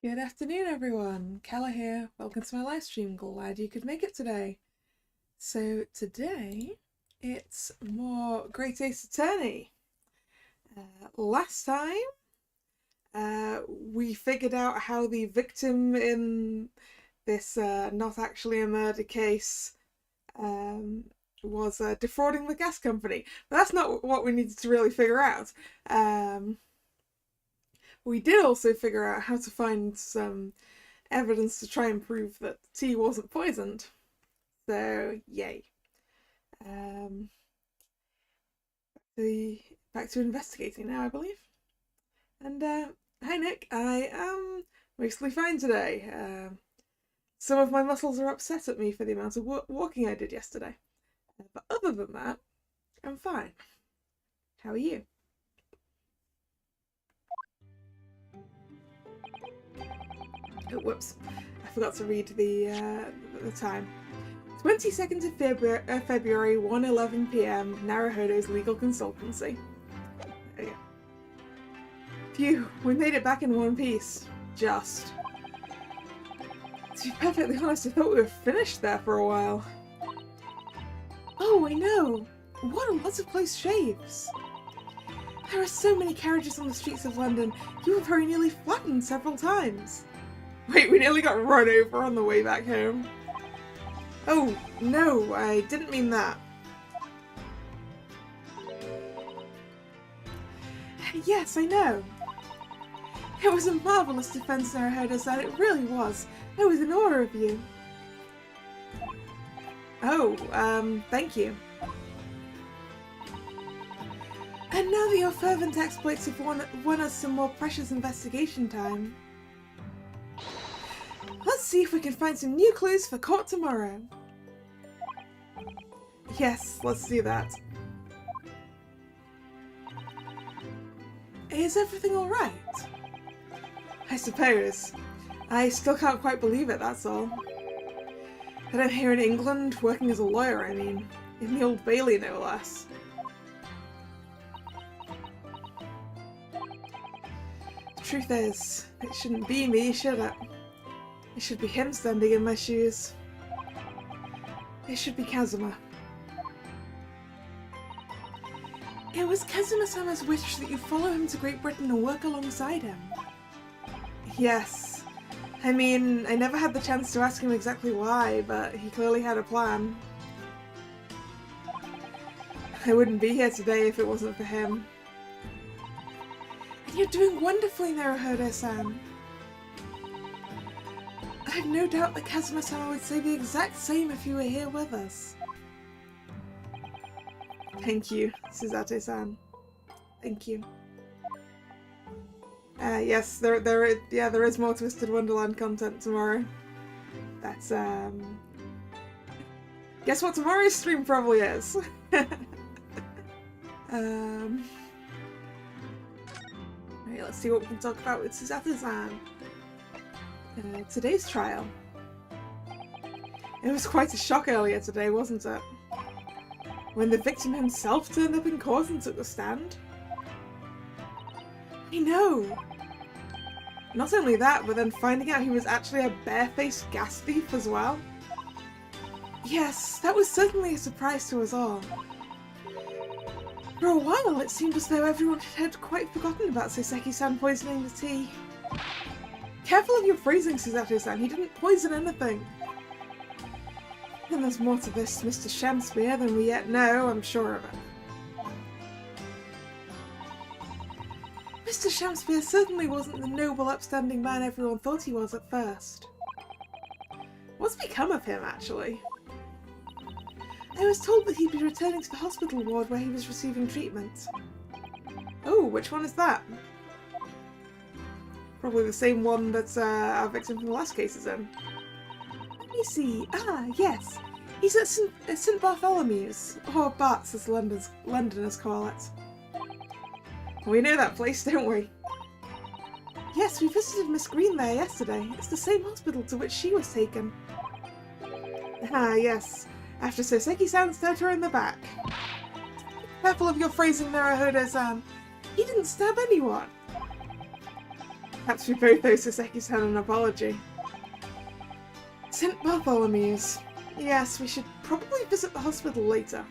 Good afternoon, everyone. Kalla here. Welcome to my live stream. Glad you could make it today. So today, it's more Great Ace Attorney. Last time, we figured out how the victim in this not actually a murder case was defrauding the gas company. But that's not what we needed to really figure out. We did also figure out how to find some evidence to try and prove that tea wasn't poisoned. So, yay. Back to investigating now, I believe. And, hi Nick, I am mostly fine today. Some of my muscles are upset at me for the amount of walking I did yesterday. But other than that, I'm fine. How are you? Oh, whoops. I forgot to read the time. 22nd of February, 1:11 PM, Naruhodo's legal consultancy. There you go. Phew, we made it back in one piece. Just. To be perfectly honest, I thought we were finished there for a while. Oh, I know! What a lot of close shaves! There are so many carriages on the streets of London, you were very nearly flattened several times. Wait, we nearly got run over on the way back home. Oh, no, I didn't mean that. Yes, I know. It was a marvellous defence, Naruhodo-san, it really was. I was in awe of you. Oh, thank you. And now that your fervent exploits have won us some more precious investigation time, let's see if we can find some new clues for court tomorrow. Yes, let's do that. Is everything alright? I suppose. I still can't quite believe it, that's all. That I'm here in England, working as a lawyer, I mean. In the Old Bailey, no less. The truth is, it shouldn't be me, should it? It should be him standing in my shoes. It should be Kazuma. It was Kazuma-sama's wish that you follow him to Great Britain and work alongside him. Yes. I mean, I never had the chance to ask him exactly why, but he clearly had a plan. I wouldn't be here today if it wasn't for him. And you're doing wonderfully, Naruhodo-san. I've no doubt that Kazuma-sama would say the exact same if you were here with us. Thank you, Suzato-san. Thank you. Yes, there is more Twisted Wonderland content tomorrow. That's, guess what tomorrow's stream probably is? Alright, let's see what we can talk about with Suzato-san. Today's trial. It was quite a shock earlier today, wasn't it? When the victim himself turned up in court and took the stand. I know! Not only that, but then finding out he was actually a barefaced gas thief as well. Yes, that was certainly a surprise to us all. For a while, it seemed as though everyone had quite forgotten about Soseki-san poisoning the tea. Careful of your phrasing, Suzato-san. He didn't poison anything. And there's more to this Mr. Shamspeare than we yet know, I'm sure of it. Mr. Shamspeare certainly wasn't the noble, upstanding man everyone thought he was at first. What's become of him, actually? I was told that he'd be returning to the hospital ward where he was receiving treatment. Oh, which one is that? Probably the same one that our victim from the last case is in. Let me see. Ah, yes. He's at St. Bartholomew's, or Bart's as Londoners call it. We know that place, don't we? Yes, we visited Miss Green there yesterday. It's the same hospital to which she was taken. Ah, yes. After Soseki-san stabbed her in the back. Careful of your phrasing, Naruhodo-san. He didn't stab anyone. Perhaps we both owe Soseki-san an apology. St. Bartholomew's. Yes, we should probably visit the hospital later.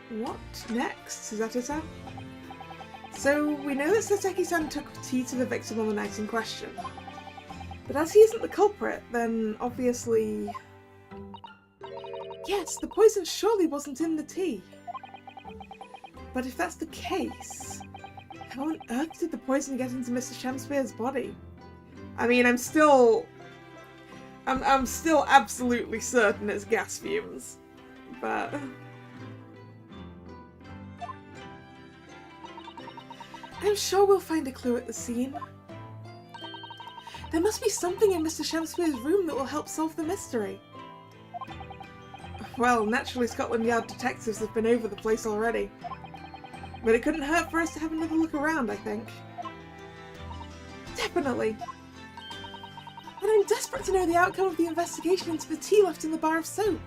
What next, Suzato-san? So, we know that Soseki-san took tea to the victim on the night in question. But as he isn't the culprit, then obviously... Yes, the poison surely wasn't in the tea. But if that's the case, how on earth did the poison get into Mr. Shamspeare's body? I mean, I'm still absolutely certain it's gas fumes, but... I'm sure we'll find a clue at the scene. There must be something in Mr. Shamspeare's room that will help solve the mystery. Well, naturally Scotland Yard detectives have been over the place already. But it couldn't hurt for us to have another look around, I think. Definitely. And I'm desperate to know the outcome of the investigation into the tea left in the bar of soap.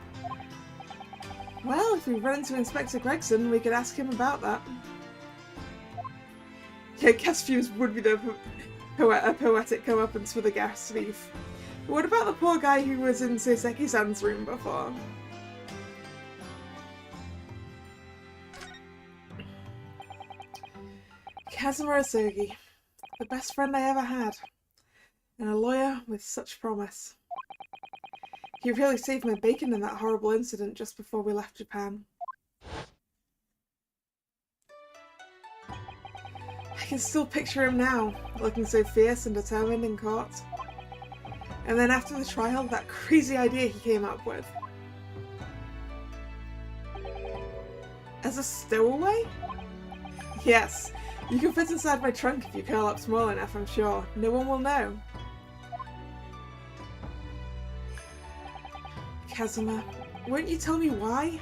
Well, if we run into Inspector Gregson, we could ask him about that. Yeah, gas fumes would be a poetic comeuppance for the gas thief. But what about the poor guy who was in Soseki-san's room before? Kazuma Asogi, the best friend I ever had, and a lawyer with such promise. He really saved my bacon in that horrible incident just before we left Japan. I can still picture him now, looking so fierce and determined in court. And then after the trial, that crazy idea he came up with. As a stowaway? Yes, you can fit inside my trunk if you curl up small enough, I'm sure. No one will know. Kazuma, won't you tell me why?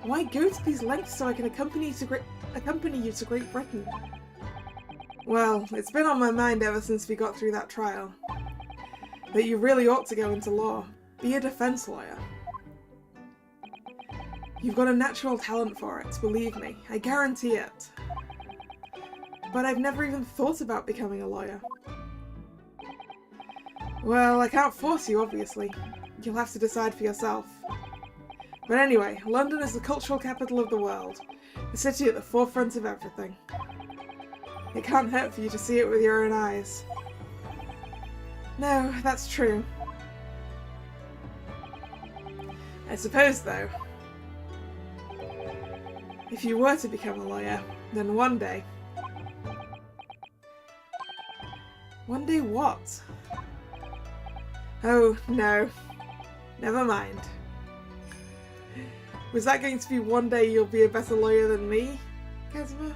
Why go to these lengths so I can accompany you to Great Britain? Well, it's been on my mind ever since we got through that trial. That you really ought to go into law. Be a defense lawyer. You've got a natural talent for it, believe me. I guarantee it. But I've never even thought about becoming a lawyer. Well, I can't force you, obviously. You'll have to decide for yourself. But anyway, London is the cultural capital of the world. The city at the forefront of everything. It can't hurt for you to see it with your own eyes. No, that's true. I suppose, though, if you were to become a lawyer, then one day... One day what? Oh, no. Never mind. Was that going to be one day you'll be a better lawyer than me, Kazuma?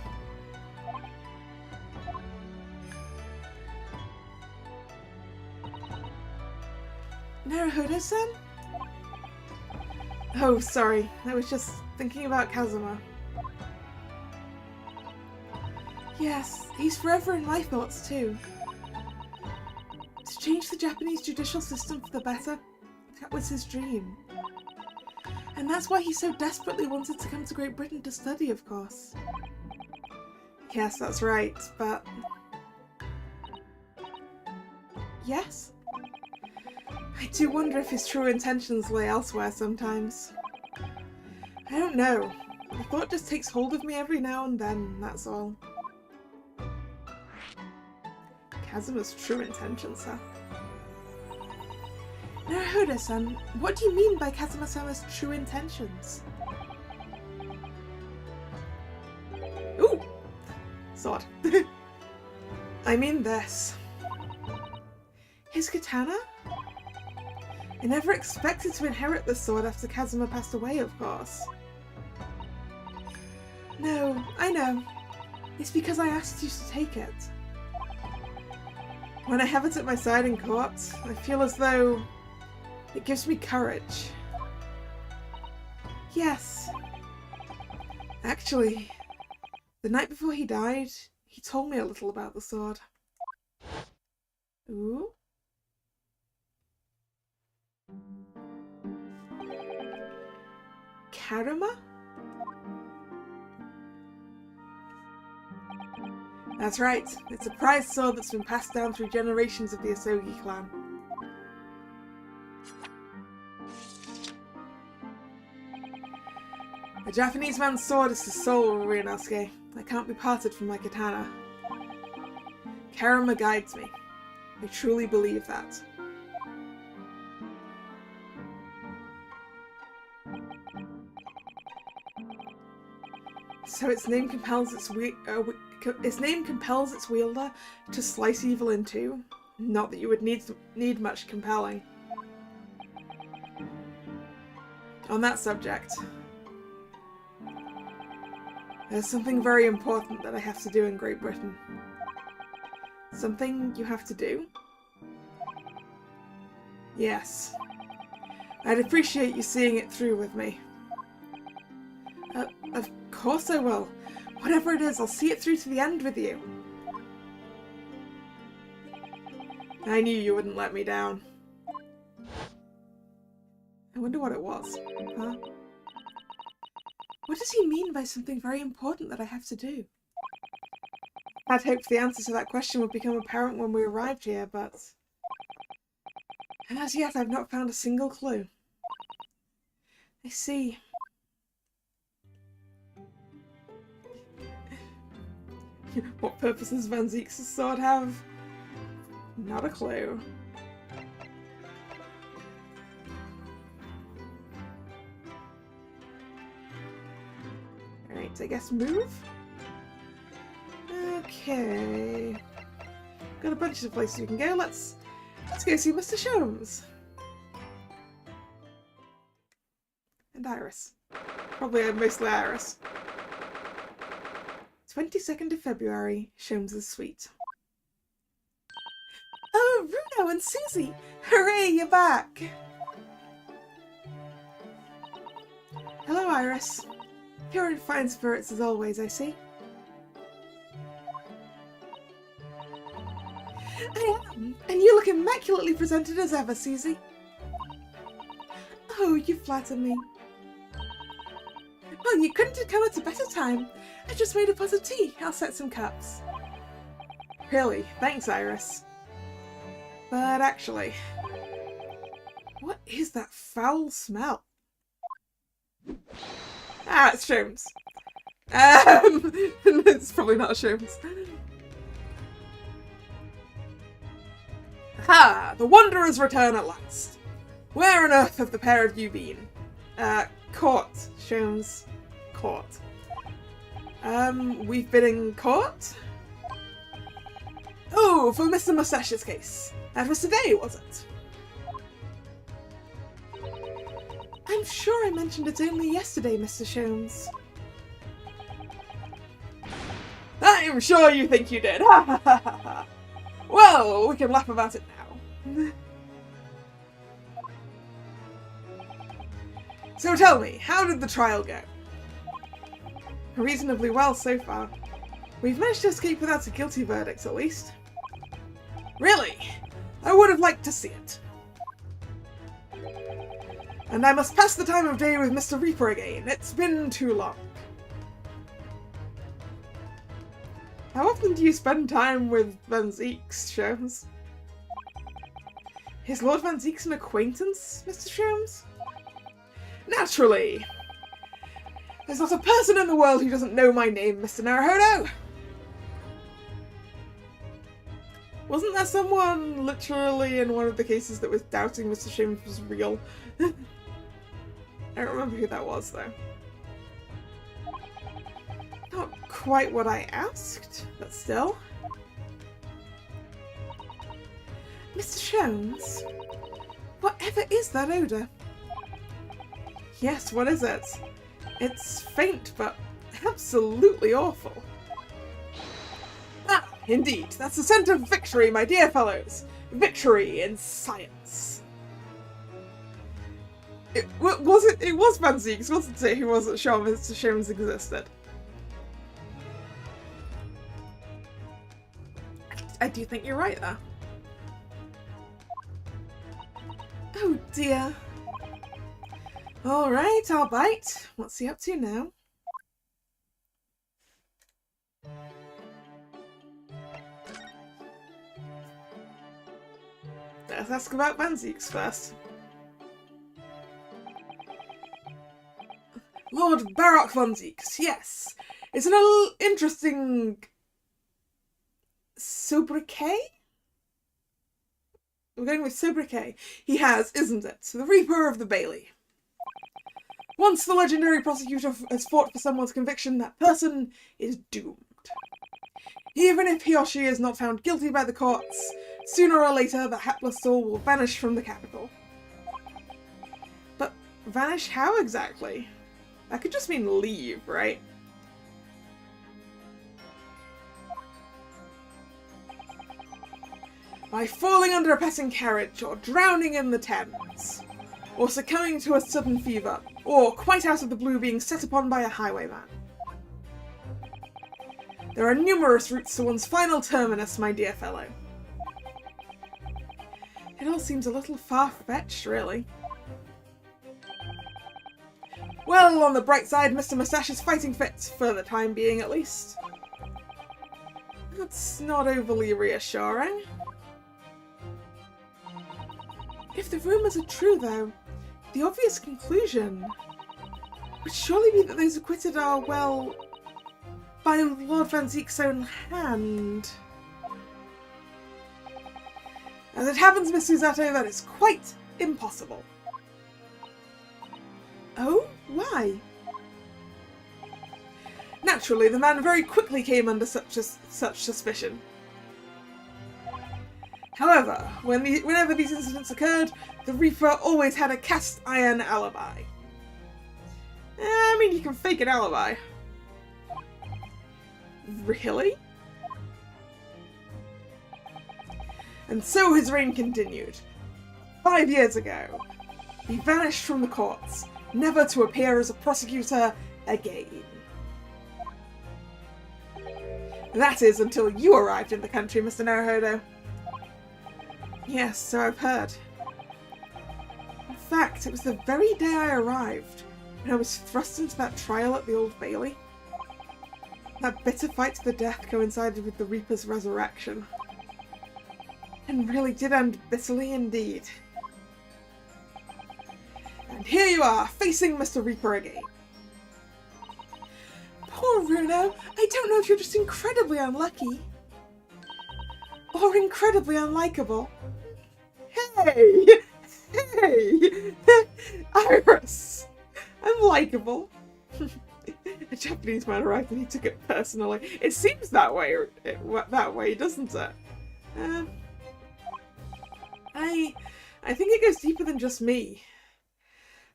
Naruhodo-san? Oh, sorry. I was just thinking about Kazuma. Yes, he's forever in my thoughts too. It's change the Japanese judicial system for the better. That was his dream. And that's why he so desperately wanted to come to Great Britain to study, of course. Yes, that's right, but... Yes? I do wonder if his true intentions lay elsewhere sometimes. I don't know. The thought just takes hold of me every now and then, that's all. Kazuma's true intentions, huh? Naruhodo-san, what do you mean by Kazuma-sama's true intentions? Ooh! Sword. I mean this. His katana? I never expected to inherit the sword after Kazuma passed away, of course. No, I know. It's because I asked you to take it. When I have it at my side in court, I feel as though it gives me courage. Yes. Actually, the night before he died, he told me a little about the sword. Ooh. Karuma? That's right, it's a prized sword that's been passed down through generations of the Asogi clan. A Japanese man's sword is his soul, Ryunosuke. I can't be parted from my katana. Karuma guides me. I truly believe that. So its name compels its wielder to slice evil in two. Not that you would need much compelling. On that subject, there's something very important that I have to do in Great Britain. Something you have to do? Yes. I'd appreciate you seeing it through with me. Of course I will. Whatever it is, I'll see it through to the end with you. I knew you wouldn't let me down. I wonder what it was, huh? What does he mean by something very important that I have to do? I'd hoped the answer to that question would become apparent when we arrived here, but... as yet I've not found a single clue. I see. What purpose does Van Zeke's sword have? Not a clue. Alright, I guess move? Okay. Got a bunch of places we can go. Let's go see Mr. Sholmes. And Iris. Probably mostly Iris. 22nd of February, Sholmes' suite. Oh, Runo and Susie! Hooray, you're back! Hello, Iris. You're in fine spirits as always, I see. I am, and you look immaculately presented as ever, Susie. Oh, you flatter me. Well, you couldn't have come at a better time. I just made a pot of tea. I'll set some cups. Really? Thanks, Iris. But actually, what is that foul smell? Ah, it's Sholmes. It's probably not Sholmes. Ha! The Wanderers return at last. Where on earth have the pair of you been? Court, Sholmes. Court. We've been in court? Oh, for Mr. Mustache's case. That was today, was it? I'm sure I mentioned it only yesterday, Mr. Sholmes. I'm sure you think you did. Ha ha ha ha ha. Well, we can laugh about it now. So tell me, how did the trial go? Reasonably well so far. We've managed to escape without a guilty verdict, at least. Really? I would have liked to see it. And I must pass the time of day with Mr. Reaper again. It's been too long. How often do you spend time with Van Zeeks, Sholmes? Is Lord Van Zeeks an acquaintance, Mr. Sholmes? Naturally! There's not a person in the world who doesn't know my name, Mr. Naruhodo! Wasn't there someone literally in one of the cases that was doubting Mr. Sholmes was real? I don't remember who that was, though. Not quite what I asked, but still. Mr. Sholmes? Whatever is that odour? Yes, what is it? It's faint, but absolutely awful. Ah, indeed. That's the scent of victory, my dear fellows. Victory in science. It was Van Zeeks, wasn't it? Who wasn't sure Mr. Sholmes existed. I do think you're right there. Oh dear. Alright, I'll bite. What's he up to now? Let's ask about Van Zeeks first. Lord Baroque Van Zeeks, yes. It's an interesting sobriquet? We're going with sobriquet. He has, isn't it? The Reaper of the Bailey. Once the legendary prosecutor has fought for someone's conviction, that person is doomed. Even if he or she is not found guilty by the courts, sooner or later the hapless soul will vanish from the capital. But vanish how exactly? That could just mean leave, right? By falling under a passing carriage, or drowning in the Thames, or succumbing to a sudden fever, or quite out of the blue being set upon by a highwayman. There are numerous routes to one's final terminus, my dear fellow. It all seems a little far-fetched, really. Well, on the bright side, Mr. Moustache is fighting fit, for the time being at least. That's not overly reassuring. If the rumours are true, though, the obvious conclusion would surely be that those acquitted are, well, by Lord Van Zeek's own hand. As it happens, Miss Susato, that is quite impossible. Oh? Why? Naturally, the man very quickly came under such suspicion. However, whenever these incidents occurred, the Reaper always had a cast iron alibi. I mean, you can fake an alibi. Really? And so his reign continued. 5 years ago, he vanished from the courts, never to appear as a prosecutor again. That is until you arrived in the country, Mr. Naruhodo. Yes, so I've heard. In fact, it was the very day I arrived, when I was thrust into that trial at the Old Bailey. That bitter fight to the death coincided with the Reaper's resurrection. And really did end bitterly indeed. And here you are, facing Mr. Reaper again. Poor Runo, I don't know if you're just incredibly unlucky. Or incredibly unlikable. Hey! Hey! Iris! I'm likable. A Japanese man arrived and he took it personally. It seems that way, doesn't it? I think it goes deeper than just me.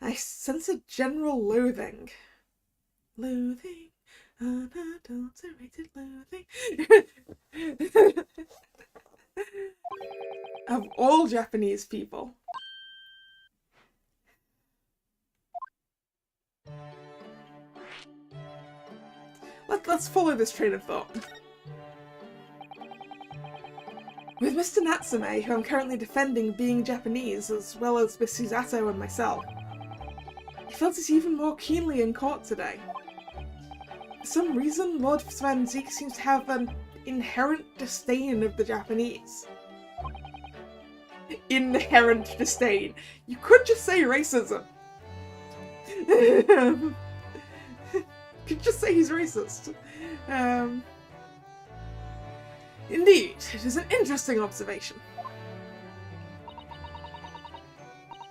I sense a general loathing. Loathing. Unadulterated loathing. Of all Japanese people. Let's follow this train of thought. With Mr. Natsume, who I'm currently defending being Japanese, as well as Miss Susato and myself, I felt it even more keenly in court today. For some reason, Lord Van Zeke seems to have an inherent disdain of the Japanese. Inherent disdain. You could just say racism. Could just say he's racist. Indeed, it is an interesting observation.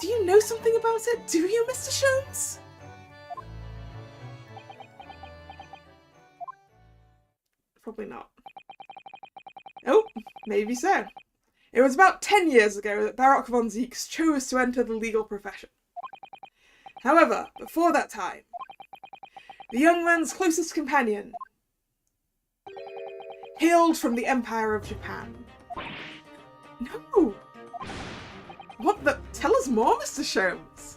Do you know something about it? Do you, Mr. Sholmes? Probably not. Oh, maybe so. It was about 10 years ago that Baroque von Zieks chose to enter the legal profession. However, before that time, the young man's closest companion hailed from the Empire of Japan. No! What the? Tell us more, Mr. Sholmes.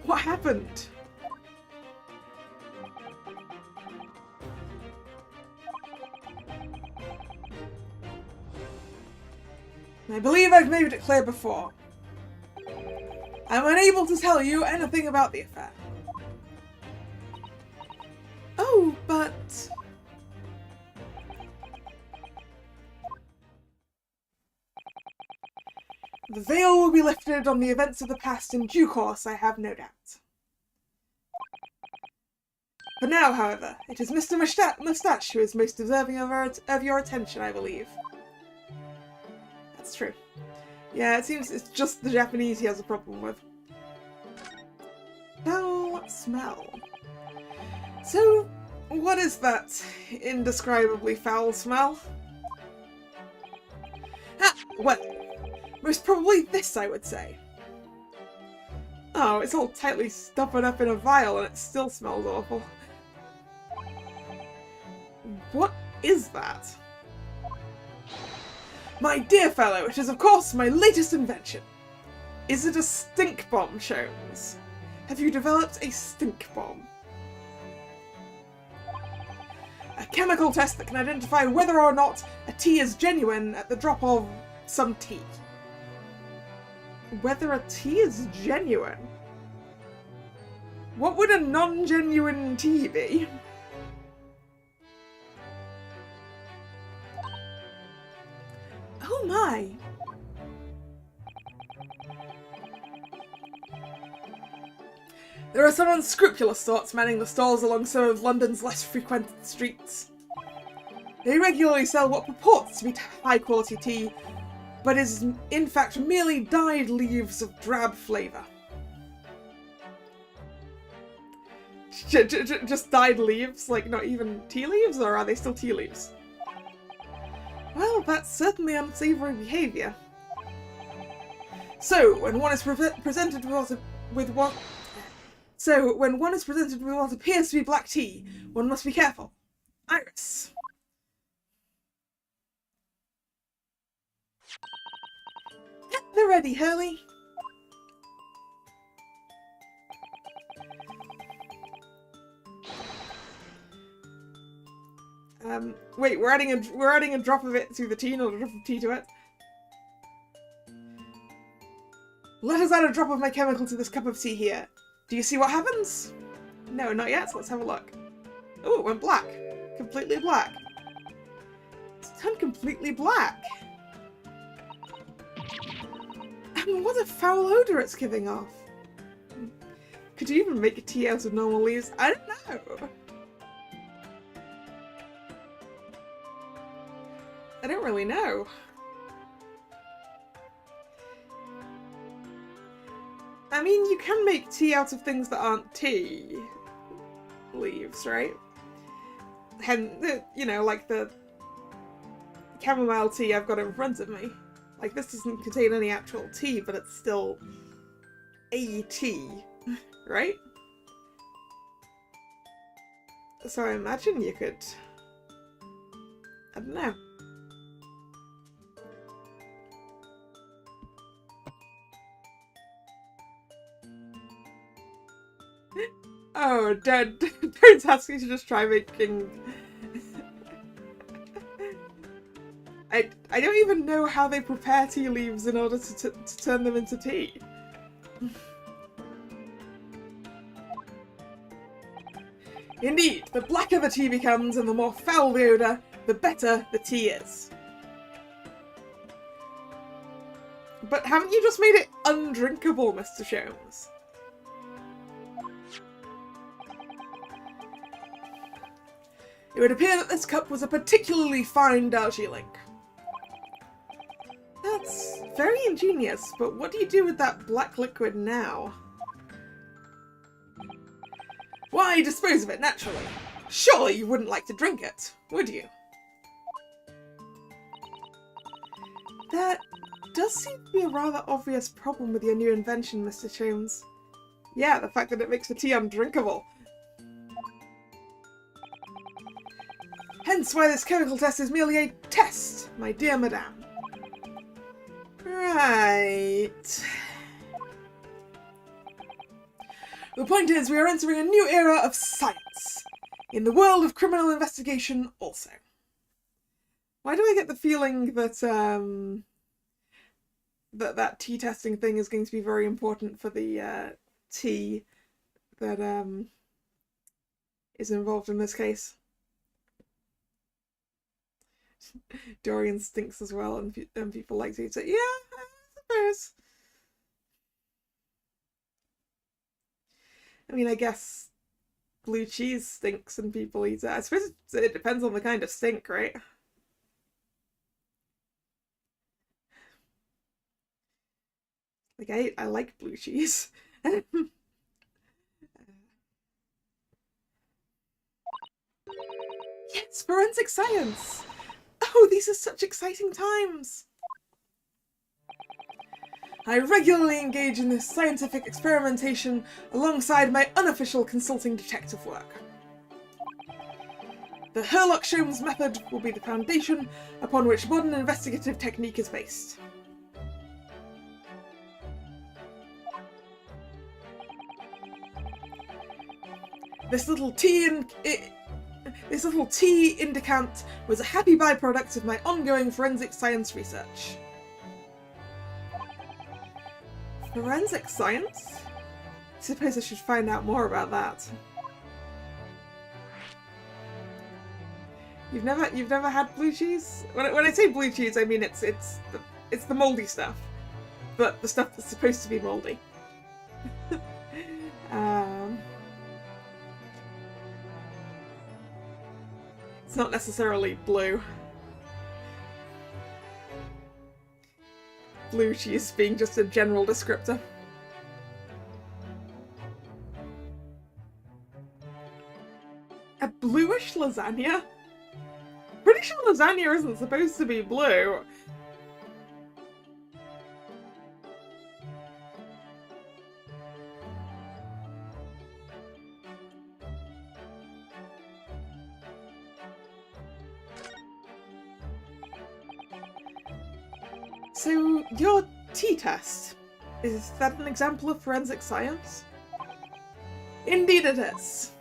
What happened? I believe I've made it clear before. I'm unable to tell you anything about the affair. Oh, but... The veil will be lifted on the events of the past in due course, I have no doubt. For now, however, it is Mr. Moustache who is most deserving of your attention, I believe. That's true. Yeah, it seems it's just the Japanese he has a problem with. Foul smell. So, what is that indescribably foul smell? Ah, well, most probably this, I would say. Oh, it's all tightly stuffed up in a vial and it still smells awful. What is that? My dear fellow, it is of course my latest invention. Is it a stink bomb, Sholmes? Have you developed a stink bomb? A chemical test that can identify whether or not a tea is genuine at the drop of some tea. Whether a tea is genuine? What would a non-genuine tea be? Oh my! There are some unscrupulous sorts manning the stalls along some of London's less frequented streets. They regularly sell what purports to be high-quality tea, but is in fact merely dyed leaves of drab flavour. Just dyed leaves? Like, not even tea leaves? Or are they still tea leaves? Well, that's certainly unsavoury behaviour. So, when one is presented with what appears to be black tea, one must be careful. Iris. Get the ready, Hurley. Wait, we're adding a drop of it to the tea, not a drop of tea to it. Let us add a drop of my chemical to this cup of tea here. Do you see what happens? No, not yet, so let's have a look. Oh, it went black. Completely black. It's turned completely black. And what a foul odour it's giving off. Could you even make a tea out of normal leaves? I don't know. I don't really know. I mean, you can make tea out of things that aren't tea leaves, right? And, you know, like the chamomile tea I've got in front of me. Like, this doesn't contain any actual tea, but it's still a tea, right? So I imagine you could... I don't know. Oh, don't ask me to just try making... I don't even know how they prepare tea leaves in order to turn them into tea. Indeed, the blacker the tea becomes and the more foul the odour, the better the tea is. But haven't you just made it undrinkable, Mr. Sholmes? It would appear that this cup was a particularly fine Darjeeling. That's very ingenious, but what do you do with that black liquid now? Why, dispose of it, naturally. Surely you wouldn't like to drink it, would you? That does seem to be a rather obvious problem with your new invention, Mr. Sholmes. Yeah, the fact that it makes the tea undrinkable. Hence why this chemical test is merely a test, my dear madame. Right. The point is, we are entering a new era of science. In the world of criminal investigation also. Why do I get the feeling that that tea testing thing is going to be very important for the tea that is involved in this case? Dorian stinks as well, and people like to eat it. Yeah, I suppose. I mean, I guess blue cheese stinks and people eat it. I suppose it depends on the kind of stink, right? Like, I like blue cheese. Yes, forensic science! Oh, these are such exciting times! I regularly engage in this scientific experimentation alongside my unofficial consulting detective work. The Sherlock-Sholmes method will be the foundation upon which modern investigative technique is based. This little tea indicant was a happy byproduct of my ongoing forensic science research. Forensic science? I suppose I should find out more about that. You've never had blue cheese? When I say blue cheese, I mean it's the moldy stuff, but the stuff that's supposed to be moldy. It's not necessarily blue. Blue cheese being just a general descriptor. A bluish lasagna? Pretty sure lasagna isn't supposed to be blue. So, your tea test, is that an example of forensic science? Indeed it is.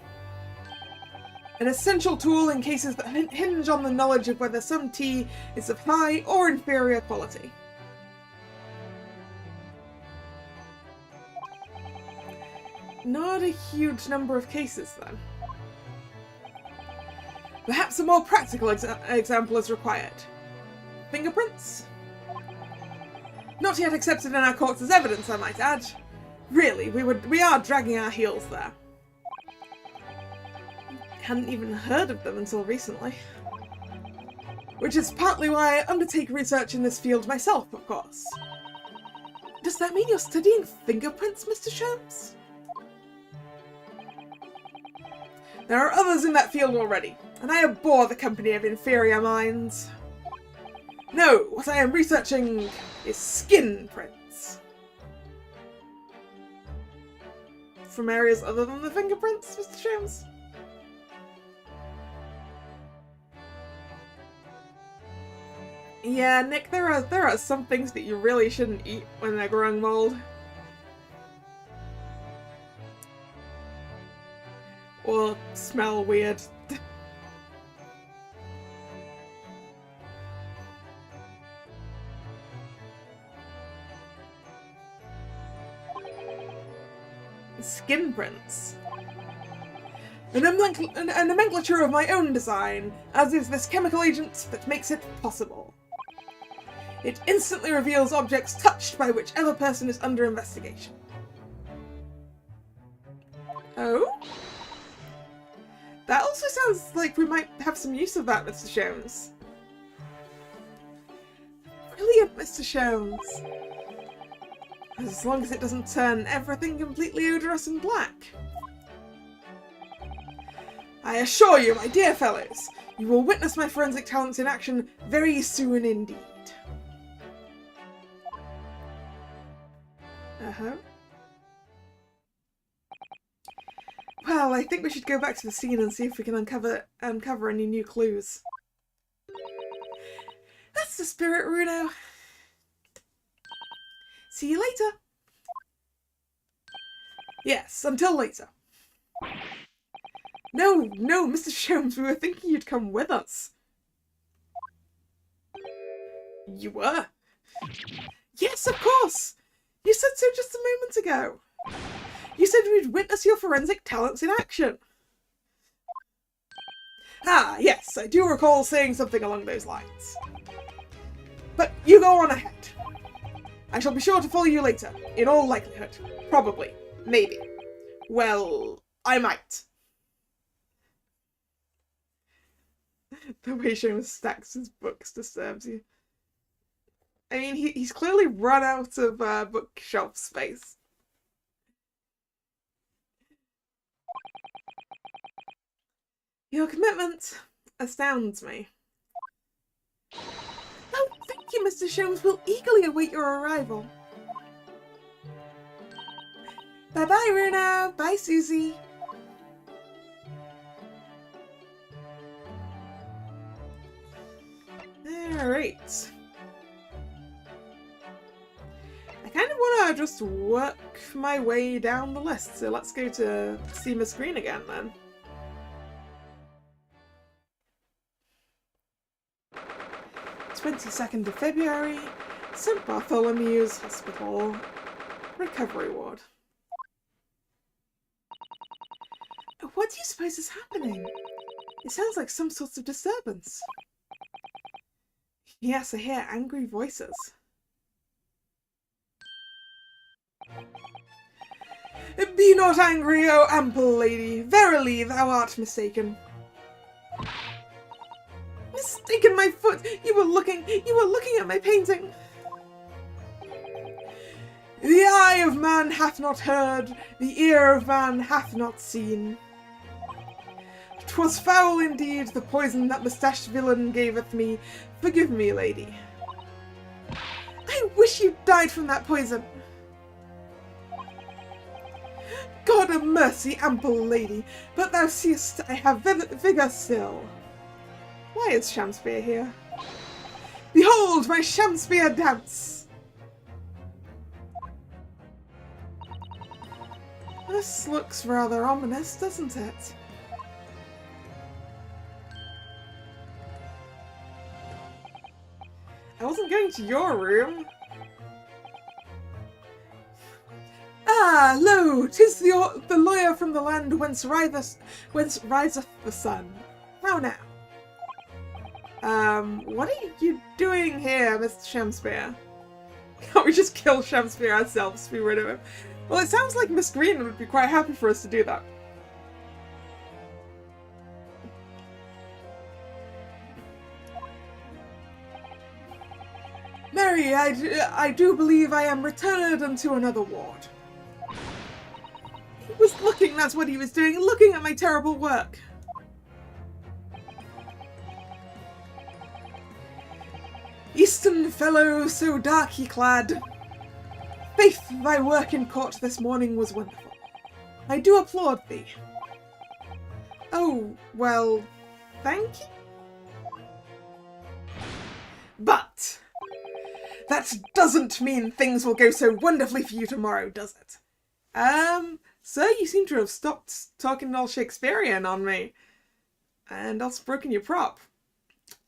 An essential tool in cases that hinge on the knowledge of whether some tea is of high or inferior quality. Not a huge number of cases, then. Perhaps a more practical example is required. Fingerprints? Not yet accepted in our courts as evidence, I might add. Really, we are dragging our heels there. Hadn't even heard of them until recently. Which is partly why I undertake research in this field myself, of course. Does that mean you're studying fingerprints, Mr. Sholmes? There are others in that field already, and I abhor the company of inferior minds. No, what I am researching is skin prints. From areas other than the fingerprints, Mr. Sholmes? Yeah, Nick, there are some things that you really shouldn't eat when they're growing mold. Or smell weird. Skin prints. A nomenclature of my own design, as is this chemical agent that makes it possible. It instantly reveals objects touched by whichever person is under investigation. Oh? That also sounds like we might have some use of that, Mr. Sholmes. Brilliant, Mr. Sholmes. As long as it doesn't turn everything completely odorous and black. I assure you, my dear fellows, you will witness my forensic talents in action very soon indeed. Uh-huh. Well, I think we should go back to the scene and see if we can uncover any new clues. That's the spirit, Runo. See you later. Yes, until later. No, Mr. Sholmes, we were thinking you'd come with us. You were? Yes, of course! You said so just a moment ago. You said we'd witness your forensic talents in action. Ah, yes, I do recall saying something along those lines. But you go on ahead. I shall be sure to follow you later, in all likelihood. Probably. Maybe. Well, I might. The way Sholmes stacks his books disturbs you. I mean, he's clearly run out of bookshelf space. Your commitment astounds me. Oh, thank you, Mr. Sholmes. We'll eagerly await your arrival. Bye-bye, Runo. Bye, Susie. Alright. I kind of want to just work my way down the list, so let's go to see Miss Green again then. (22nd of February, St. Bartholomew's Hospital, Recovery Ward. What do you suppose is happening? It sounds like some sort of disturbance. Yes, I hear angry voices. Be not angry, O ample lady. Verily, thou art mistaken. Mistaken my foot! You were looking at my painting! The eye of man hath not heard, the ear of man hath not seen. 'Twas foul indeed, the poison that mustached villain gaveth me. Forgive me, lady. I wish you died from that poison. God of mercy, ample lady, but thou seest I have vigour still. Why is Shamspeare here? Behold my Shamspeare dance! This looks rather ominous, doesn't it? I wasn't going to your room. Ah, lo! 'Tis the lawyer from the land whence riseth the sun. How now? What are you doing here, Mr. Shamspeare? Can't we just kill Shamspeare ourselves to be rid of him? Well, it sounds like Miss Green would be quite happy for us to do that. Mary, I do believe I am returned unto another ward. He was looking, that's what he was doing, looking at my terrible work. Eastern fellow, so darkly clad. Faith, thy work in court this morning was wonderful. I do applaud thee. Oh, well, thank you. But that doesn't mean things will go so wonderfully for you tomorrow, does it? Sir, you seem to have stopped talking all Shakespearean on me. And also broken your prop.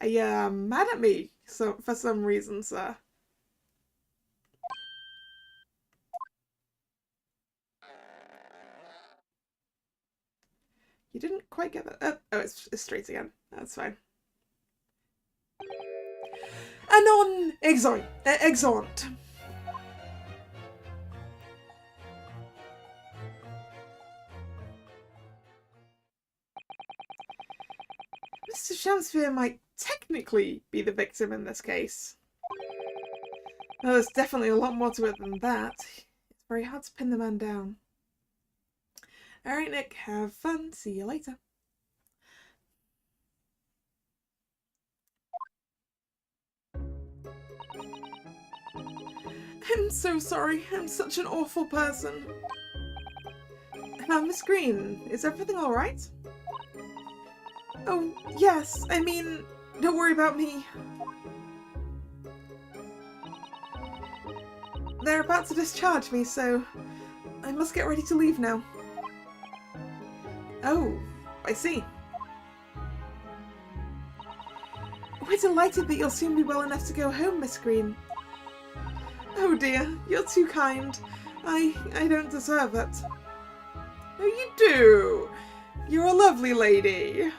Are you mad at me for some reason, sir? You didn't quite get that. Oh, it's straight again. That's fine. Anon exeunt. Mr. Shamsphere might technically be the victim in this case. Well, there's definitely a lot more to it than that. It's very hard to pin the man down. Alright, Nick, have fun. See you later. I'm so sorry. I'm such an awful person. Miss Green, is everything alright? Oh, yes. I mean, don't worry about me. They're about to discharge me, so I must get ready to leave now. Oh, I see. We're delighted that you'll soon be well enough to go home, Miss Green. Oh dear, you're too kind. I don't deserve it. Oh, you do. You're a lovely lady.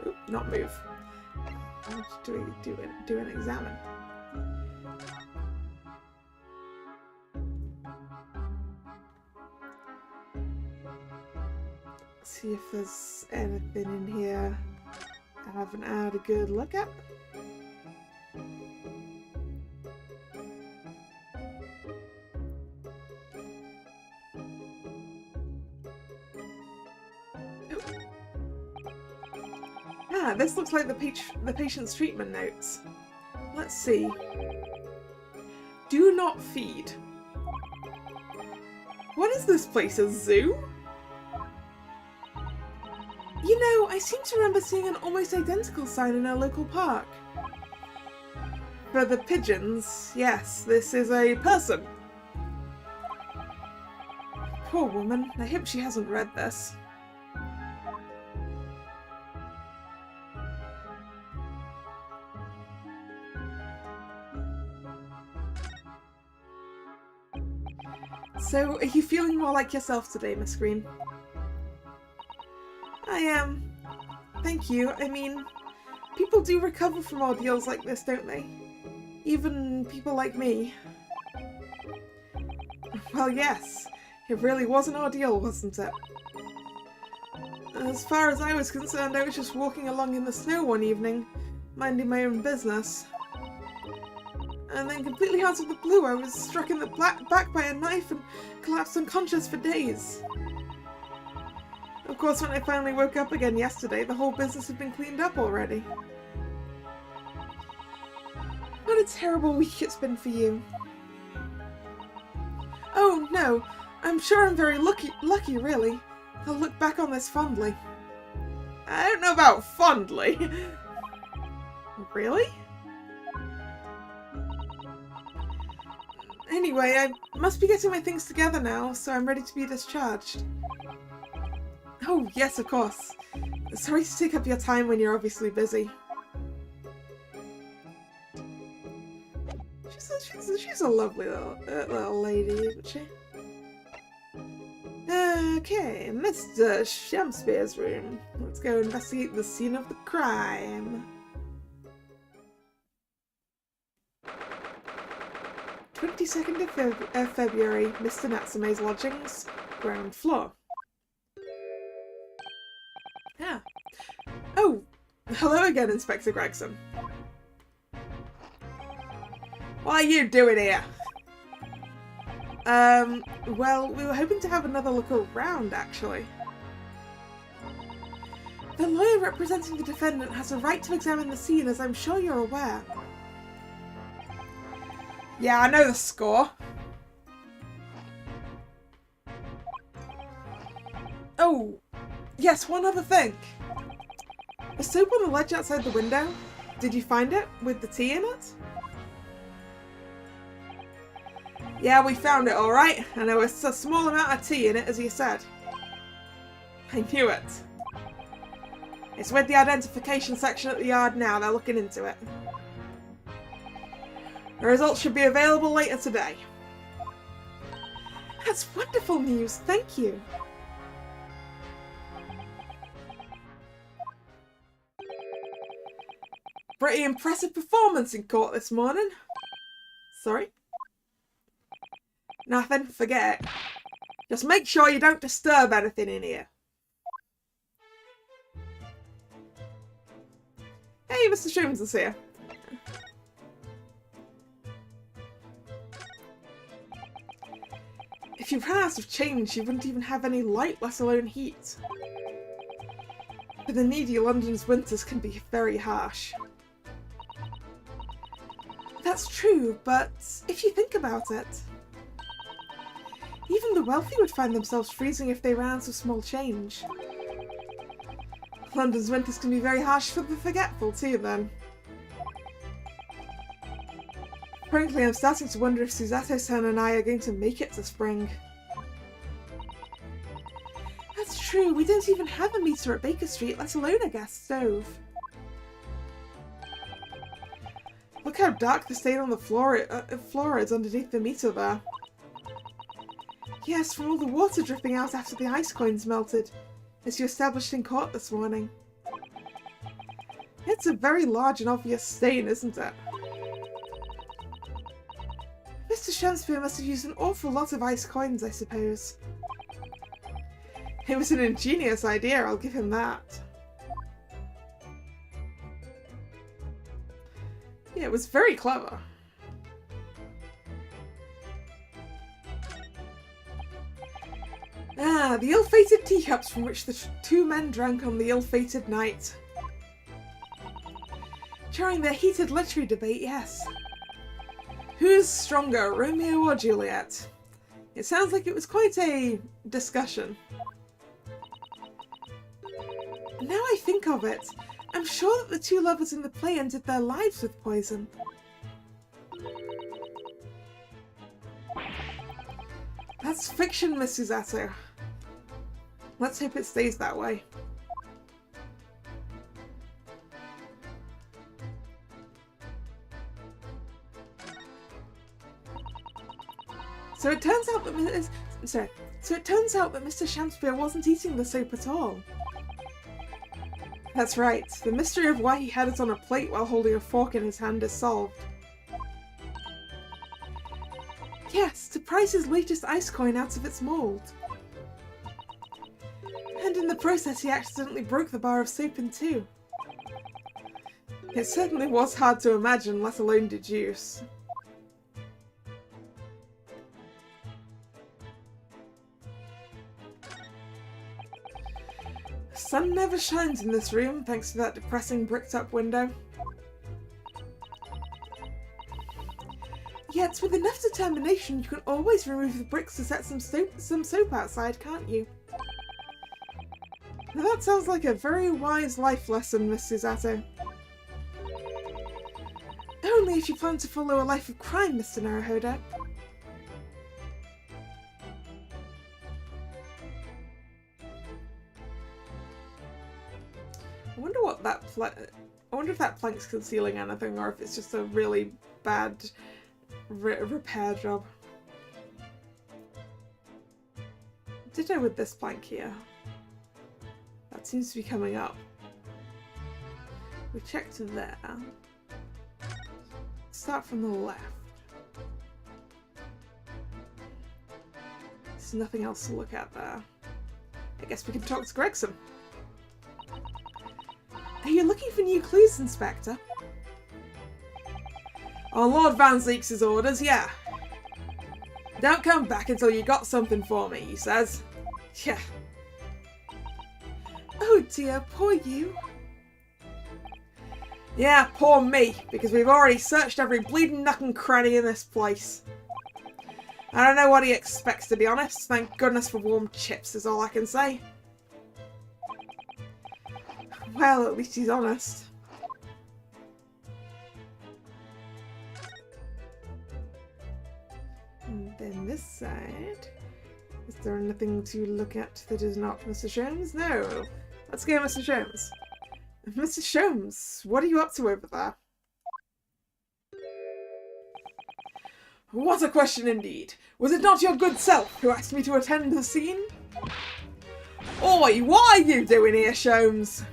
Oop, not move. Do an examine. See if there's anything in here I haven't had a good look at. Ah, this looks like the patient's treatment notes. Let's see. Do not feed. What is this place, a zoo? You know, I seem to remember seeing an almost identical sign in our local park. For the pigeons, yes, this is a person. Poor woman, I hope she hasn't read this. So, are you feeling more like yourself today, Miss Green? I am. Thank you. I mean, people do recover from ordeals like this, don't they? Even people like me. Well, yes. It really was an ordeal, wasn't it? As far as I was concerned, I was just walking along in the snow one evening, minding my own business. And then completely out of the blue, I was struck in the back by a knife and collapsed unconscious for days. Of course, when I finally woke up again yesterday, the whole business had been cleaned up already. What a terrible week it's been for you. Oh, no. I'm sure I'm very lucky, really. I'll look back on this fondly. I don't know about fondly. Really? Anyway, I must be getting my things together now, so I'm ready to be discharged. Oh, yes, of course. Sorry to take up your time when you're obviously busy. She's a lovely little lady, isn't she? Okay, Mr. Shamsphere's room. Let's go investigate the scene of the crime. 22nd of February, Mr. Natsume's lodgings, ground floor. Yeah. Oh, hello again, Inspector Gregson. What are you doing here? Well, we were hoping to have another look around, actually. The lawyer representing the defendant has a right to examine the scene, as I'm sure you're aware. Yeah, I know the score. Oh, yes, one other thing. The soap on the ledge outside the window, did you find it with the tea in it? Yeah, we found it, alright, and there was a small amount of tea in it, as you said. I knew it. It's with the identification section at the yard now, they're looking into it. The results should be available later today. That's wonderful news, thank you. Pretty impressive performance in court this morning. Sorry? Nothing, forget it. Just make sure you don't disturb anything in here. Hey, Mr. Sholmes is here. If you ran out of change, you wouldn't even have any light, let alone heat. For the needy, London's winters can be very harsh. That's true, but if you think about it, even the wealthy would find themselves freezing if they ran out of small change. London's winters can be very harsh for the forgetful too, then. Frankly, I'm starting to wonder if Susato-san and I are going to make it to spring. That's true, we don't even have a meter at Baker Street, let alone a gas stove. Look how dark the stain on the floor is underneath the meter there. Yes, from all the water dripping out after the ice coins melted, as you established in court this morning. It's a very large and obvious stain, isn't it? Mr. Shamspeare must have used an awful lot of ice coins, I suppose. It was an ingenious idea, I'll give him that. Yeah, it was very clever. Ah, the ill-fated teacups from which the two men drank on the ill-fated night. During their heated literary debate, yes. Who's stronger, Romeo or Juliet? It sounds like it was quite a discussion. Now I think of it, I'm sure that the two lovers in the play ended their lives with poison. That's fiction, Miss Susato. Let's hope it stays that way. So it turns out that Mr. Shamspeare wasn't eating the soap at all. That's right. The mystery of why he had it on a plate while holding a fork in his hand is solved. Yes, to prise his latest ice coin out of its mould. And in the process he accidentally broke the bar of soap in two. It certainly was hard to imagine, let alone deduce. The sun never shines in this room, thanks to that depressing bricked-up window. Yet, with enough determination, you can always remove the bricks to set some soap outside, can't you? Now that sounds like a very wise life lesson, Miss Susato. Only if you plan to follow a life of crime, Mr. Naruhodo. I wonder what that I wonder if that plank's concealing anything, or if it's just a really bad repair job. Ditto with this plank here. That seems to be coming up. We check to there. Start from the left. There's nothing else to look at there. I guess we can talk to Gregson. Are you looking for new clues, Inspector? On Lord Van Zeek's orders, yeah. Don't come back until you got something for me, he says. Yeah. Oh dear, poor you. Yeah, poor me, because we've already searched every bleeding nook and cranny in this place. I don't know what he expects, to be honest. Thank goodness for warm chips is all I can say. Well, at least he's honest. And then this side. Is there anything to look at that is not Mr. Sholmes? No. Let's go, Mr. Sholmes. Mr. Sholmes, what are you up to over there? What a question indeed. Was it not your good self who asked me to attend the scene? Oi, what are you doing here, Sholmes?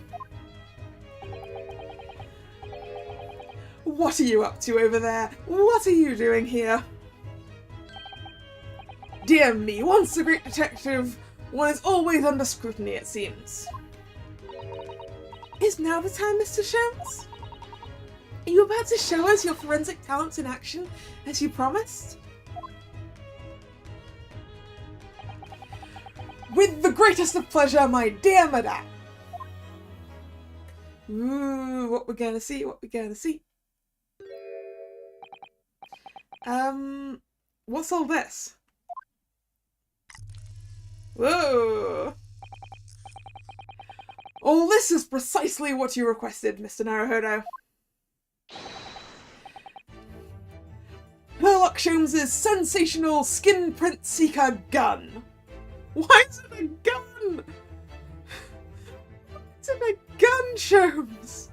What are you up to over there? What are you doing here? Dear me, once a great detective, one is always under scrutiny, it seems. Is now the time, Mr. Sholmes? Are you about to show us your forensic talents in action, as you promised? With the greatest of pleasure, my dear madame. Ooh, what we're gonna see, what we're gonna see. What's all this? Whoa! All this is precisely what you requested, Mr. Naruhodo. Sherlock Sholmes' sensational skin print seeker gun. Why is it a gun? Why is it a gun, Sholmes?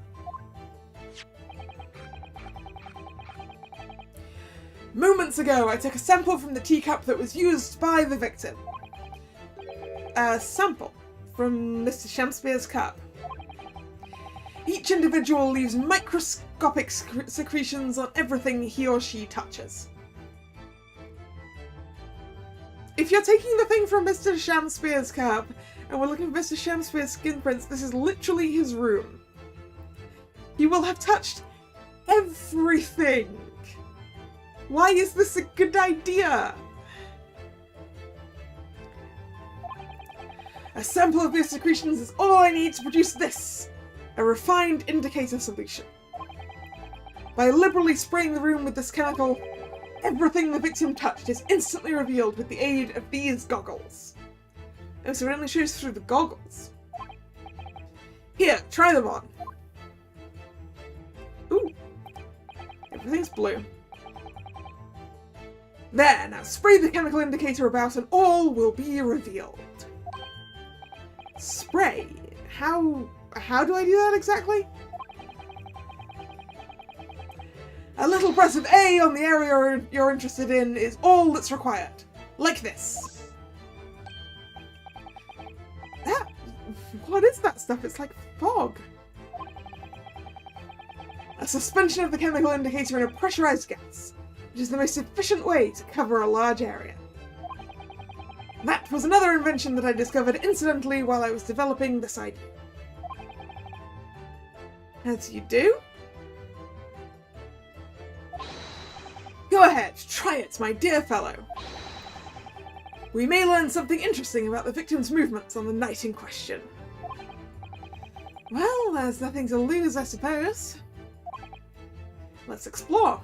Moments ago, I took a sample from the teacup that was used by the victim. A sample from Mr. Shamspeare's cup. Each individual leaves microscopic secretions on everything he or she touches. If you're taking the thing from Mr. Shamspeare's cup, and we're looking for Mr. Shamspeare's skin prints, this is literally his room. He will have touched everything. Why is this a good idea? A sample of these secretions is all I need to produce this, a refined indicator solution. By liberally spraying the room with this chemical, everything the victim touched is instantly revealed with the aid of these goggles. Oh, so it only shows through the goggles. Here, try them on. Ooh. Everything's blue. There, now spray the chemical indicator about and all will be revealed. Spray? How do I do that exactly? A little press of A on the area you're interested in is all that's required. Like this. What is that stuff? It's like fog. A suspension of the chemical indicator in a pressurized gas, which is the most efficient way to cover a large area. That was another invention that I discovered incidentally while I was developing this idea. As you do. Go ahead, try it, my dear fellow. We may learn something interesting about the victim's movements on the night in question. Well, there's nothing to lose, I suppose. Let's explore.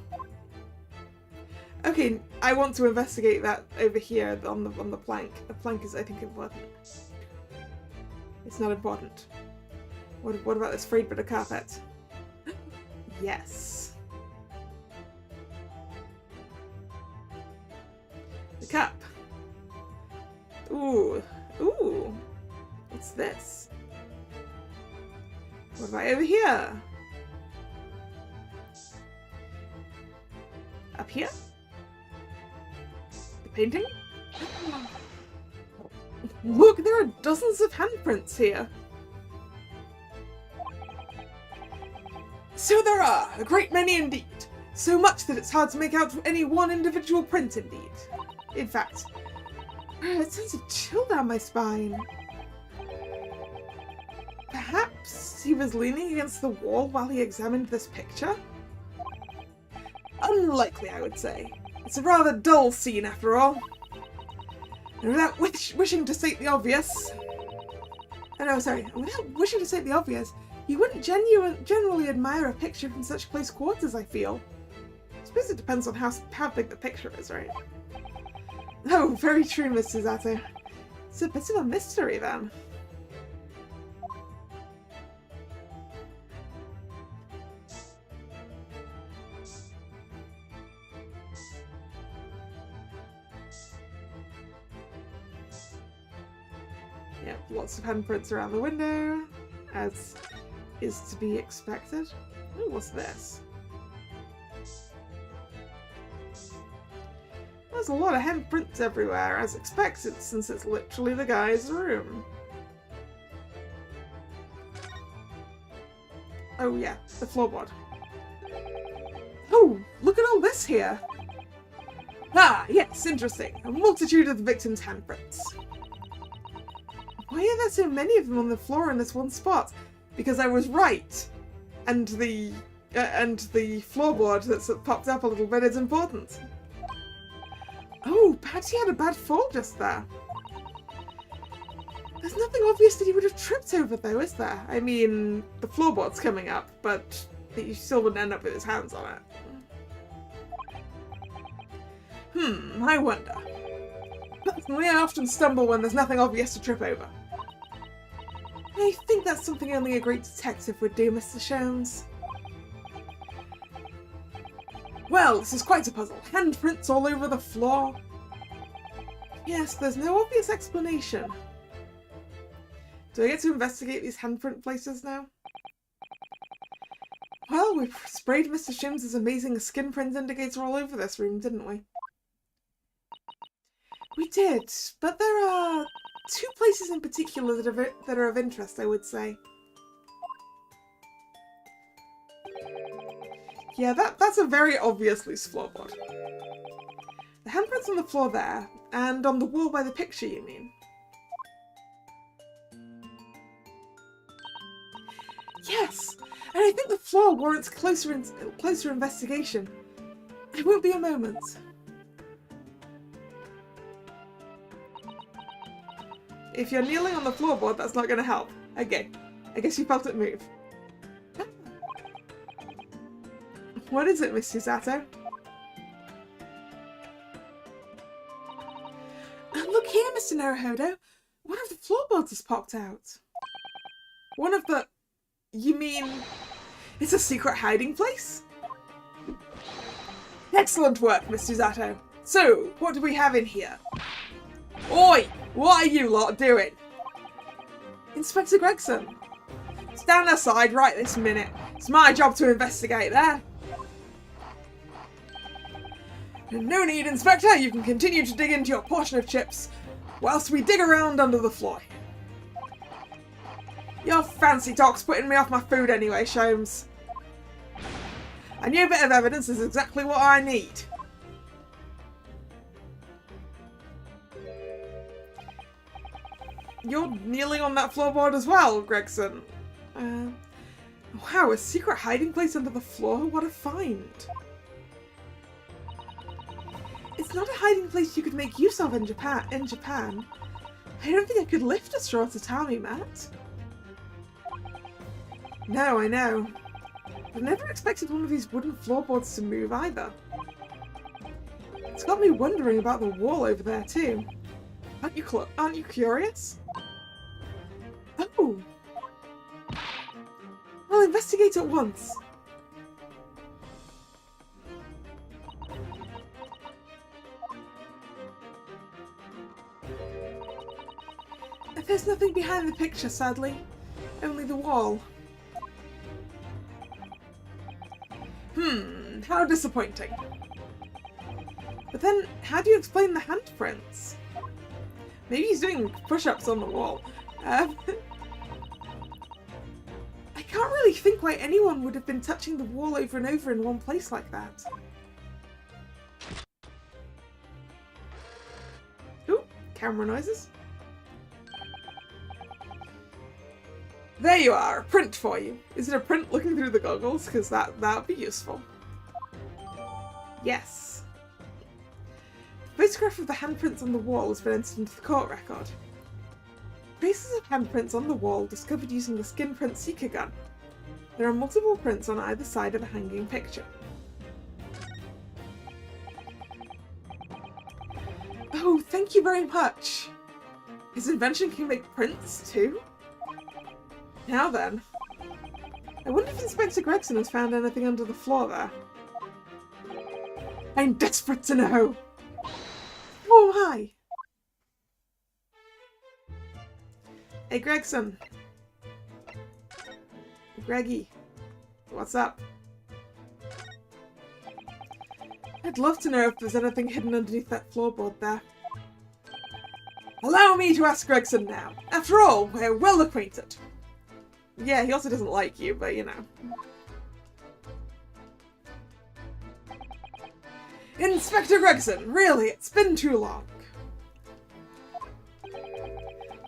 Okay, I want to investigate that over here on the plank. The plank is, I think, important. It's not important. What about this frayed bit of carpet? Yes. The cup. Ooh. Ooh. What's this? What about over here? Up here? The painting? Look, there are dozens of handprints here. So there are, a great many indeed. So much that it's hard to make out any one individual print indeed. In fact, it sends a chill down my spine. Perhaps he was leaning against the wall while he examined this picture? Unlikely, I would say. It's a rather dull scene after all. And without wishing to state the obvious... Oh no, sorry. Without wishing to state the obvious, you wouldn't generally admire a picture from such close quarters, I feel. I suppose it depends on how big the picture is, right? Oh, very true, Mr. Zato. It's a bit of a mystery, then. Yep, lots of handprints around the window, as is to be expected. Ooh, what's this? There's a lot of handprints everywhere, as expected, since it's literally the guy's room. Oh yeah, the floorboard. this here? Ah, yes, interesting. A multitude of the victims' handprints. Why are there so many of them on the floor in this one spot? Because I was right. And the floorboard that's popped up a little bit is important. Oh, perhaps he had a bad fall just there. There's nothing obvious that he would have tripped over though, is there? I mean, the floorboard's coming up, but he still wouldn't end up with his hands on it. I wonder. Personally, I often stumble when there's nothing obvious to trip over. I think that's something only a great detective would do, Mr. Sholmes. Well, this is quite a puzzle. Handprints all over the floor. Yes, there's no obvious explanation. Do I get to investigate these handprint places now? Well, we sprayed Mr. Sholmes' amazing skin print indicator all over this room, didn't we? We did, but there are two places in particular that are of interest, I would say. Yeah, that's a very obvious loose floorboard. The handprints on the floor there, and on the wall by the picture, you mean? Yes, and I think the floor warrants closer investigation. It won't be a moment. If you're kneeling on the floorboard, that's not going to help. Okay, I guess you felt it move. What is it, Miss Susato? Look here, Mr. Naruhodo. One of the floorboards has popped out. One of the... You mean... It's a secret hiding place? Excellent work, Miss Susato. So, what do we have in here? Oi! What are you lot doing? Inspector Gregson. Stand aside right this minute. It's my job to investigate there. No need, Inspector. You can continue to dig into your portion of chips whilst we dig around under the floor. Your fancy talk's putting me off my food anyway, Sholmes. A new bit of evidence is exactly what I need. You're kneeling on that floorboard as well, Gregson. Wow, a secret hiding place under the floor? What a find. It's not a hiding place you could make use of in Japan. I don't think I could lift a straw tatami mat. No, I know. I've never expected one of these wooden floorboards to move either. It's got me wondering about the wall over there too. Aren't you curious? Oh! I'll investigate at once. There's nothing behind the picture, sadly. Only the wall. How disappointing. But then, how do you explain the handprints? Maybe he's doing push-ups on the wall. I can't really think why anyone would have been touching the wall over and over in one place like that. Ooh, camera noises. There you are, a print for you. Is it a print looking through the goggles? Because that would be useful. Yes. A photograph of the handprints on the wall has been entered into the court record. Traces of handprints on the wall discovered using the skin print seeker gun. There are multiple prints on either side of the hanging picture. Oh, thank you very much. His invention can make prints too? Now then. I wonder if Inspector Gregson has found anything under the floor there. I'm desperate to know! Oh, hi! Hey, Gregson. Greggy. What's up? I'd love to know if there's anything hidden underneath that floorboard there. Allow me to ask Gregson now. After all, we're well acquainted. Yeah, he also doesn't like you, but you know. Inspector Gregson, really, it's been too long.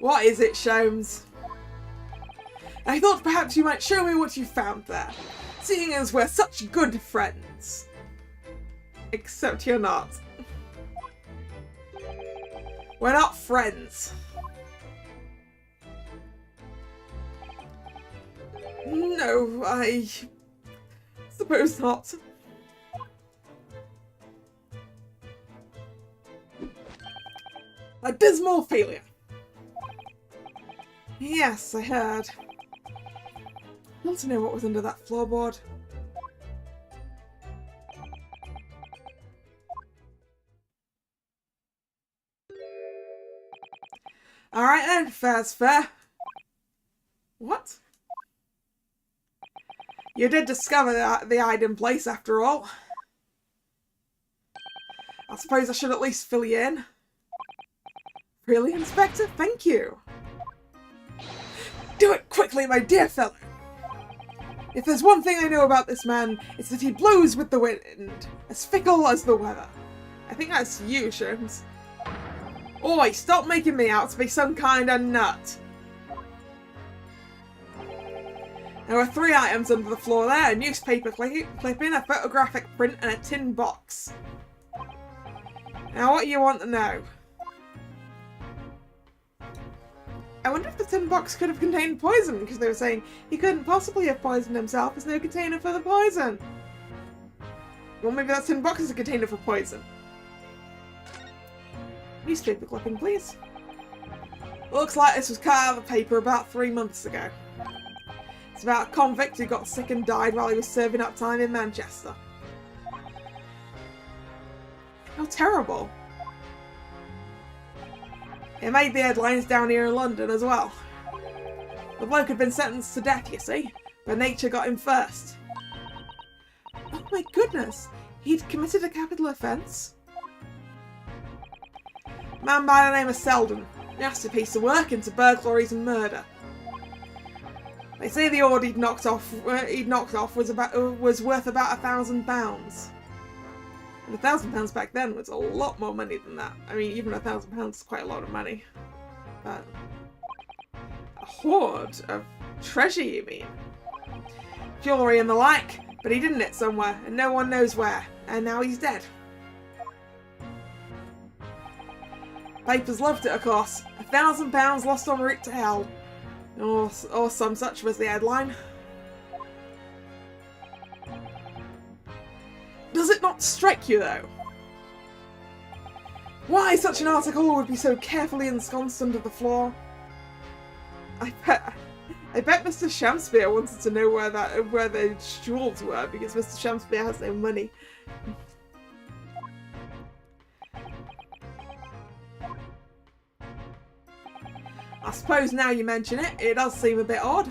What is it, Sholmes? I thought perhaps you might show me what you found there, seeing as we're such good friends. Except you're not. We're not friends. No, I suppose not. A dismal failure. Yes, I heard. I want to know what was under that floorboard. Alright then, fair's fair. What? You did discover the hiding place after all. I suppose I should at least fill you in. Really, Inspector? Thank you. Do it quickly, my dear fellow. If there's one thing I know about this man, it's that he blows with the wind, as fickle as the weather. I think that's you, Sholmes. Oi, stop making me out to be some kind of nut. There were 3 items under the floor there, a newspaper clipping, a photographic print, and a tin box. Now what do you want to know? I wonder if the tin box could have contained poison, because they were saying he couldn't possibly have poisoned himself. There's no container for the poison. Well, maybe that tin box is a container for poison. Newspaper clipping, please. Looks like this was cut out of the paper about 3 months ago. It's about a convict who got sick and died while he was serving up time in Manchester. How terrible. It made the headlines down here in London as well. The bloke had been sentenced to death, you see, but nature got him first. Oh my goodness, he'd committed a capital offence? Man by the name of Selden. Nasty piece of work into burglaries and murder. They say the order he'd knocked off was worth about £1,000. And £1,000 back then was a lot more money than that. I mean, even £1,000 is quite a lot of money. But a hoard of treasure, you mean? Jewellery and the like, but he hid it somewhere, and no one knows where. And now he's dead. Papers loved it, of course. £1,000 lost en route to hell. Or some such was the headline. Does it not strike you, though? Why such an article would be so carefully ensconced under the floor? I bet Mr. Shamspeare wanted to know where the jewels were, because Mr. Shamspeare has no money. I suppose now you mention it, it does seem a bit odd.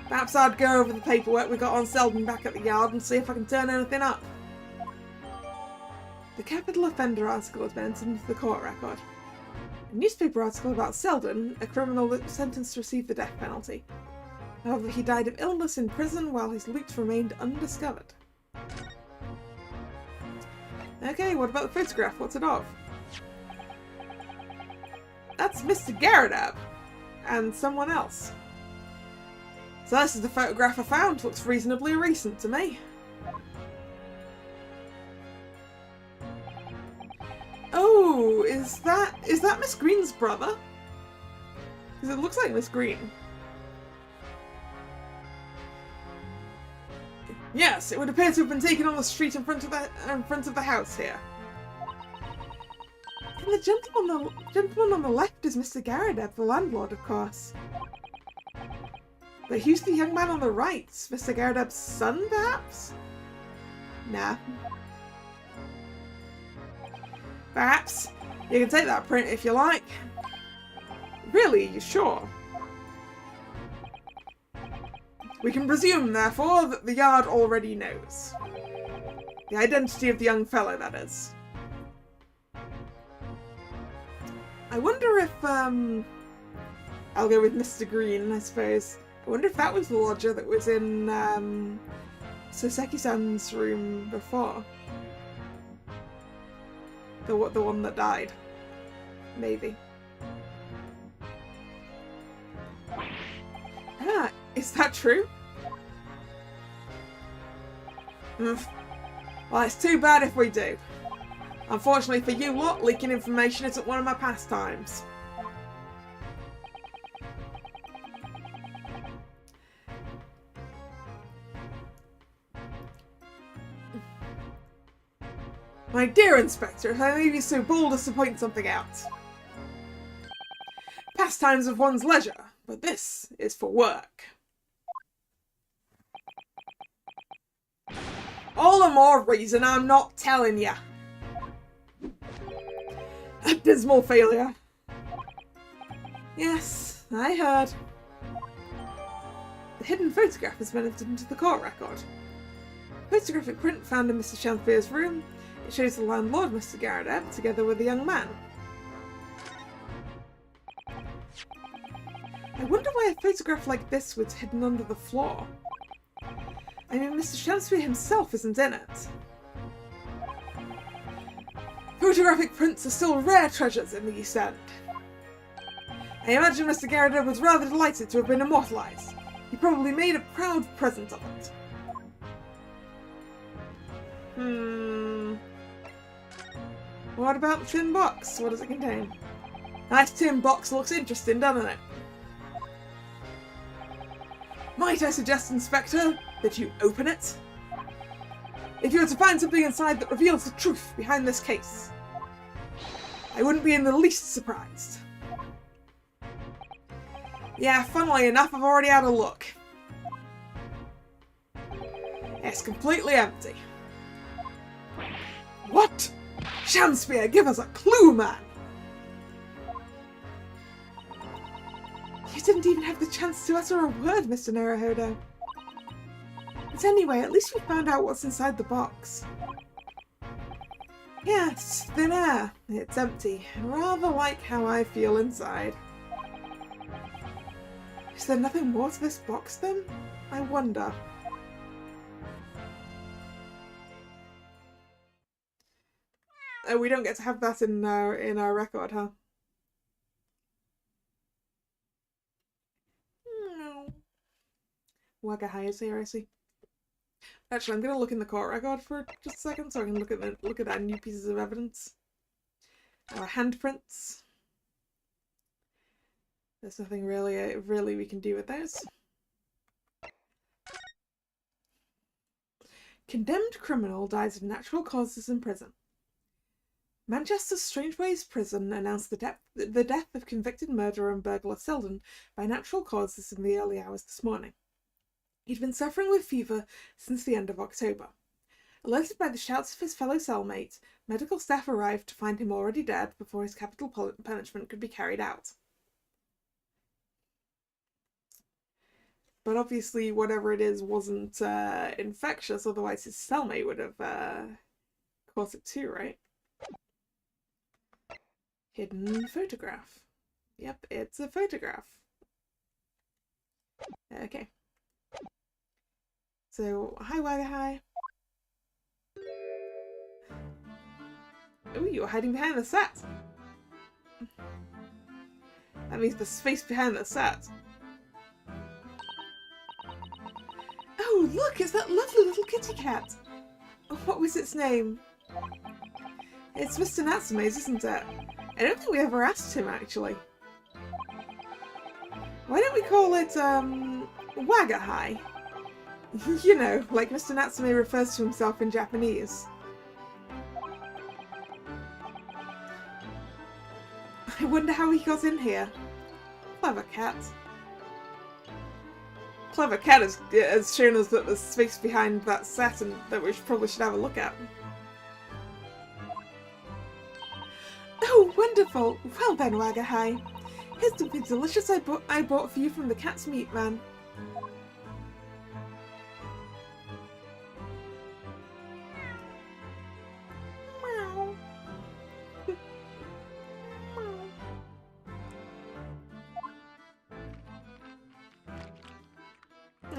Perhaps I'd go over the paperwork we got on Selden back at the yard and see if I can turn anything up. The capital offender article has been entered into the court record. A newspaper article about Selden, a criminal that was sentenced to receive the death penalty. However, he died of illness in prison while his loot remained undiscovered. Okay, what about the photograph? What's it of? That's Mr. Garradab and someone else. So this is the photograph I found. Looks reasonably recent to me. Oh, is that Miss Green's brother? Because it looks like Miss Green. Yes, it would appear to have been taken on the street in front of the house here. And the gentleman on the left is Mr. Garradab, the landlord, of course. But who's the young man on the right? Mr. Garradab's son, perhaps? Nah. Perhaps. You can take that print if you like. Really, you sure? We can presume, therefore, that the yard already knows. The identity of the young fellow, that is. I wonder if, I'll go with Mr. Green, I suppose. I wonder if that was the lodger that was in, Soseki-san's room before. The one that died. Maybe. Ah, is that true? Well, it's too bad if we do. Unfortunately for you lot, leaking information isn't one of my pastimes. My dear Inspector, if I may be so bold as to point something out. Pastimes of one's leisure, but this is for work. All the more reason I'm not telling ya. A dismal failure. Yes, I heard. The hidden photograph has been entered into the court record. Photographic print found in Mr. Shanspeare's room. It shows the landlord, Mr. Garrett, together with a young man. I wonder why a photograph like this was hidden under the floor. I mean, Mr. Shanspeare himself isn't in it. Photographic prints are still rare treasures in the East End. I imagine Mr. Garrett was rather delighted to have been immortalised. He probably made a proud present of it. What about the tin box? What does it contain? Nice tin box, looks interesting, doesn't it? Might I suggest, Inspector, that you open it? If you were to find something inside that reveals the truth behind this case, I wouldn't be in the least surprised. Yeah, funnily enough, I've already had a look. It's completely empty. What? Shanspeare, give us a clue, man! You didn't even have the chance to utter a word, Mr. Naruhodo. But anyway, at least we found out what's inside the box. Yeah, it's thin air. It's empty. Rather like how I feel inside. Is there nothing more to this box then? I wonder. Oh, we don't get to have that in our record, huh? No. Wagahai is here, I see. Actually, I'm gonna look in the court record for just a second, so I can look at our new pieces of evidence. Our handprints. There's nothing really we can do with those. Condemned criminal dies of natural causes in prison. Manchester's Strangeways Prison announced the death of convicted murderer and burglar Selden by natural causes in the early hours this morning. He'd been suffering with fever since the end of October. Alerted by the shouts of his fellow cellmate, medical staff arrived to find him already dead before his capital punishment could be carried out. But obviously whatever it is wasn't infectious, otherwise his cellmate would have caught it too, right? Hidden photograph. Yep, it's a photograph. Okay. So, hi Wagahai. Ooh, you're hiding behind the set. That means the space behind the set. Oh, look, it's that lovely little kitty cat. What was its name? It's Mr. Natsume's, isn't it? I don't think we ever asked him, actually. Why don't we call it, Wagahai? You know, like Mr. Natsume refers to himself in Japanese. I wonder how he got in here. Clever cat. Clever cat has shown us that there's space behind that set and that we probably should have a look at. Oh, wonderful! Well then, Wagahai. Here's something delicious I bought for you from the cat's meat man. Meow.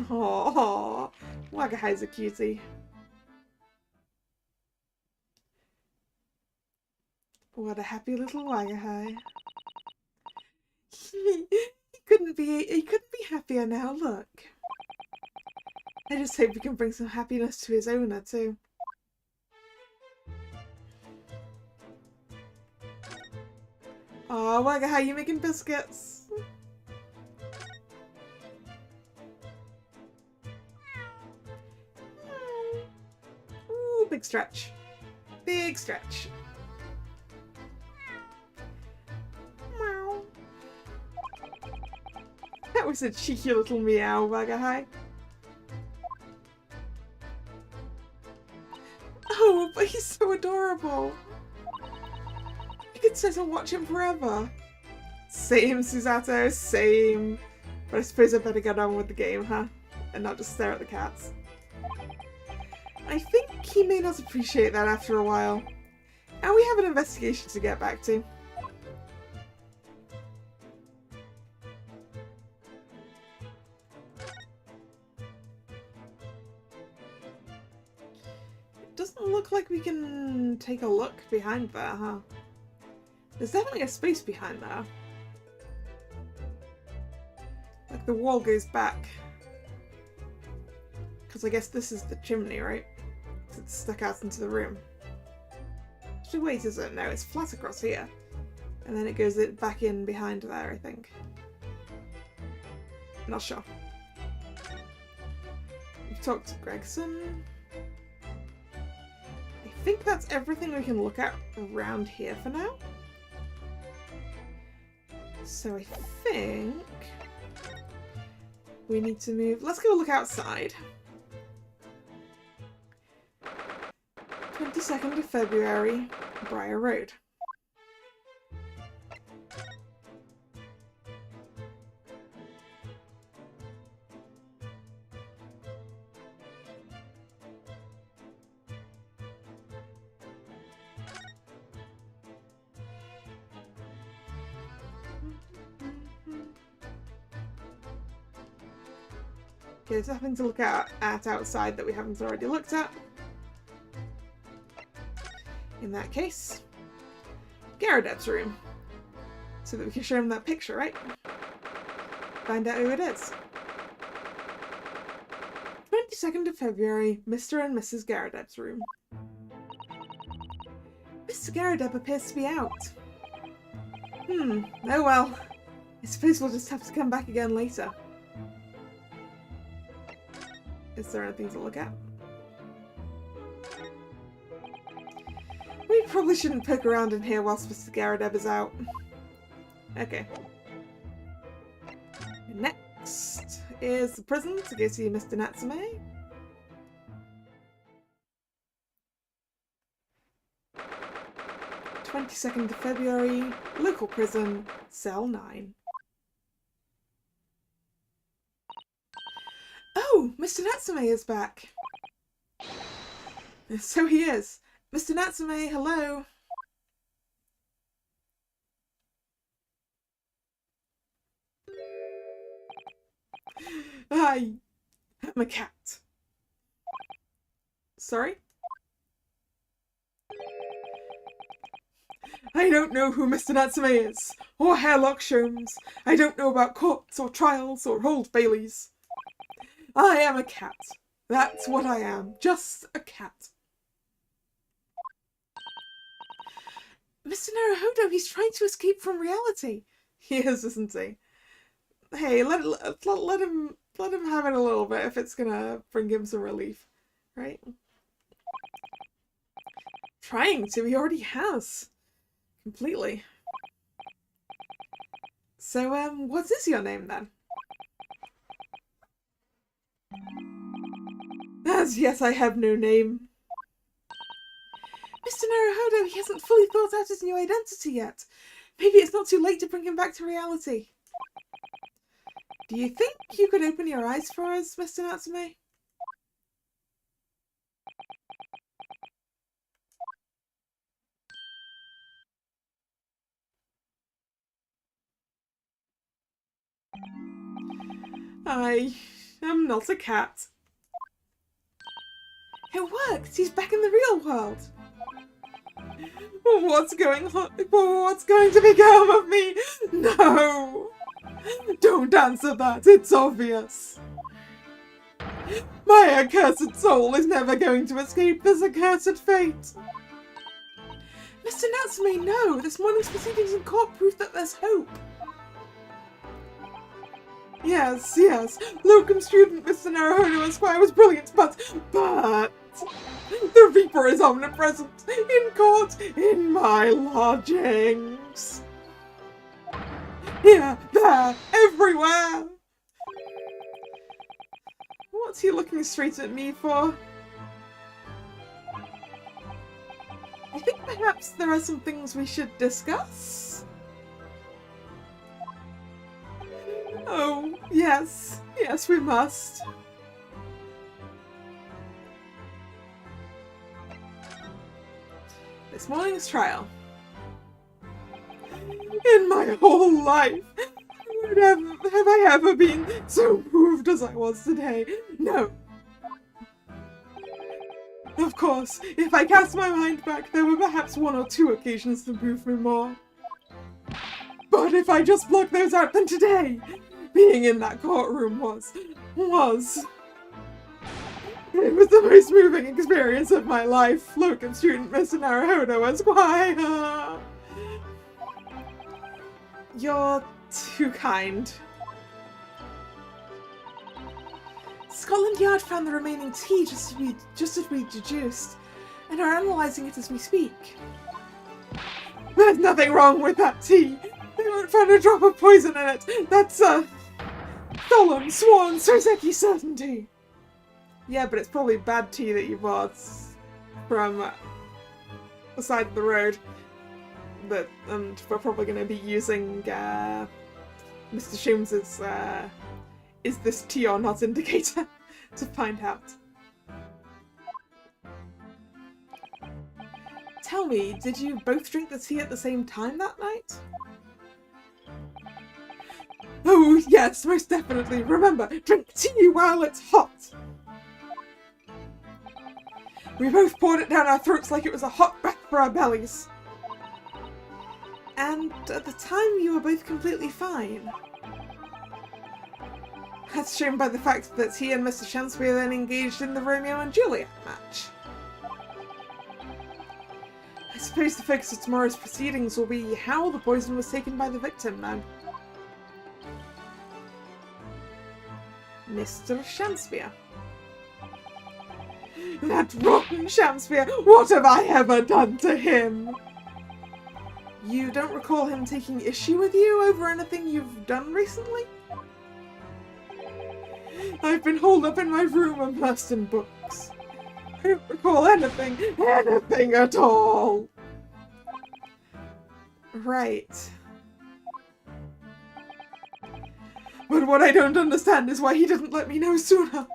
Oh, Wagahai's a cutie. what a happy little wagahay. He couldn't be happier now, look. I just hope he can bring some happiness to his owner too. Oh, wagahay, you making biscuits? Ooh, big stretch. Big stretch. Meow. That was a cheeky little meow, wagahay. Oh, but he's so adorable. I could sit and watch him forever. Same, Susato, same. But I suppose I better get on with the game, huh? And not just stare at the cats. I think he may not appreciate that after a while. And we have an investigation to get back to. It doesn't look like we can take a look behind there, huh? There's definitely a space behind there. Like the wall goes back. Because I guess this is the chimney, right? It's stuck out into the room. Actually, wait, is it? No, it's flat across here. And then it goes back in behind there, I think. Not sure. We've talked to Gregson. I think that's everything we can look at around here for now. So I think we need to move. Let's go look outside. 22nd of February, Briar Road. Okay, there's nothing to look at outside that we haven't already looked at. In that case, Garadeb's room. So that we can show him that picture, right? Find out who it is. 22nd of February, Mr. and Mrs. Garadeb's room. Mr. Garadeb appears to be out. Oh well. I suppose we'll just have to come back again later. Is there anything to look at? We probably shouldn't poke around in here whilst Mr. Garadeb is out. Okay. Next is the prison to go see Mr. Natsume. – 22nd of February, local prison, cell 9. Oh, Mr. Natsume is back. So he is. Mr. Natsume, hello. I am a cat. Sorry? I don't know who Mr. Natsume is, or Hairlock Sholmes. I don't know about courts or trials or Old Baileys. I am a cat. That's what I am. Just a cat. Mr. Naruhodo, he's trying to escape from reality. He is, isn't he? Hey, let him have it a little bit if it's gonna bring him some relief, right? Trying to, he already has. Completely. So, what is your name then? As yet I have no name. Mr. Naruhodo, he hasn't fully thought out his new identity yet. Maybe it's not too late to bring him back to reality. Do you think you could open your eyes for us, Mr. Natsume? I am not a cat. It worked! He's back in the real world! What's going on? What's going to become of me? No! Don't answer that, it's obvious. My accursed soul is never going to escape this accursed fate. Mr. Natsume, no! This morning's proceedings in court prove that there's hope. Yes, locum student Mr. Naruhodo Esquire was brilliant, but... The Reaper is omnipresent, in court, in my lodgings. Here, there, everywhere. What's he looking straight at me for? I think perhaps there are some things we should discuss. Oh, yes, we must. This morning's trial. In my whole life, have I ever been so moved as I was today? No. Of course, if I cast my mind back, there were perhaps 1 or 2 occasions to move me more. But if I just block those out, then today, being in that courtroom was... It was the most moving experience of my life, locum student Mr. Naruhodo Esquire. You're too kind. Scotland Yard found the remaining tea just as we deduced, and are analysing it as we speak. There's nothing wrong with that tea. They won't find a drop of poison in it. That's a solemn, sworn Soseki certainty. Yeah, but it's probably bad tea that you bought from the side of the road. And we're probably going to be using Mr. Shames's is this tea or not indicator to find out. Tell me, did you both drink the tea at the same time that night? Oh, yes, most definitely. Remember, drink tea while it's hot. We both poured it down our throats like it was a hot bath for our bellies. And at the time, you were both completely fine. That's shown by the fact that he and Mr. Shakespeare then engaged in the Romeo and Juliet match. I suppose the focus of tomorrow's proceedings will be how the poison was taken by the victim, then. Mr. Shakespeare. That rotten Shakespeare! What have I ever done to him? You don't recall him taking issue with you over anything you've done recently? I've been holed up in my room immersed in books. I don't recall anything at all. Right. But what I don't understand is why he didn't let me know sooner.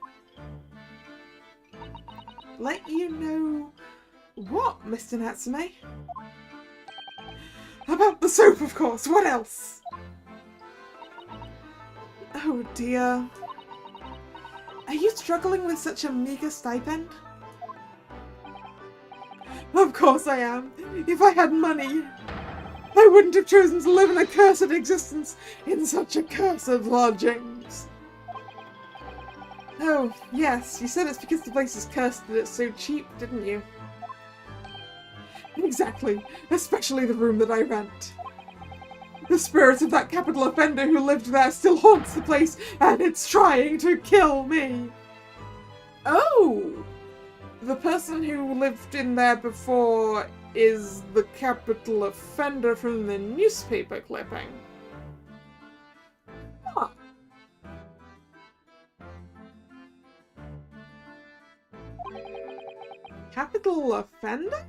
Let you know what, Mr. Natsume? About the soap, of course. What else? Oh dear. Are you struggling with such a meager stipend? Of course I am. If I had money, I wouldn't have chosen to live an accursed existence in such accursed lodgings. Oh, yes, you said it's because the place is cursed that it's so cheap, didn't you? Exactly, especially the room that I rent. The spirit of that capital offender who lived there still haunts the place, and it's trying to kill me. Oh! The person who lived in there before is the capital offender from the newspaper clipping. Huh. Capital offender?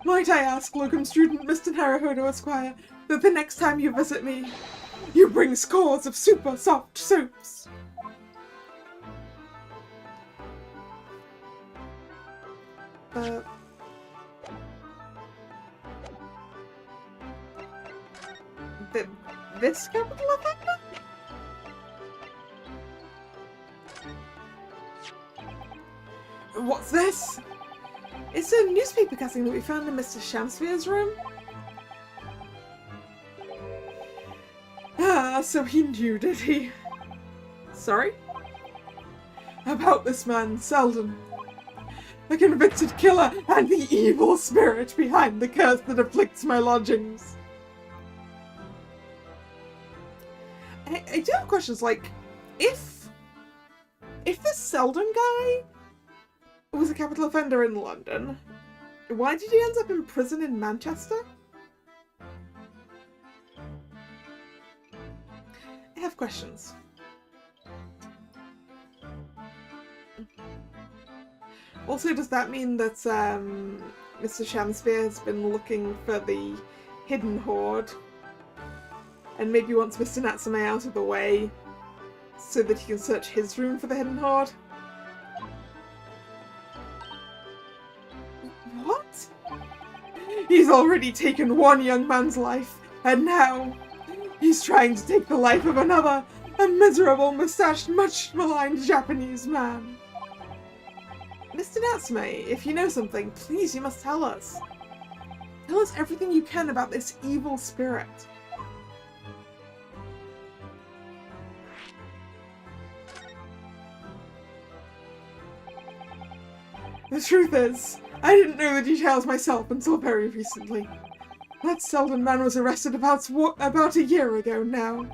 Might I ask, locum student Mr. Naruhodo Esquire, that the next time you visit me, you bring scores of super soft soaps? This capital offender? What's this? It's a newspaper cutting that we found in Mr. Shamsphere's room. Ah, so he knew, did he? Sorry? About this man, Selden. The convicted killer and the evil spirit behind the curse that afflicts my lodgings. I do have questions, like, if this Selden guy was a capital offender in London, why did he end up in prison in Manchester? I have questions. Also, does that mean that Mr. Shamsphere has been looking for the hidden hoard and maybe wants Mr. Natsume out of the way so that he can search his room for the hidden hoard? What? He's already taken one young man's life, and now he's trying to take the life of another, a miserable, mustached, much maligned Japanese man. Mr. Natsume, if you know something, please, you must tell us. Tell us everything you can about this evil spirit. The truth is, I didn't know the details myself until very recently. That Selden man was arrested about a year ago now,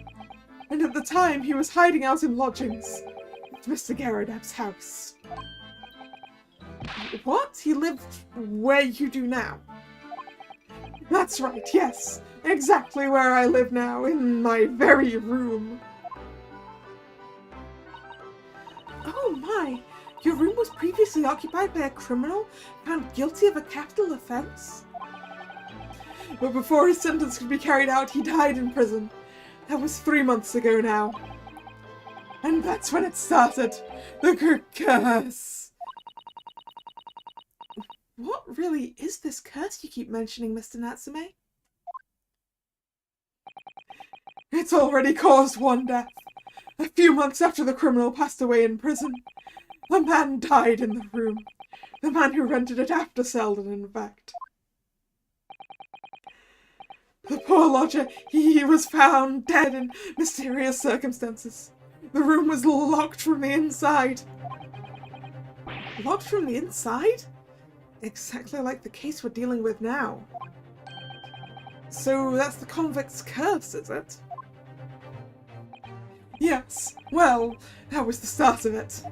and at the time he was hiding out in lodgings at Mr. Garrodeb's house. What? He lived where you do now? That's right, yes. Exactly where I live now, in my very room. Oh my! Your room was previously occupied by a criminal found guilty of a capital offense? But before his sentence could be carried out, he died in prison. That was 3 months ago now. And that's when it started. The curse. What really is this curse you keep mentioning, Mr. Natsume? It's already caused one death. A few months after the criminal passed away in prison, the man died in the room. The man who rented it after Selden, in fact. The poor lodger, he was found dead in mysterious circumstances. The room was locked from the inside. Locked from the inside? Exactly like the case we're dealing with now. So that's the convict's curse, is it? Yes, well, that was the start of it.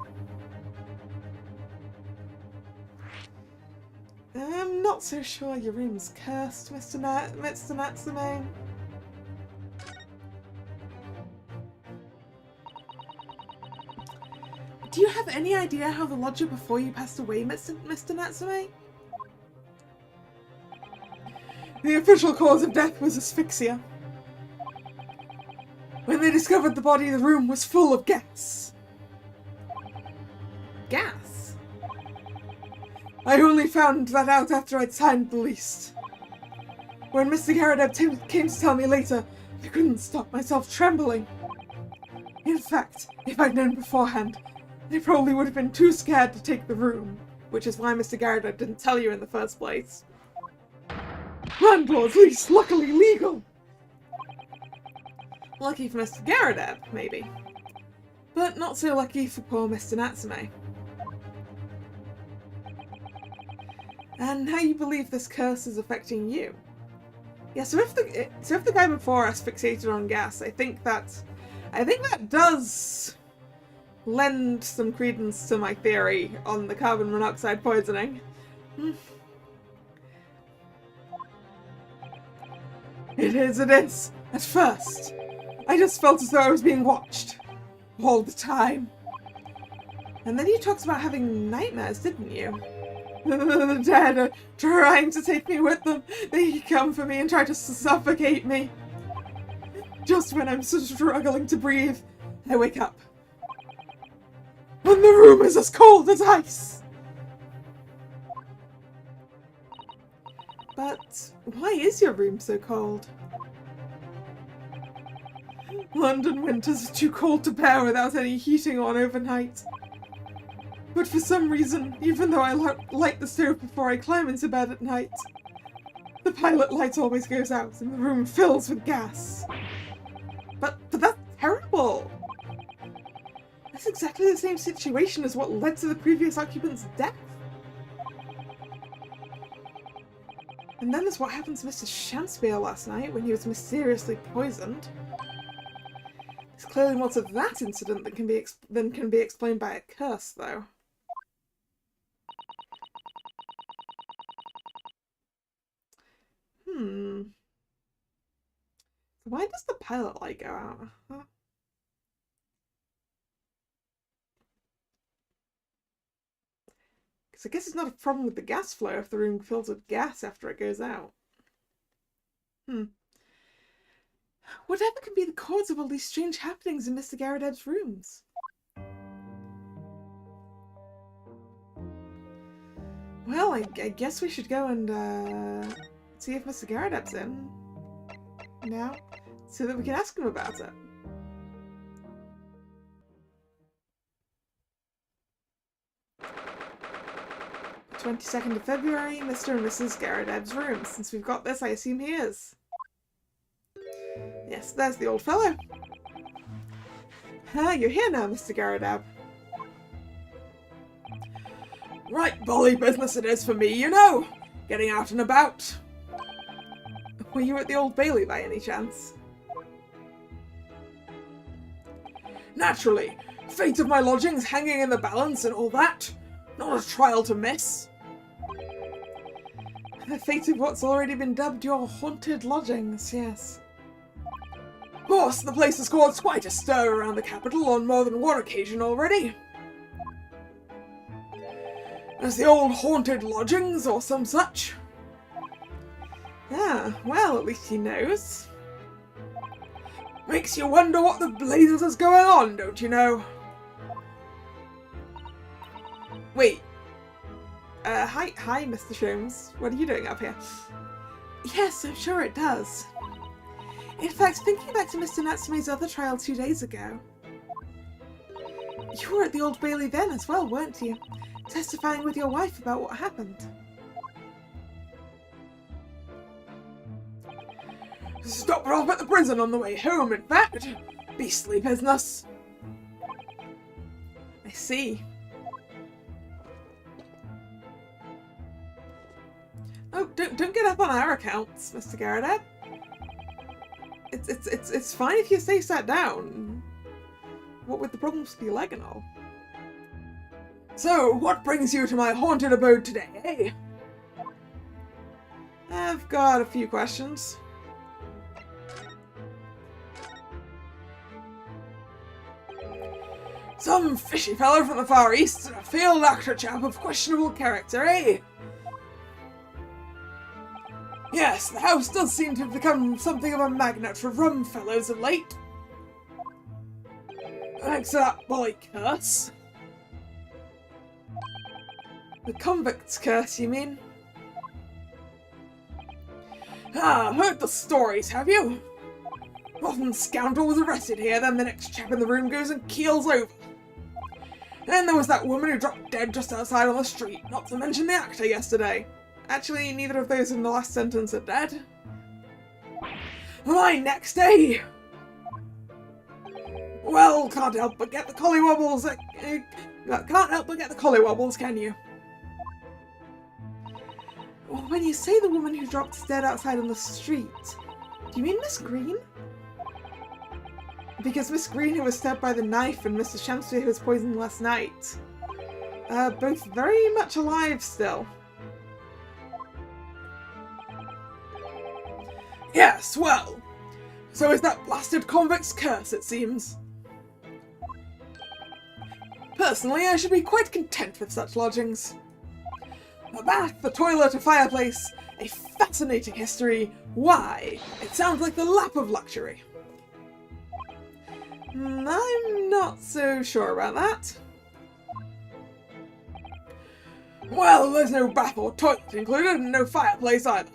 I'm not so sure your room's cursed, Mr. Natsume. Do you have any idea how the lodger before you passed away, Mr. Natsume? The official cause of death was asphyxia. When they discovered the body, the room was full of gas. Gas? I only found that out after I'd signed the lease. When Mr. Garrodeb came to tell me later, I couldn't stop myself trembling. In fact, if I'd known beforehand, I probably would have been too scared to take the room, which is why Mr. Garrodeb didn't tell you in the first place. Landlord's lease, luckily legal. Lucky for Mr. Garrodeb, maybe. But not so lucky for poor Mr. Natsume. And how you believe this curse is affecting you? Yeah, so if the guy before us fixated on gas, I think that does lend some credence to my theory on the carbon monoxide poisoning. It is. At first, I just felt as though I was being watched. All the time. And then you talked about having nightmares, didn't you? The dead are trying to take me with them. They come for me and try to suffocate me. Just when I'm struggling to breathe, I wake up. And the room is as cold as ice. But why is your room so cold? London winters are too cold to bear without any heating on overnight. But for some reason, even though I light the stove before I climb into bed at night, the pilot light always goes out and the room fills with gas. But that's terrible! That's exactly the same situation as what led to the previous occupant's death. And then there's what happened to Mr. Shakespeare last night when he was mysteriously poisoned. There's clearly more to that incident than can be explained by a curse, though. Why does the pilot light go out? Huh? Because I guess it's not a problem with the gas flow if the room fills with gas after it goes out. Whatever can be the cause of all these strange happenings in Mr. Garradeb's rooms? Well, I guess we should go and see if Mr. Garradeb's in now, so that we can ask him about it. The 22nd of February, Mr. and Mrs. Garradeb's room. Since we've got this, I assume he is. Yes, there's the old fellow. You're here now, Mr. Garradeb. Right, bully business it is for me, you know. Getting out and about. Were you at the Old Bailey by any chance? Naturally. Fate of my lodgings hanging in the balance and all that. Not a trial to miss. The fate of what's already been dubbed your haunted lodgings, yes. Of course, the place has caused quite a stir around the capital on more than one occasion already. As the old haunted lodgings or some such. Ah, well, at least he knows. Makes you wonder what the blazes is going on, don't you know? Wait. Hi, Mr. Sholmes. What are you doing up here? Yes, I'm sure it does. In fact, thinking back to Mr. Natsume's other trial 2 days ago. You were at the Old Bailey then as well, weren't you? Testifying with your wife about what happened. Stopped off at the prison on the way home, in fact. Beastly business. I see. Oh, don't get up on our accounts, Mr. Garradeb. It's fine if you stay sat down. What with the problems with your leg and all. So, what brings you to my haunted abode today, eh? I've got a few questions. Some fishy fellow from the Far East and a failed actor chap of questionable character, eh? Yes, the house does seem to have become something of a magnet for rum fellows of late. Thanks to that bully curse. The convict's curse, you mean? Ah, heard the stories, have you? Rotten scoundrel was arrested here, then the next chap in the room goes and keels over. Then there was that woman who dropped dead just outside on the street, not to mention the actor yesterday. Actually, neither of those in the last sentence are dead. My next day! Well, can't help but get the collywobbles. Can't help but get the collywobbles, can you? When you say the woman who dropped dead outside on the street, do you mean Miss Green? Because Miss Green, who was stabbed by the knife, and Mr. Shakespeare, who was poisoned last night, both very much alive still. Yes, well, so is that blasted convict's curse, it seems. Personally, I should be quite content with such lodgings. A bath, a toilet, a fireplace, a fascinating history. Why? It sounds like the lap of luxury. I'm not so sure about that. Well, there's no bath or toilet included, and no fireplace either.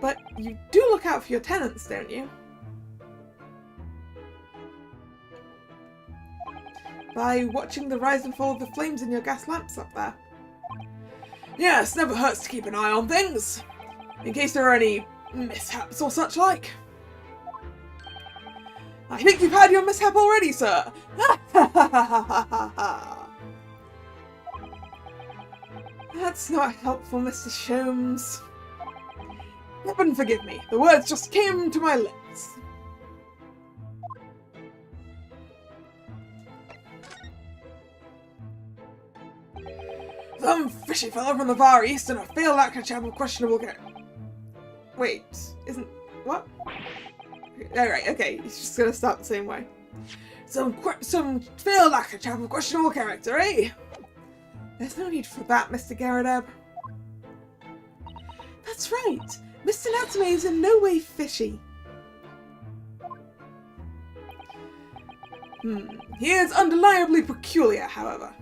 But you do look out for your tenants, don't you? by watching the rise and fall of the flames in your gas lamps up there. Yes, never hurts to keep an eye on things, in case there are any mishaps or such like. I think you've had your mishap already, sir. That's not helpful, Mr. Sholmes. Heaven forgive me, the words just came to my lips. Some fishy fellow from the Far East and a failed actor chap of questionable character. Wait, isn't... what? Alright, okay, he's just gonna start the same way. Some failed actor chap of questionable character, eh? There's no need for that, Mr. Garradab. That's right. Mr. Natsume is in no way fishy. He is undeniably peculiar, however.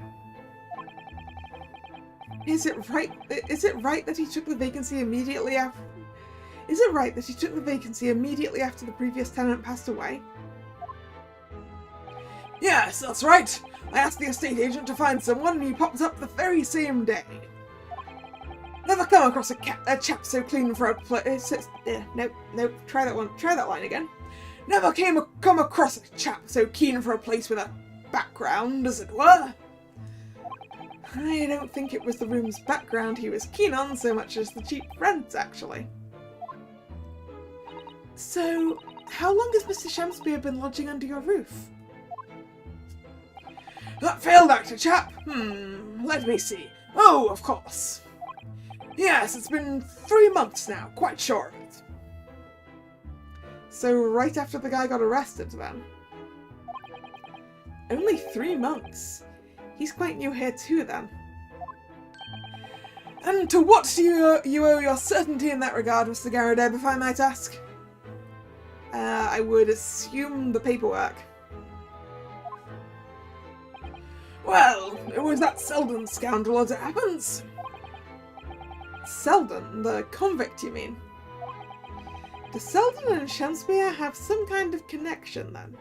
Is it right that he took the vacancy immediately after... Is it right that he took the vacancy immediately after the previous tenant passed away? Yes, that's right. I asked the estate agent to find someone and he popped up the very same day. Never come across a chap so clean for a place... Nope, try that line again. Never come across a chap so keen for a place with a background, as it were. I don't think it was the room's background he was keen on so much as the cheap rent, actually. So, how long has Mr. Shamspeare been lodging under your roof? That failed actor chap? Let me see. Oh, of course. Yes, it's been 3 months now, quite sure of it. So right after the guy got arrested, then? Only 3 months? He's quite new here too, then. And to what do you owe your certainty in that regard, Mr. Garradeb, if I might ask? I would assume the paperwork. Well, it was that Selden scoundrel as it happens. Selden? The convict, you mean? Does Selden and Shamspeare have some kind of connection, then?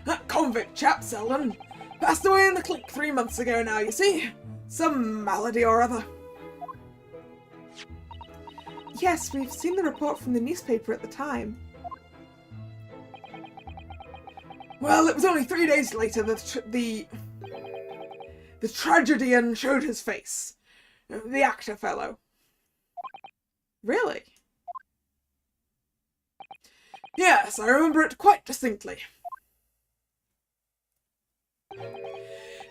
That convict chap, Selden, passed away in the clink 3 months ago now, you see. Some malady or other. Yes, we've seen the report from the newspaper at the time. Well, it was only 3 days later that the tragedian showed his face. The actor fellow. Really? Yes, I remember it quite distinctly.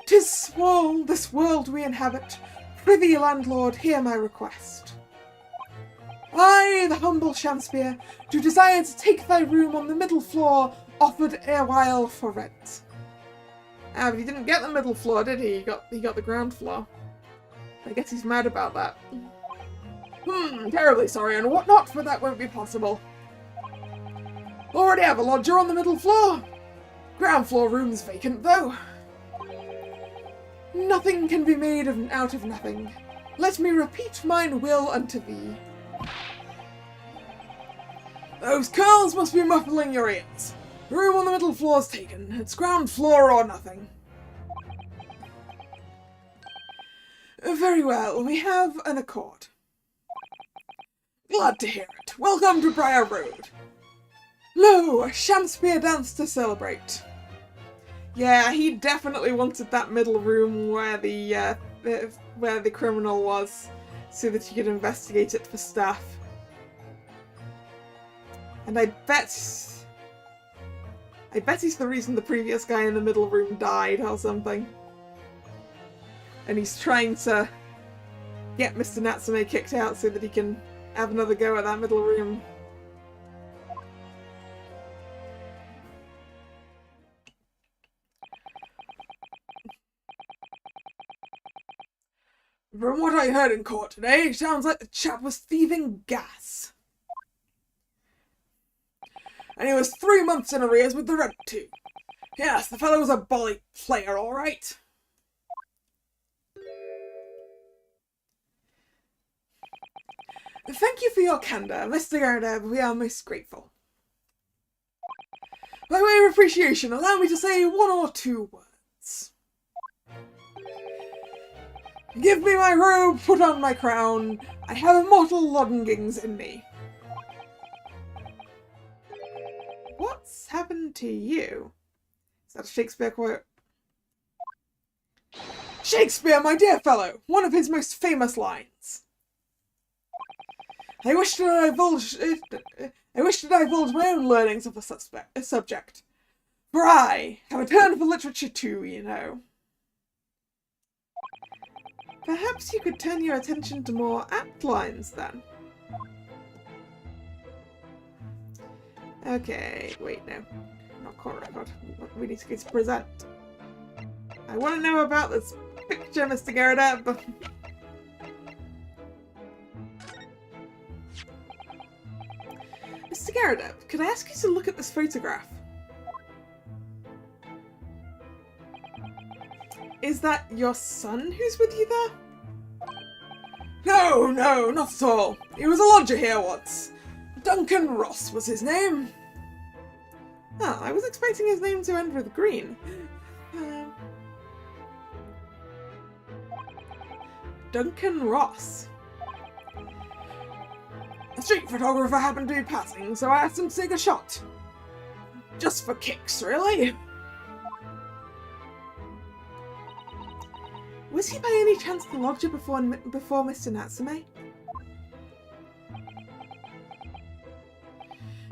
'Tis small, this world we inhabit. Prithee, landlord, hear my request. I, the humble Shamspeare, do desire to take thy room on the middle floor, offered erewhile for rent. Ah, but he didn't get the middle floor, did he? He got the ground floor. I guess he's mad about that. Terribly sorry and whatnot, but that won't be possible. Already have a lodger on the middle floor. Ground floor room's vacant, though. Nothing can be made out of nothing. Let me repeat mine will unto thee. Those curls must be muffling your ears. Room on the middle floor's taken. It's ground floor or nothing. Very well, we have an accord. Glad to hear it. Welcome to Briar Road. Lo, a Shamspeare dance to celebrate. Yeah, he definitely wanted that middle room where the criminal was, so that he could investigate it for stuff. And I bet he's the reason the previous guy in the middle room died or something. And he's trying to get Mr. Natsume kicked out so that he can have another go at that middle room. From what I heard in court today, it sounds like the chap was thieving gas. And he was 3 months in arrears with the rent too. Yes, the fellow was a bally player, all right. Thank you for your candour, Mr. Garradeb. We are most grateful. of appreciation, allow me to say one or two words. Give me my robe, put on my crown. I have immortal longings in me. What's happened to you? Is that a Shakespeare quote? Shakespeare, my dear fellow, one of his most famous lines. I wish to divulge my own learnings of the subject. For I have a turn for literature too, you know. Perhaps you could turn your attention to more apt lines, then. Okay, wait, no. Not court record. We need to go to present. I want to know about this picture, Mr. Garrett. Mr. Garrett, could I ask you to look at this photograph? Is that your son who's with you there? No, not at all. He was a lodger here once. Duncan Ross was his name. Oh, I was expecting his name to end with green. Duncan Ross. A street photographer happened to be passing, so I asked him to take a shot. Just for kicks, really. Was he by any chance the lodger before Mr. Natsume?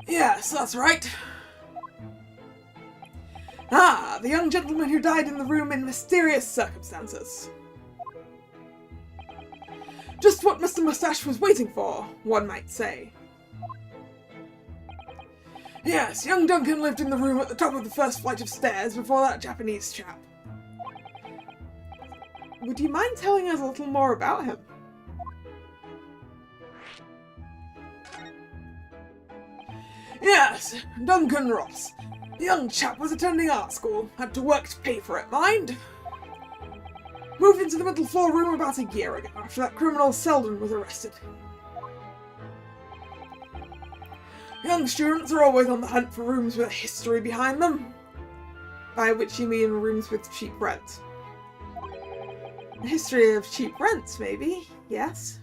Yes, that's right. Ah, the young gentleman who died in the room in mysterious circumstances. Just what Mr. Mustache was waiting for, one might say. Yes, young Duncan lived in the room at the top of the first flight of stairs before that Japanese chap. Would you mind telling us a little more about him? Yes, Duncan Ross. The young chap was attending art school, had to work to pay for it, mind. Moved into the middle floor room about a year ago, after that criminal Selden was arrested. Young students are always on the hunt for rooms with a history behind them. By which you mean rooms with cheap rent. A history of cheap rent, maybe? Yes?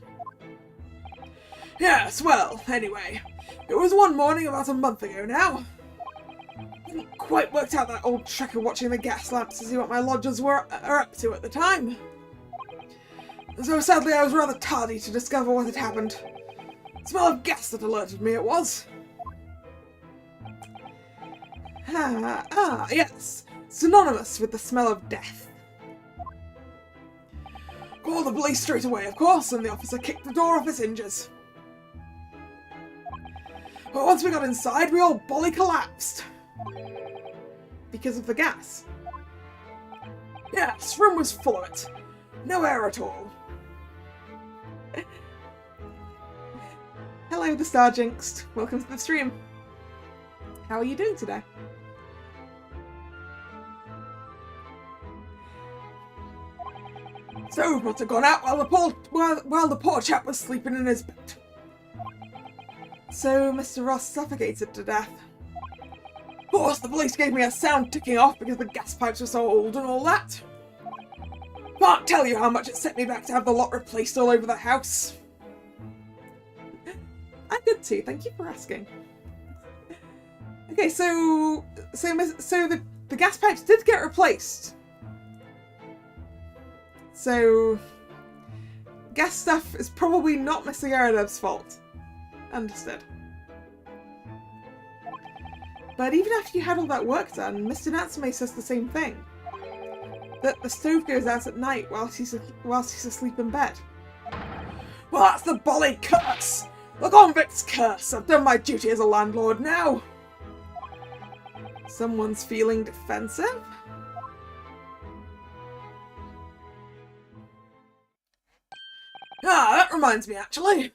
Yes, well, anyway. It was one morning about a month ago now. Hadn't quite worked out that old trick of watching the gas lamps to see what my lodgers are up to at the time. So sadly I was rather tardy to discover what had happened. The smell of gas that alerted me it was. Yes. Synonymous with the smell of death. Called the police straight away, of course, and the officer kicked the door off its hinges. But once we got inside, we all bolly collapsed. Because of the gas. Yes, room was full of it. No air at all. Hello, the Star Jinxed. Welcome to the stream. How are you doing today? Stove must have gone out while the poor chap was sleeping in his bed. So Mr. Ross suffocated to death. Of course, the police gave me a sound ticking off because the gas pipes were so old and all that. Can't tell you how much it set me back to have the lot replaced all over the house. I'm good too, thank you for asking. Okay, so the gas pipes did get replaced. So gas stuff is probably not Mr. Yaradev's fault. Understood. But even after you had all that work done, Mr. Natsume says the same thing. That the stove goes out at night whilst he's asleep in bed. Well, that's the bolly curse! The convict's curse! I've done my duty as a landlord now! Someone's feeling defensive? Ah, that reminds me, actually.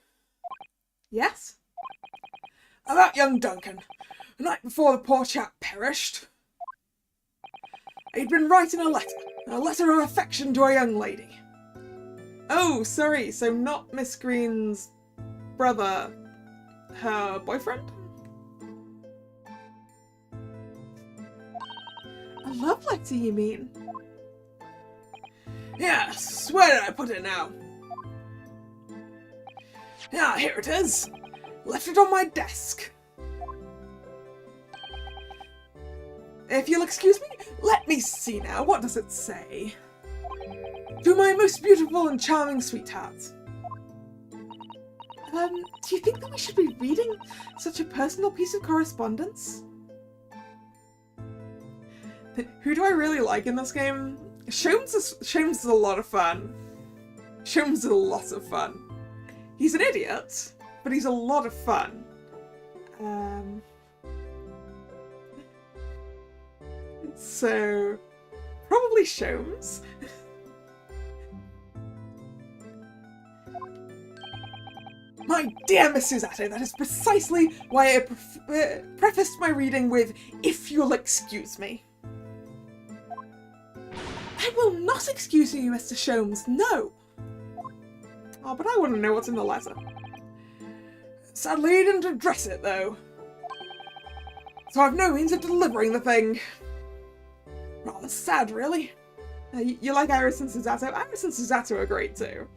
Yes? About young Duncan. The night before the poor chap perished. He'd been writing a letter of affection to a young lady. Oh, sorry, so not Miss Green's brother, her boyfriend? love letter, you mean? Yes, where did I put it now? Yeah, here it is. Left it on my desk. If you'll excuse me, let me see now. What does it say? To my most beautiful and charming sweetheart. Do you think that we should be reading such a personal piece of correspondence? Who do I really like in this game? Sholmes is a lot of fun. Sholmes is a lot of fun. He's an idiot, but he's a lot of fun. So, probably Sholmes. My dear Miss Susato, that is precisely why I prefaced my reading with, if you'll excuse me. I will not excuse you, Mr. Sholmes, no. Oh, but I want to know what's in the letter. Sadly, you didn't address it, though. So I've no means of delivering the thing. Rather sad, really. You like Iris and Susato? Iris and Susato are great, too.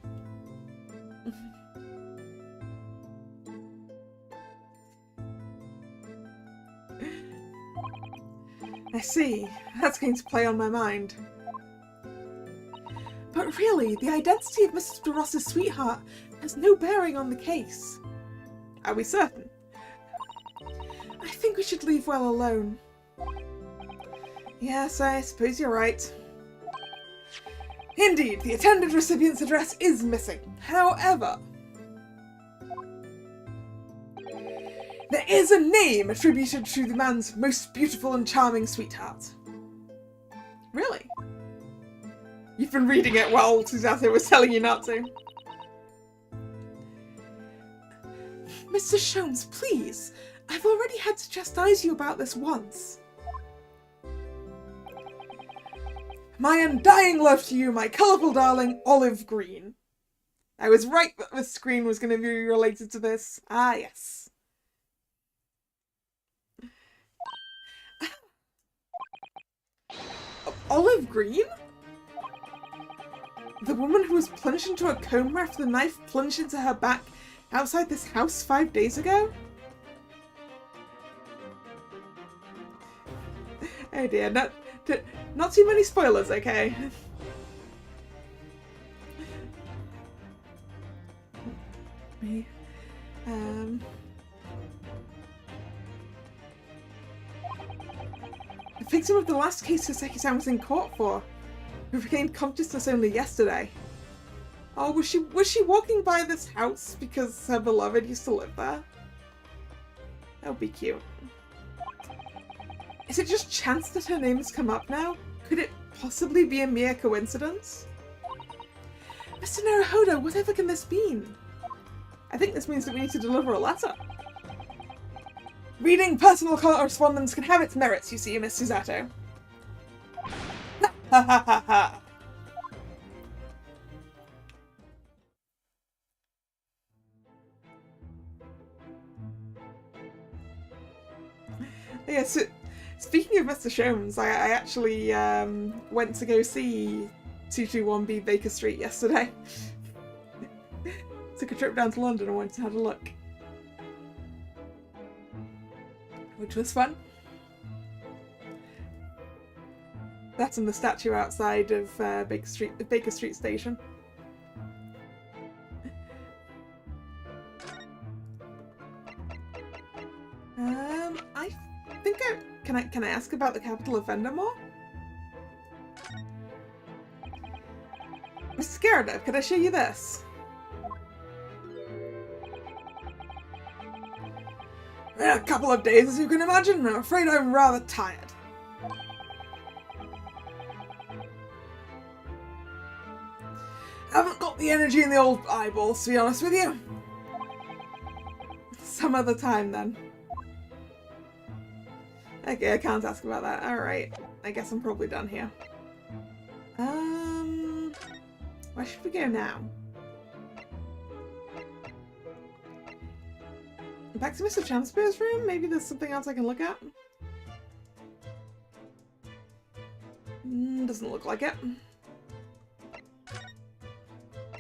I see. That's going to play on my mind. But really, the identity of Mr. Ross's sweetheart has no bearing on the case. Are we certain? I think we should leave well alone. Yes, I suppose you're right. Indeed, the intended recipient's address is missing. However, there is a name attributed to the man's most beautiful and charming sweetheart. Really? You've been reading it while Susato was telling you not to. Mr. Sholmes, please. I've already had to chastise you about this once. My undying love to you, my colourful darling, Olive Green. I was right that the screen was going to be related to this. Ah, yes. Olive Green? The woman who was plunged into a coma after the knife plunged into her back outside this house 5 days ago? Oh dear, not too many spoilers, okay? Me. The victim of the last case Saseki-san was in court for, who regained consciousness only yesterday. Oh, was she walking by this house because her beloved used to live there? That would be cute. Is it just chance that her name has come up now? Could it possibly be a mere coincidence? Mr. Naruhodo, whatever can this mean? I think this means that we need to deliver a letter. Reading personal correspondence can have its merits, you see, Miss Susato. Ha ha ha ha. Yeah, so speaking of Mr. Sholmes, I actually went to go see 221B Baker Street yesterday. Took a trip down to London and went to have a look. Which was fun. That's in the statue outside of Baker Street Station. I think can I ask about the capital of Vendemore? Mr. Gyarados, could I show you this? A couple of days, as you can imagine. I'm afraid I'm rather tired. Haven't got the energy in the old eyeballs, to be honest with you. Some other time, then. Okay, I can't ask about that. Alright. I guess I'm probably done here. Where should we go now? Back to Mr. Chanspear's room? Maybe there's something else I can look at? Doesn't look like it.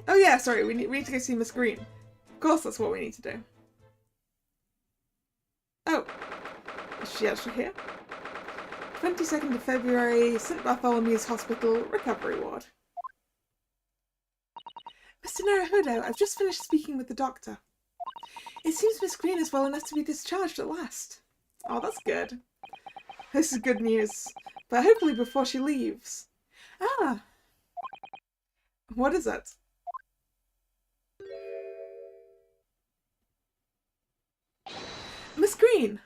Oh yeah, sorry, we need to go see Miss Green. Of course that's what we need to do. Oh, is she actually here? 22nd of February, St. Bartholomew's Hospital, Recovery Ward. Mr. Naruhodo, I've just finished speaking with the doctor. It seems Miss Green is well enough to be discharged at last. Oh, that's good. This is good news, but hopefully before she leaves. Ah! What is it? Miss Green!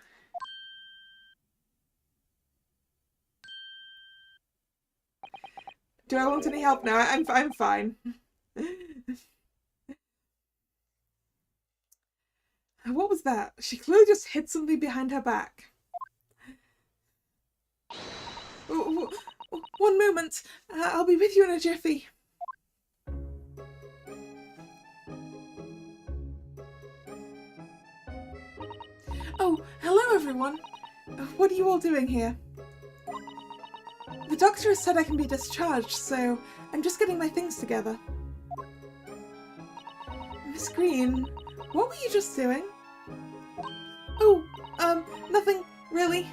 Do I want any help now? I'm fine. What was that? She clearly just hit something behind her back. One moment. I'll be with you in a jiffy. Oh, hello everyone. What are you all doing here? The doctor has said I can be discharged, so I'm just getting my things together. Miss Green, what were you just doing? Oh, nothing, really.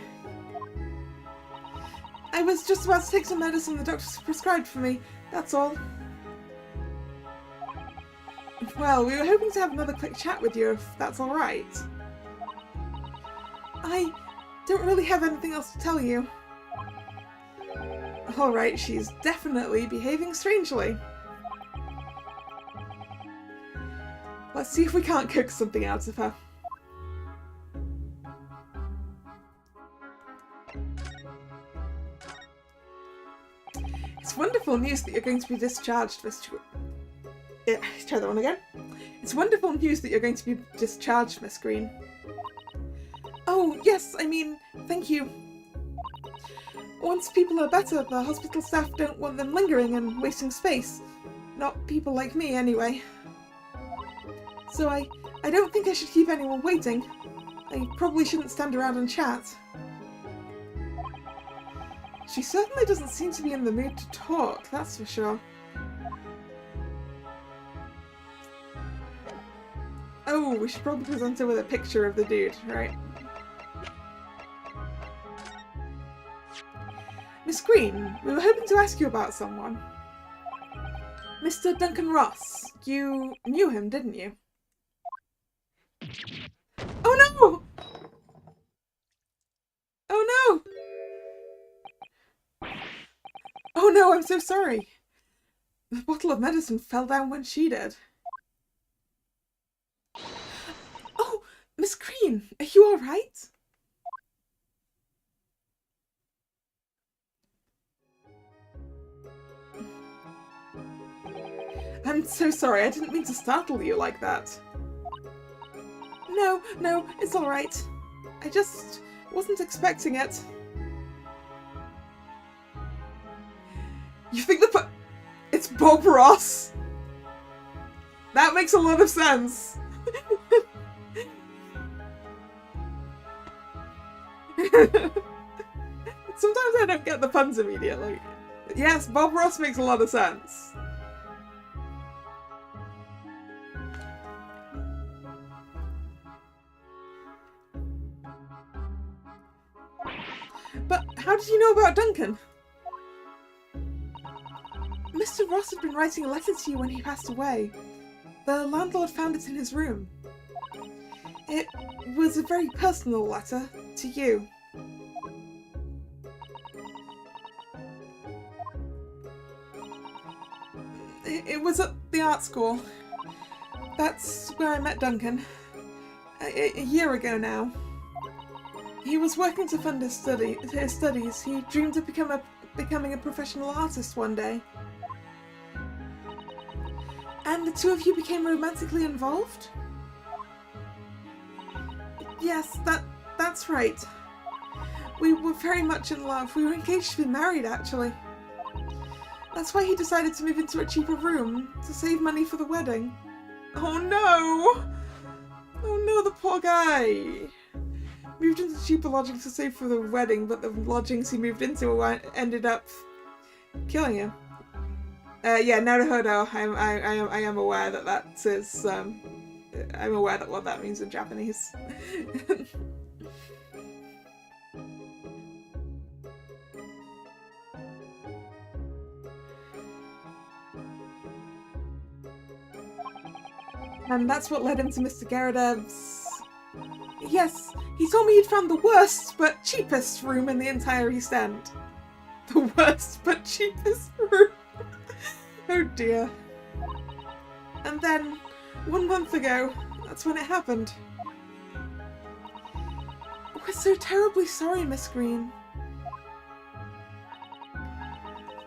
I was just about to take some medicine the doctor prescribed for me, that's all. Well, we were hoping to have another quick chat with you, if that's alright. I don't really have anything else to tell you. Alright, she's definitely behaving strangely. Let's see if we can't coax something out of her. It's wonderful news that you're going to be discharged, Miss try that one again. It's wonderful news that you're going to be discharged, Miss Green. Oh, yes, I mean, thank you. Once people are better, the hospital staff don't want them lingering and wasting space. Not people like me, anyway. So I don't think I should keep anyone waiting. I probably shouldn't stand around and chat. She certainly doesn't seem to be in the mood to talk, that's for sure. Oh, we should probably present her with a picture of the dude, right? Miss Green, we were hoping to ask you about someone. Mr. Duncan Ross. You knew him, didn't you? Oh no! Oh no! Oh no, I'm so sorry. The bottle of medicine fell down when she did. Oh, Miss Green, are you alright? I'm so sorry, I didn't mean to startle you like that. No, it's alright. I just wasn't expecting it. You think it's Bob Ross? That makes a lot of sense. Sometimes I don't get the puns immediately. Yes, Bob Ross makes a lot of sense. But how did you know about Duncan? Mr. Ross had been writing a letter to you when he passed away. The landlord found it in his room. It was a very personal letter to you. It was at the art school. That's where I met Duncan. A year ago now. He was working to fund his studies. He dreamed of becoming a professional artist one day. And the two of you became romantically involved? Yes, that's right. We were very much in love. We were engaged to be married, actually. That's why he decided to move into a cheaper room, to save money for the wedding. Oh no! Oh no, the poor guy! Moved into cheaper lodgings to save for the wedding, but the lodgings he moved into ended up Killing him. Yeah, Naruhodo, I am aware that that is, I'm aware that what that means in Japanese. And that's what led him to Mr. Garadev's... Yes, he told me he'd found the worst but cheapest room in the entire East End. The worst but cheapest room. Oh dear. And then, 1 month ago, that's when it happened. We're so terribly sorry, Miss Green.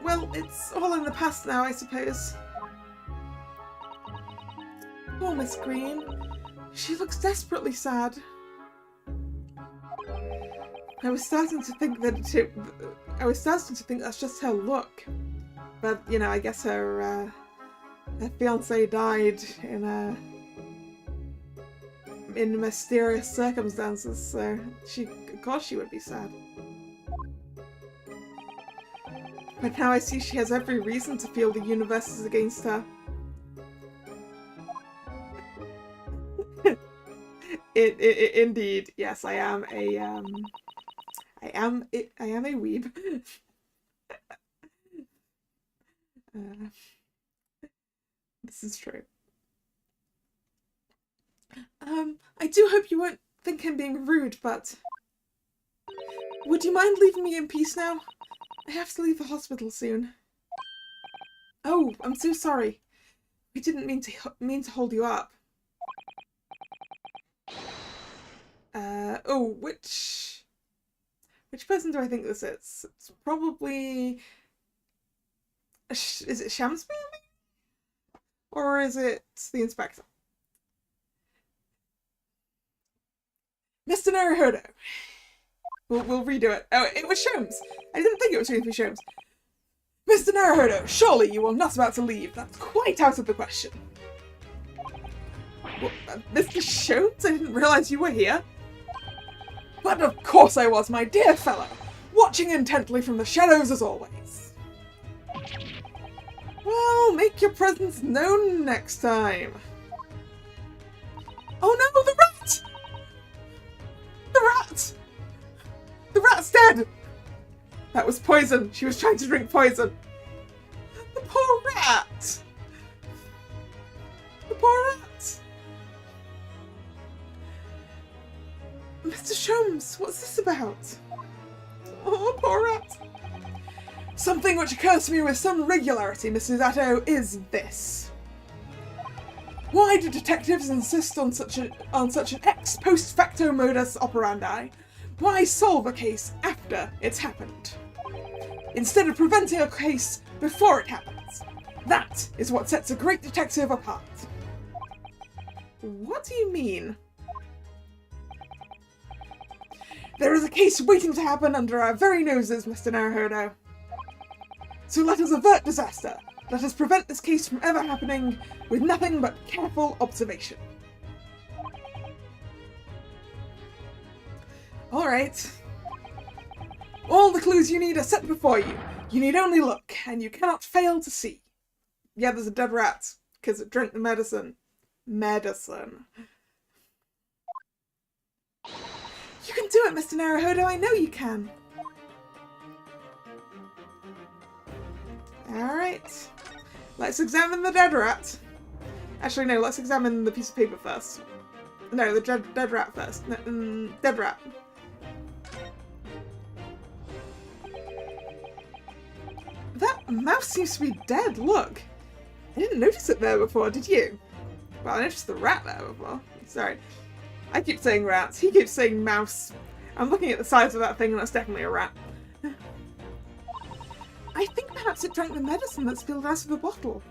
Well, it's all in the past now, I suppose. Poor Miss Green. She looks desperately sad. I was starting to think that's just her look. But, you know, I guess her fiancé died in mysterious circumstances, so of course she would be sad. But now I see she has every reason to feel the universe is against her. Indeed, yes, I am a weeb. This is true. I do hope you won't think I'm being rude, but would you mind leaving me in peace now? I have to leave the hospital soon. Oh, I'm so sorry. We didn't mean to hold you up. Oh, which person do I think this is? It's probably... Is it Shamsby? Or is it the inspector? Mr. Naruhodo. We'll redo it. Oh, it was Sholmes. I didn't think it was going to be Sholmes. Mr. Naruhodo, surely you are not about to leave. That's quite out of the question. What, Mr. Sholmes? I didn't realise you were here. But of course I was, my dear fellow. Watching intently from the shadows as always. Well, make your presence known next time. Oh no, the rat! The rat! The rat's dead! That was poison. She was trying to drink poison. The poor rat! The poor rat! Mr. Sholmes, what's this about? Oh, poor rat. Something which occurs to me with some regularity, Mrs. Atto, is this. Why do detectives insist on such an ex post facto modus operandi? Why solve a case after it's happened? Instead of preventing a case before it happens. That is what sets a great detective apart. What do you mean? There is a case waiting to happen under our very noses, Mr. Naruhodo. So let us avert disaster. Let us prevent this case from ever happening with nothing but careful observation. Alright. All the clues you need are set before you. You need only look, and you cannot fail to see. Yeah, there's a dead rat, because it drank the medicine. Medicine. You can do it, Mr. Naruhodo, I know you can. Alright. Let's examine the dead rat. Actually, no, let's examine the piece of paper first. No, the dead rat first. No, dead rat. That mouse seems to be dead, look. I didn't notice it there before, did you? Well, I noticed the rat there before. Sorry. I keep saying rats, he keeps saying mouse. I'm looking at the size of that thing and that's definitely a rat. I think perhaps it drank the medicine that spilled out of the bottle.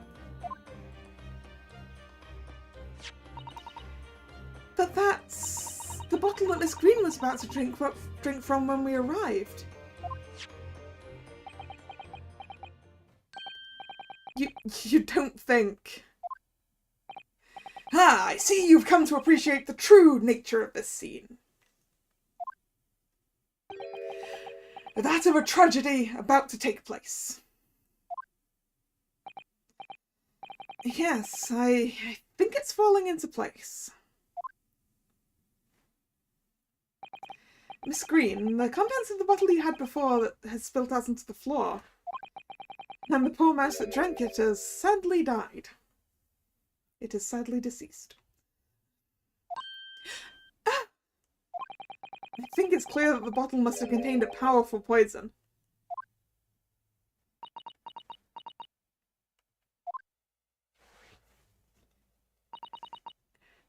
But that's the bottle that Miss Green was about to drink from when we arrived. You don't think... Ah, I see you've come to appreciate the true nature of this scene. That of a tragedy about to take place. Yes, I think it's falling into place. Miss Green, the contents of the bottle you had before that has spilt out into the floor. And the poor mouse that drank it has sadly died. It is sadly deceased. Ah! I think it's clear that the bottle must have contained a powerful poison.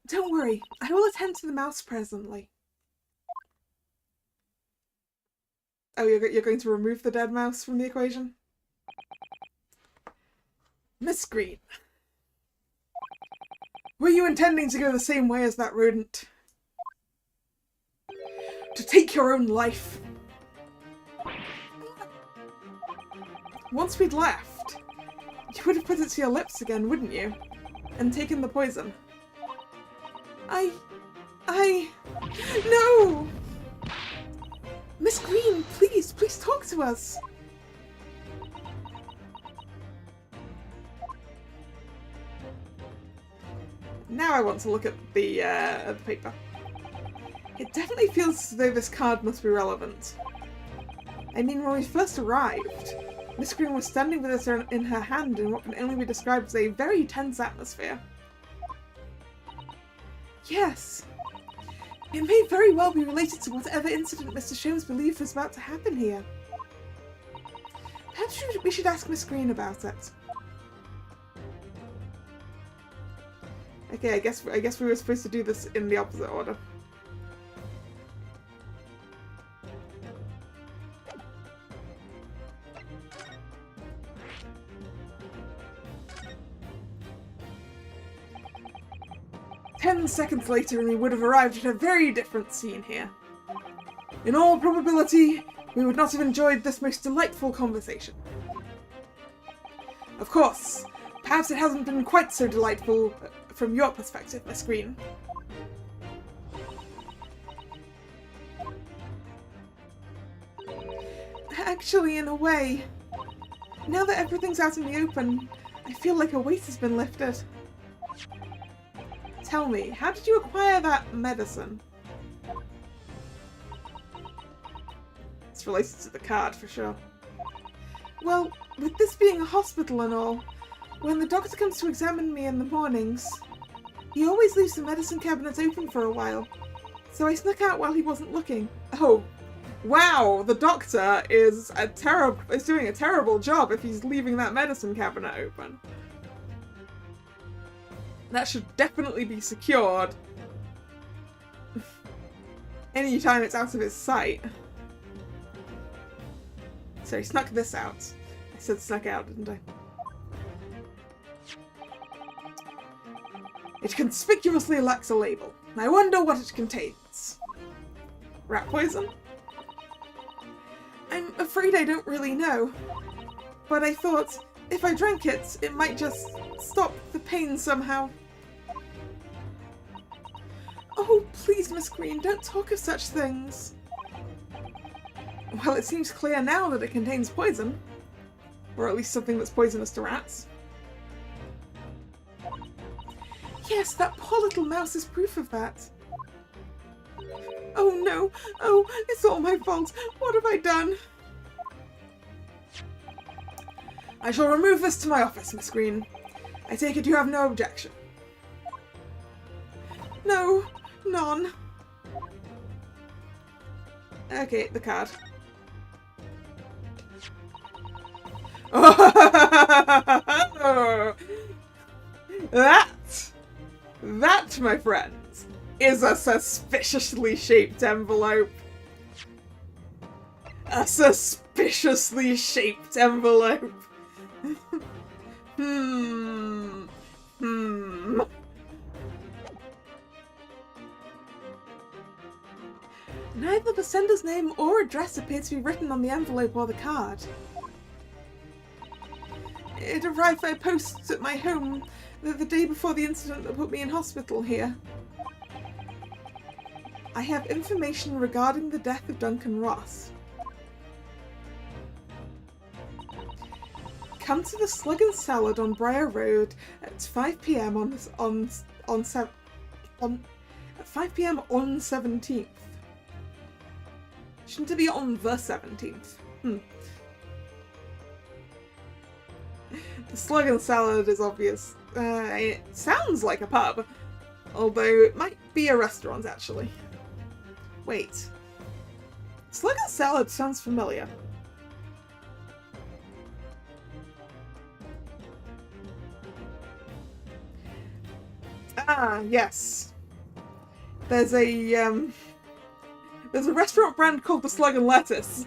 Don't worry, I will attend to the mouse presently. Oh, you're going to remove the dead mouse from the equation? Miss Green, were you intending to go the same way as that rodent? To take your own life? Once we'd left, you would have put it to your lips again, wouldn't you? And taken the poison. No! Miss Green, please talk to us. Now I want to look at the paper. It definitely feels as though this card must be relevant. I mean, when we first arrived, Miss Green was standing with us in her hand in what can only be described as a very tense atmosphere. Yes. It may very well be related to whatever incident Mr. Sholmes believed was about to happen here. Perhaps we should ask Miss Green about it. Okay, I guess we were supposed to do this in the opposite order. "10 seconds later and we would have arrived at a very different scene here. In all probability, we would not have enjoyed this most delightful conversation. Of course, perhaps it hasn't been quite so delightful from your perspective, Miss Green. Actually, in a way, now that everything's out in the open, I feel like a weight has been lifted. Tell me, how did you acquire that medicine?" It's related to the card, for sure. "Well, with this being a hospital and all, when the doctor comes to examine me in the mornings, he always leaves the medicine cabinet open for a while, so I snuck out while he wasn't looking." Oh, wow! The doctor is doing a terrible job if he's leaving that medicine cabinet open. That should definitely be secured anytime it's out of his sight. So he snuck this out. I said snuck out, didn't I? "It conspicuously lacks a label. I wonder what it contains. Rat poison? I'm afraid I don't really know. But I thought, if I drank it, it might just stop the pain somehow." "Oh, please, Miss Green, don't talk of such things." "Well, it seems clear now that it contains poison. Or at least something that's poisonous to rats." "Yes, that poor little mouse is proof of that." "Oh no, oh, it's all my fault. What have I done?" "I shall remove this to my office, Miss Green. I take it you have no objection." "No, none." Okay, the card. That, my friends, is a suspiciously shaped envelope. A suspiciously shaped envelope. Neither the sender's name or address appear to be written on the envelope or the card. It arrived by post at my home the day before the incident that put me in hospital here. I have information regarding the death of Duncan Ross. Come to the Slug and Salad on Briar Road at 5 p.m. on 5 p.m. on 17th. Shouldn't it be on the 17th? The Slug and Salad is obvious. It sounds like a pub, although it might be a restaurant actually. Wait. Slug and Salad sounds familiar. Ah, yes. There's a restaurant brand called the Slug and Lettuce.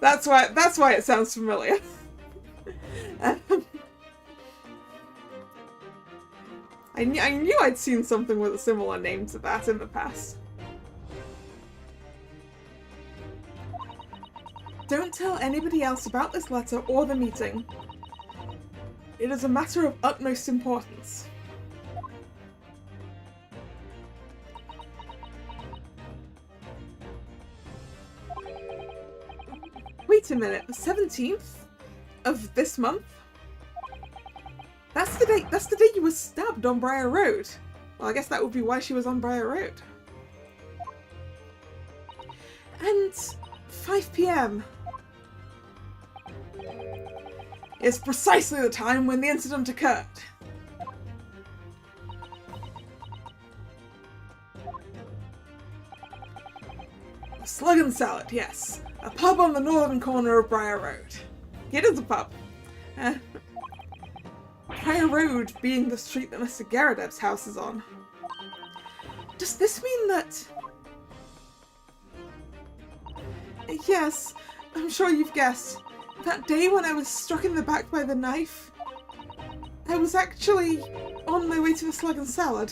That's why it sounds familiar. I knew I'd seen something with a similar name to that in the past. Don't tell anybody else about this letter or the meeting. It is a matter of utmost importance. Wait a minute, the 17th of this month? That's the day you were stabbed on Briar Road. Well, I guess that would be why she was on Briar Road. And 5 p.m. is precisely the time when the incident occurred. The Slug and Salad, yes. A pub on the northern corner of Briar Road. It is a pub. Briar Road being the street that Mr. Garadev's house is on. Does this mean that... Yes, I'm sure you've guessed. That day when I was struck in the back by the knife, I was actually on my way to the Slug and Salad.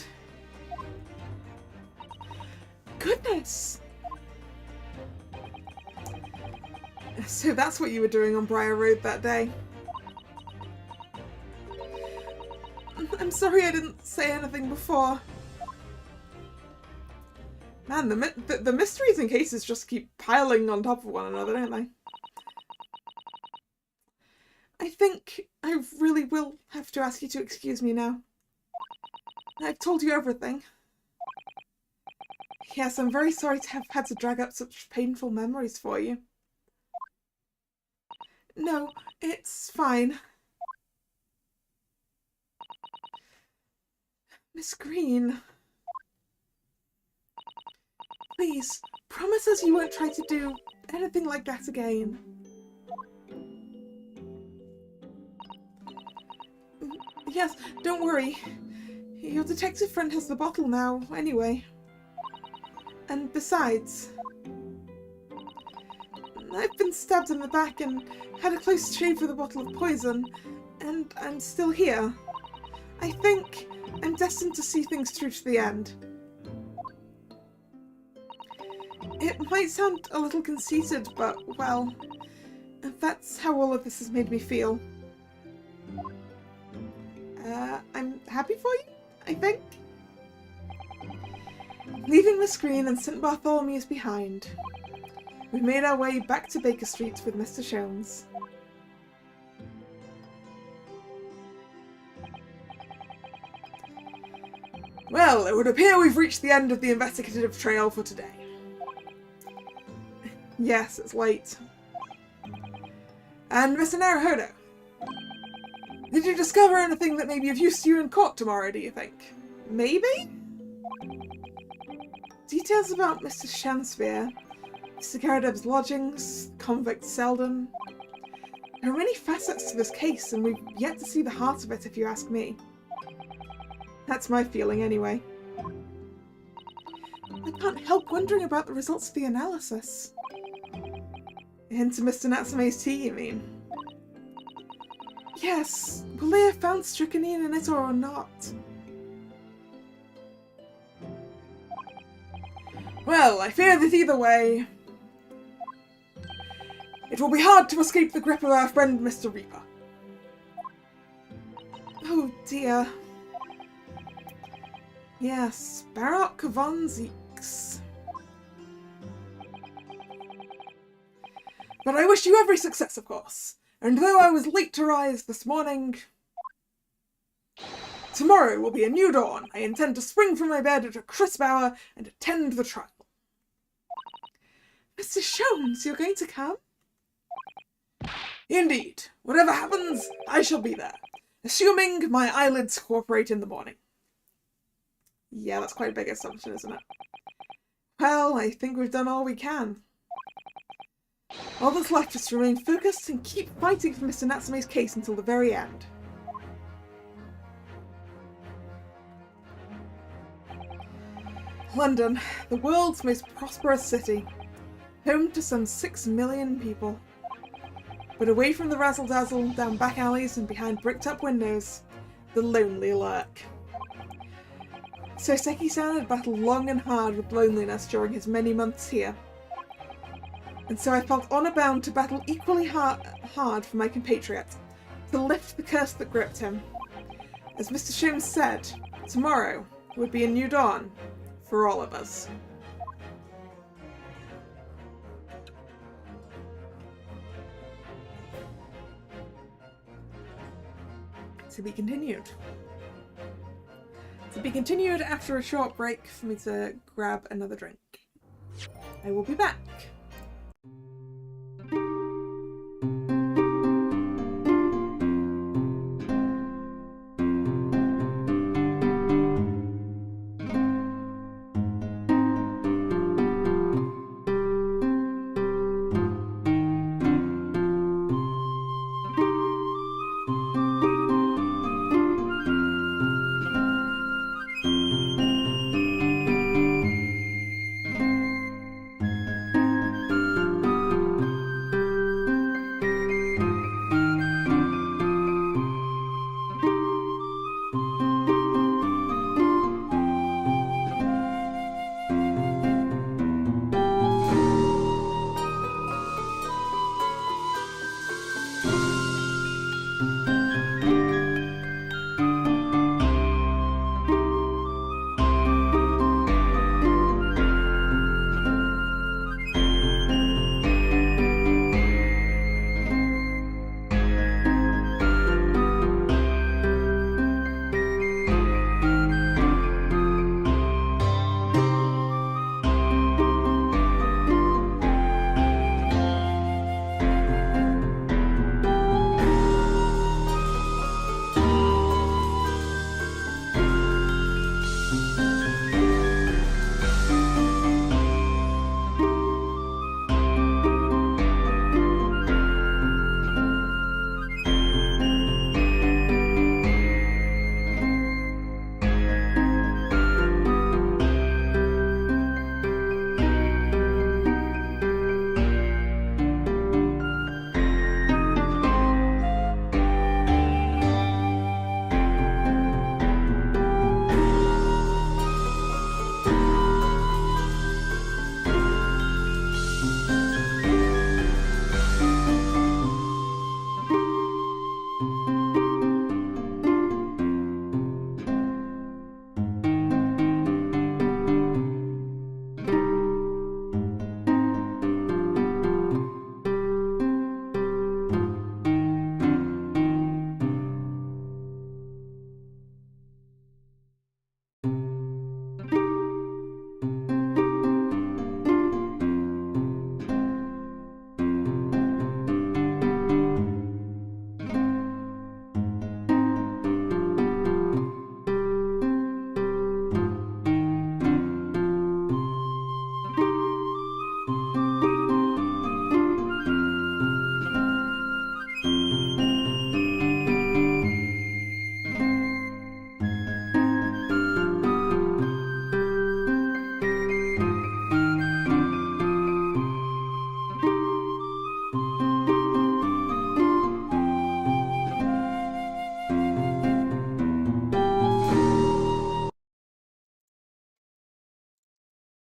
Goodness! So that's what you were doing on Briar Road that day. I'm sorry I didn't say anything before. Man, the mysteries and cases just keep piling on top of one another, don't they? I think I really will have to ask you to excuse me now. I've told you everything. Yes, I'm very sorry to have had to drag up such painful memories for you. No, it's fine. Miss Green. Please, promise us you won't try to do anything like that again. Yes, don't worry. Your detective friend has the bottle now, anyway. And besides, I've been stabbed in the back and had a close shave with a bottle of poison, and I'm still here. I think I'm destined to see things through to the end. It might sound a little conceited, but, well, that's how all of this has made me feel. I'm happy for you, I think. Leaving the screen and St. Bartholomew's behind, we made our way back to Baker Street with Mr. Shones. Well, it would appear we've reached the end of the investigative trail for today. Yes, it's late. And Mr. Naruhodo, did you discover anything that may be of use to you in court tomorrow, do you think? Maybe? Details about Mr. Shanspeare, Mr. Garadev's lodgings, convict Selden. There are many facets to this case, and we've yet to see the heart of it, if you ask me. That's my feeling, anyway. I can't help wondering about the results of the analysis. Into Mr. Natsume's tea, you mean? Yes, will they have found strychnine in it or not? Well, I fear that either way, it will be hard to escape the grip of our friend Mr. Reaper. Oh dear. Yes, Baroque von Zeeks. But I wish you every success, of course. And though I was late to rise this morning, tomorrow will be a new dawn. I intend to spring from my bed at a crisp hour and attend the trial. Mr. Sholmes, you're going to come? Indeed. Whatever happens, I shall be there. Assuming my eyelids cooperate in the morning. Yeah, that's quite a big assumption, isn't it? Well, I think we've done all we can. All that's left is to remain focused and keep fighting for Mr. Natsume's case until the very end. London, the world's most prosperous city. Home to some 6 million people. But away from the razzle-dazzle, down back alleys and behind bricked-up windows, the lonely lurk. Soseki-san had battled long and hard with loneliness during his many months here. And so I felt honour bound to battle equally hard for my compatriot, to lift the curse that gripped him. As Mr. Sholmes said, tomorrow would be a new dawn for all of us. To be continued. To be continued after a short break for me to grab another drink. I will be back.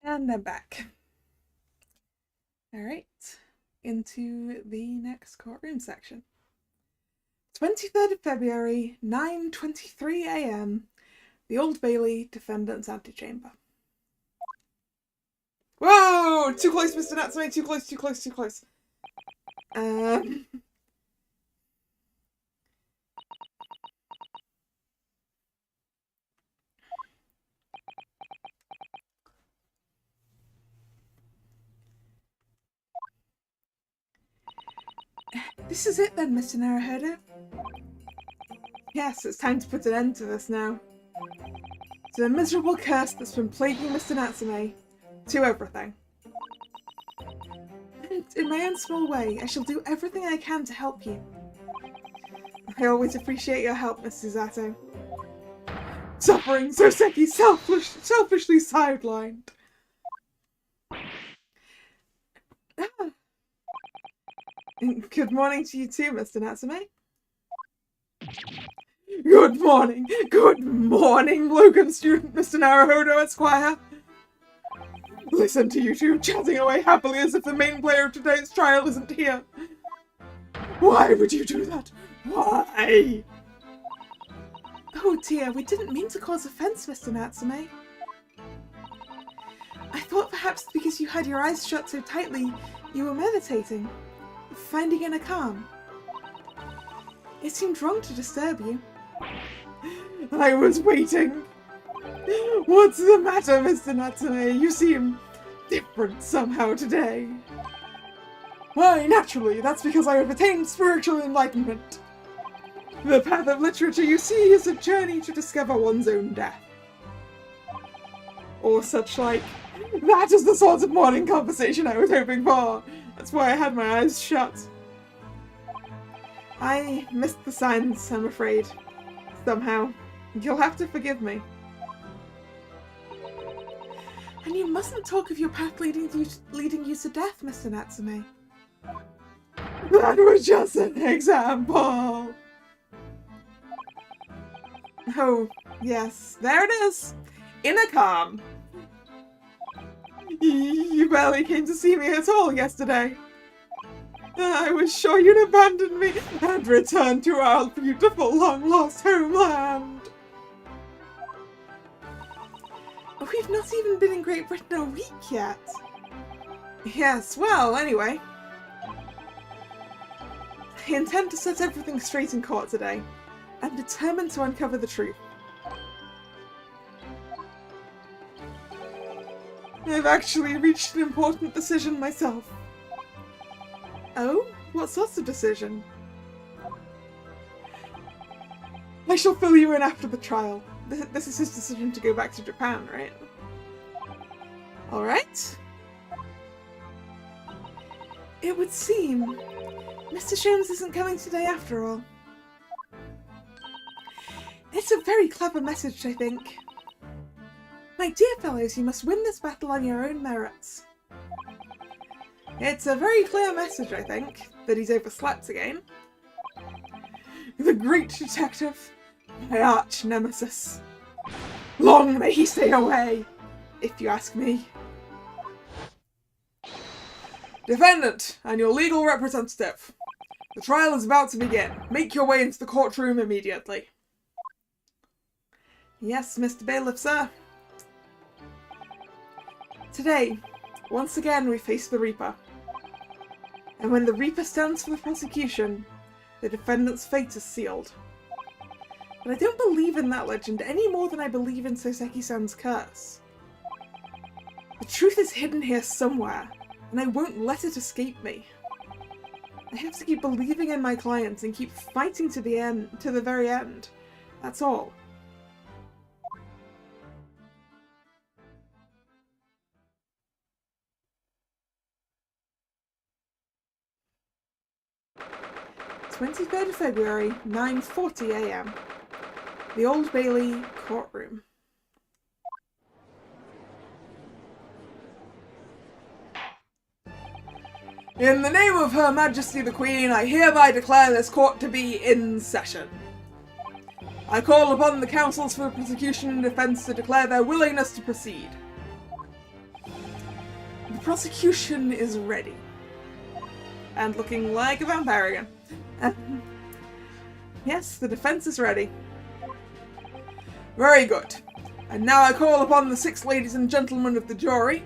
And I'm back. Alright, into the next courtroom section. 23rd of February, 9:23 AM, the Old Bailey Defendant's Antechamber. Whoa! Too close, Mr. Natsume, too close, too close, too close. This is it then, Mr. Naruhodo. Yes, it's time to put an end to this now. To the miserable curse that's been plaguing Mr. Natsume. To everything. And in my own small way, I shall do everything I can to help you. I always appreciate your help, Mr. Zato. Suffering Soseki selfishly sidelined. Good morning to you too, Mr. Natsume. Good morning, Logan student, Mr. Naruhodo, Esquire. Listen to you two chatting away happily as if the main player of today's trial isn't here. Why would you do that? Why? Oh dear, we didn't mean to cause offense, Mr. Natsume. I thought perhaps because you had your eyes shut so tightly, you were meditating, finding inner calm. It seemed wrong to disturb you. I was waiting. What's the matter, Mr. Natsume? You seem different somehow today. Why, naturally, that's because I have attained spiritual enlightenment. The path of literature, you see, is a journey to discover one's own death. Or such like. That is the sort of morning conversation I was hoping for. That's why I had my eyes shut. I missed the signs, I'm afraid. Somehow. You'll have to forgive me. And you mustn't talk of your path leading you to death, Mr. Natsume. That was just an example. Oh, yes, there it is. Inner calm. You barely came to see me at all yesterday. I was sure you'd abandon me and return to our beautiful long-lost homeland. We've not even been in Great Britain a week yet. Yes, well, anyway. I intend to set everything straight in court today. I'm determined to uncover the truth. I've actually reached an important decision myself. Oh? What sort of decision? I shall fill you in after the trial. This is his decision to go back to Japan, right? Alright. It would seem Mr. Sholmes isn't coming today after all. It's a very clever message, I think. My dear fellows, you must win this battle on your own merits. It's a very clear message, I think, that he's overslept again. The great detective, my arch nemesis. Long may he stay away, if you ask me. Defendant and your legal representative. The trial is about to begin. Make your way into the courtroom immediately. Yes, Mr. Bailiff, sir. Today, once again we face the Reaper. And when the Reaper stands for the prosecution, the defendant's fate is sealed. But I don't believe in that legend any more than I believe in Soseki-san's curse. The truth is hidden here somewhere, and I won't let it escape me. I have to keep believing in my clients and keep fighting to the very end. That's all. (23rd of February, 9:40 AM). The Old Bailey courtroom. In the name of Her Majesty the Queen, I hereby declare this court to be in session. I call upon the counsels for the prosecution and defense to declare their willingness to proceed. The prosecution is ready. And looking like a vampire again. Yes, the defense is ready. Very good. And now I call upon the 6 ladies and gentlemen of the jury,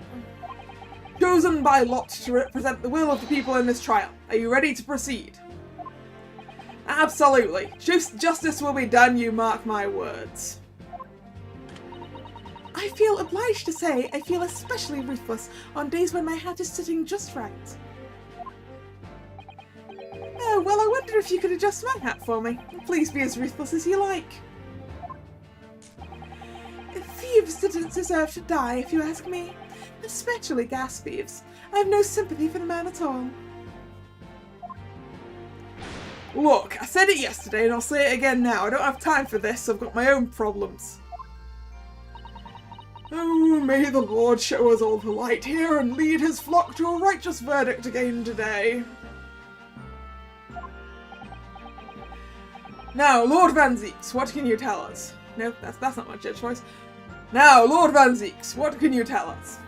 chosen by lot to represent the will of the people in this trial. Are you ready to proceed? Absolutely. Justice will be done, you mark my words. I feel obliged to say I feel especially ruthless on days when my hat is sitting just right. Oh, well, I wonder if you could adjust my hat for me. Please be as ruthless as you like. Thieves didn't deserve to die, if you ask me. Especially gas thieves. I have no sympathy for the man at all. Look, I said it yesterday and I'll say it again now. I don't have time for this. I've got my own problems. Oh, may the Lord show us all the light here and lead his flock to a righteous verdict again today. Now, Lord Van Zeeks, what can you tell us? No, that's not my judge voice. Now, Lord Van Zeeks, what can you tell us?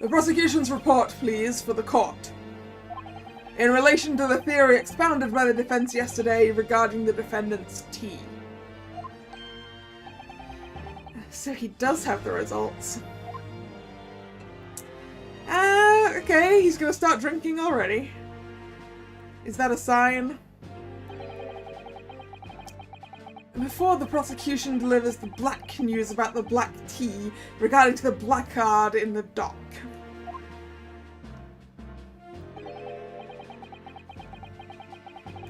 The prosecution's report, please, for the court. In relation to the theory expounded by the defense yesterday regarding the defendant's tea. So he does have the results. Okay, he's gonna start drinking already. Is that a sign? Before the prosecution delivers the black news about the black tea regarding to the blackguard in the dock.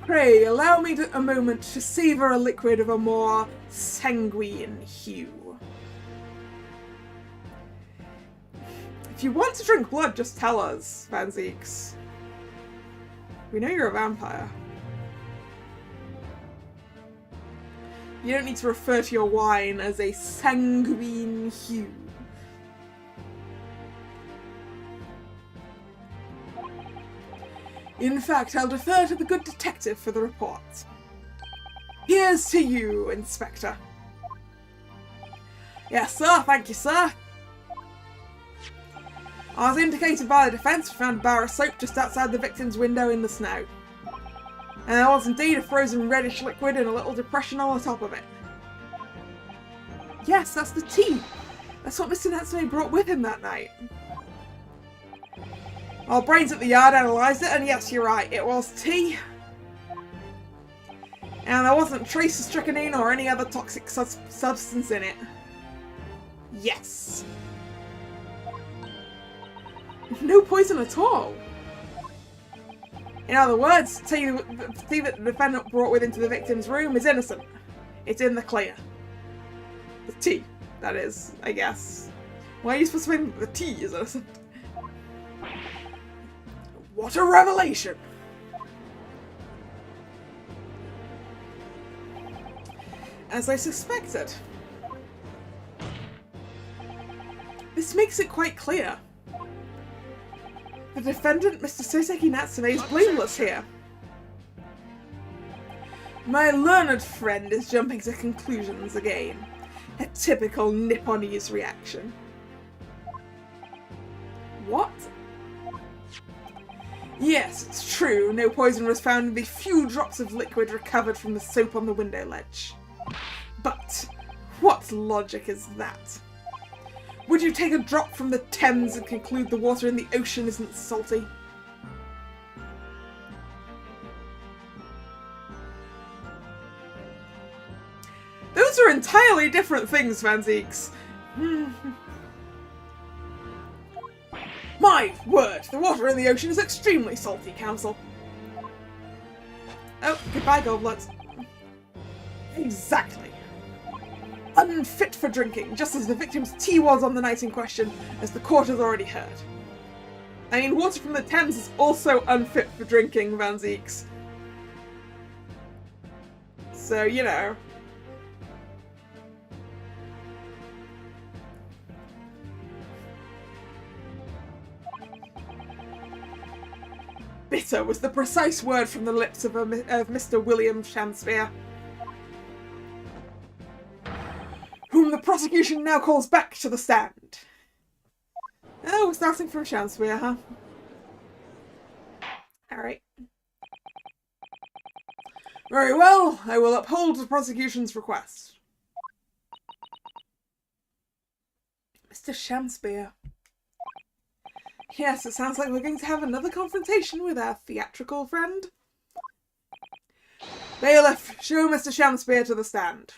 Pray, allow me a moment to savour a liquid of a more sanguine hue. If you want to drink blood, just tell us, Van Zeeks. We know you're a vampire. You don't need to refer to your wine as a sanguine hue. In fact, I'll defer to the good detective for the report. Here's to you, Inspector. Yes, sir. Thank you, sir. As indicated by the defence, we found a bar of soap just outside the victim's window in the snow. And there was indeed a frozen reddish liquid in a little depression on the top of it. Yes, that's the tea. That's what Mr. Natsume brought with him that night. Our brains at the yard analysed it, and yes, you're right, it was tea. And there wasn't a trace of strychnine or any other toxic substance in it. Yes. No poison at all. In other words, the tea that the defendant brought with into the victim's room is innocent. It's in the clear. The tea, that is, I guess. Why are you supposed to think that the tea is innocent? What a revelation! As I suspected. This makes it quite clear. The defendant, Mr. Soseki Natsume, is blameless here. My learned friend is jumping to conclusions again. A typical Nipponese reaction. What? Yes, it's true. No poison was found in the few drops of liquid recovered from the soap on the window ledge. But what logic is that? Would you take a drop from the Thames and conclude the water in the ocean isn't salty? Those are entirely different things, Van Zeeks. My word, the water in the ocean is extremely salty, Counsel. Oh, goodbye, Goldbloods. Exactly. Unfit for drinking, just as the victim's tea was on the night in question, as the court has already heard. I mean, water from the Thames is also unfit for drinking, Van Zeeks. So, you know. Bitter was the precise word from the lips of Mr. William Shakespeare, whom the prosecution now calls back to the stand. Oh, we're starting from Shakespeare, huh? Alright. Very well, I will uphold the prosecution's request. Mr. Shakespeare. Yes, it sounds like we're going to have another confrontation with our theatrical friend. Bailiff, show Mr. Shakespeare to the stand.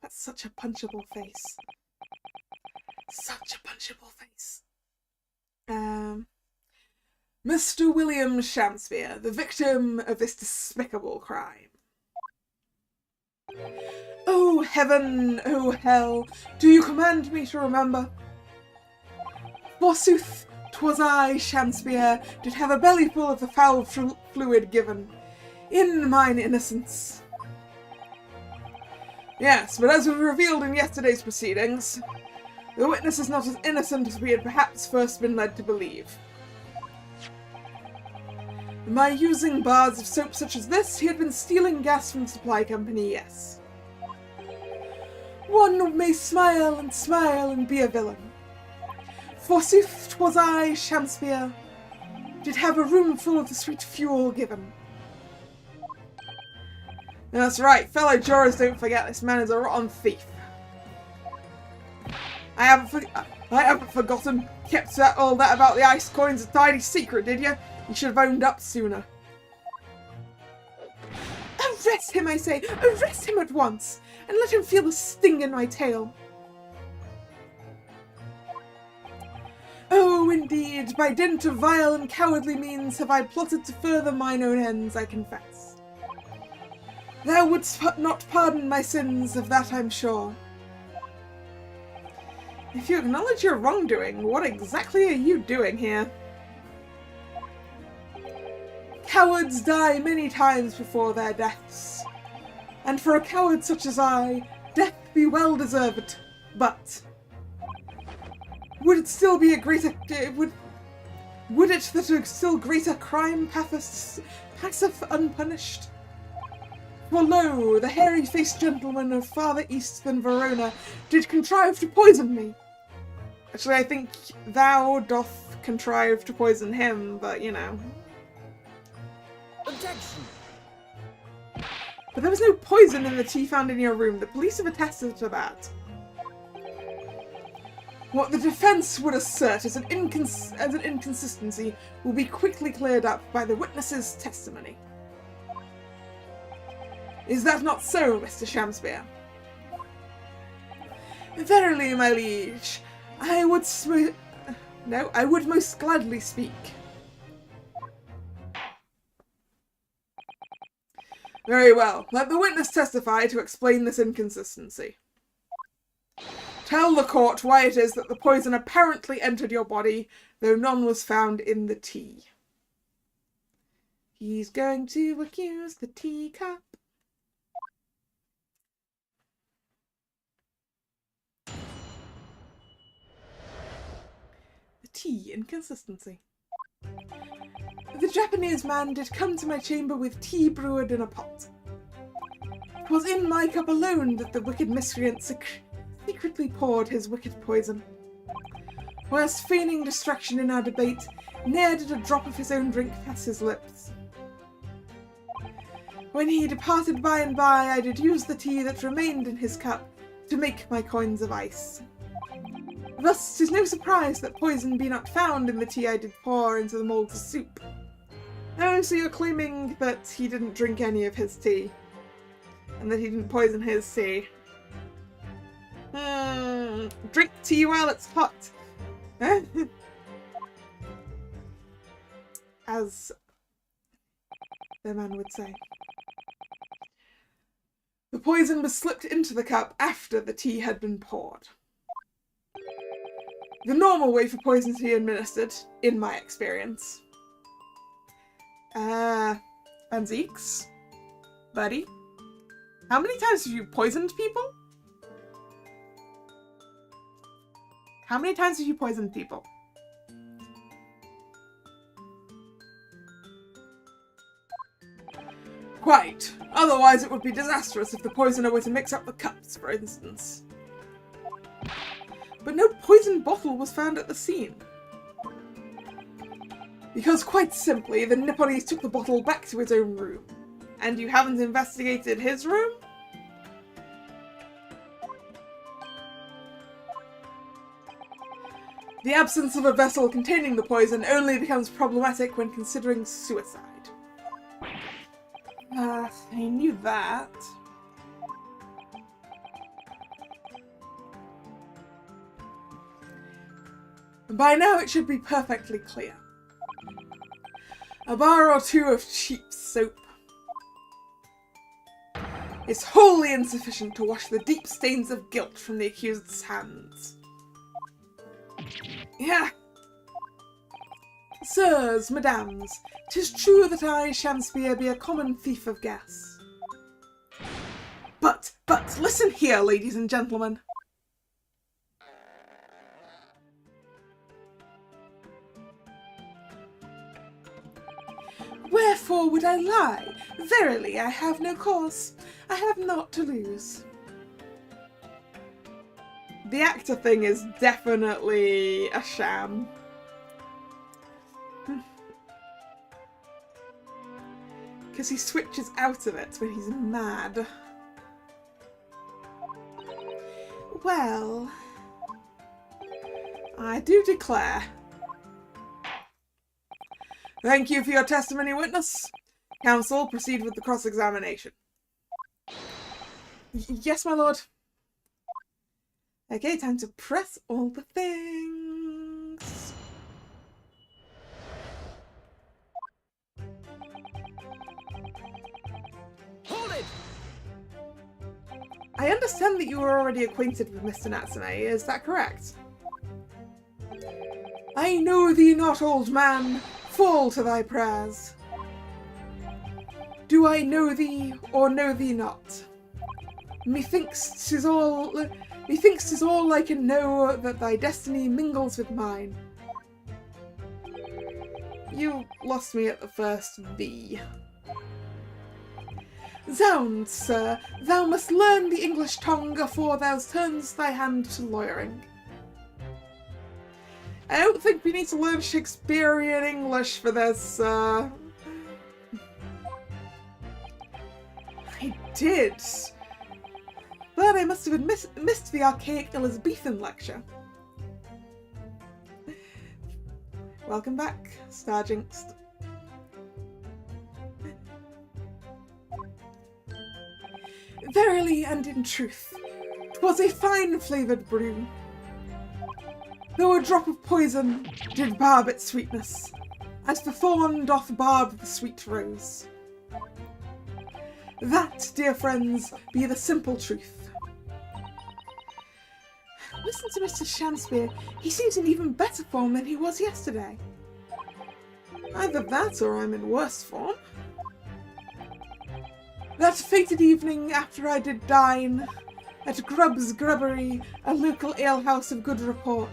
That's such a punchable face. Such a punchable face. Mr. William Shakespeare, the victim of this despicable crime. Oh heaven, oh hell, do you command me to remember? Forsooth, 'twas I, Shakespeare, did have a belly full of the foul fluid given, in mine innocence. Yes, but as was revealed in yesterday's proceedings, the witness is not as innocent as we had perhaps first been led to believe. By using bars of soap such as this, he had been stealing gas from the supply company, yes. One may smile and be a villain. Forsooth, 'twas I, Shakespeare, did have a room full of the sweet fuel given. That's right, fellow jurors, don't forget this man is a rotten thief. I haven't forgotten. Kept all that about the ice coins a tidy secret, did you? You should have owned up sooner. Arrest him, I say! Arrest him at once! And let him feel the sting in my tail. Oh, indeed, by dint of vile and cowardly means have I plotted to further mine own ends, I confess. Thou wouldst not pardon my sins, of that I'm sure. If you acknowledge your wrongdoing, what exactly are you doing here? Cowards die many times before their deaths, and for a coward such as I, death be well deserved, but would it still be a greater, would it that a still greater crime passeth unpunished? For lo, the hairy-faced gentleman of farther east than Verona did contrive to poison me. Actually, I think thou doth contrive to poison him, but you know. Objection! But there was no poison in the tea found in your room. The police have attested to that. What the defense would assert as an inconsistency will be quickly cleared up by the witness's testimony. Is that not so, Mr. Shakespeare? Verily, my liege, I would most gladly speak. Very well. Let the witness testify to explain this inconsistency. Tell the court why it is that the poison apparently entered your body, though none was found in the tea. He's going to accuse the teacup. The tea inconsistency. The Japanese man did come to my chamber with tea brewed in a pot. 'Twas in my cup alone that the wicked miscreant secretly poured his wicked poison. Whilst feigning distraction in our debate, ne'er did a drop of his own drink pass his lips. When he departed by and by, I did use the tea that remained in his cup to make my coins of ice. Thus, 'tis no surprise that poison be not found in the tea I did pour into the Malta soup. Oh, so you're claiming that he didn't drink any of his tea, and that he didn't poison his tea. Drink tea while it's hot. As the man would say. The poison was slipped into the cup after the tea had been poured. The normal way for poison to be administered, in my experience. Van Zeeks? Buddy? How many times have you poisoned people? How many times have you poisoned people? Quite. Otherwise it would be disastrous if the poisoner were to mix up the cups, for instance. But no poison bottle was found at the scene. Because quite simply, the Nipponese took the bottle back to his own room. And you haven't investigated his room? The absence of a vessel containing the poison only becomes problematic when considering suicide. I knew that. By now it should be perfectly clear. A bar or two of cheap soap is wholly insufficient to wash the deep stains of guilt from the accused's hands. Yeah. Sirs, madams, 'tis true that I, Shakespeare, be a common thief of gas. But, listen here, ladies and gentlemen. Wherefore would I lie? Verily, I have no cause. I have naught to lose. The actor thing is definitely a sham. Because he switches out of it when he's mad. Well, I do declare. Thank you for your testimony, witness. Counsel, proceed with the cross-examination. Yes, my lord. Okay, time to press all the things. Hold it! I understand that you were already acquainted with Mr. Natsume, is that correct? I know thee not, old man. Fall to thy prayers. Do I know thee, or know thee not? Methinks 'tis all I can know that thy destiny mingles with mine. You lost me at the first V. Zounds, sir, thou must learn the English tongue afore thou turns thy hand to lawyering. I don't think we need to learn Shakespearean English for this, I did. But I must have missed the archaic Elizabethan lecture. Welcome back, Star Jinxed. Verily and in truth, 'twas a fine flavoured brew. Though a drop of poison did barb its sweetness, as the thorn doth barb the sweet rose. That, dear friends, be the simple truth. Listen to Mr. Shakespeare. He seems in even better form than he was yesterday. Either that or I'm in worse form. That fated evening after I did dine at Grubb's Grubbery, a local alehouse of good report.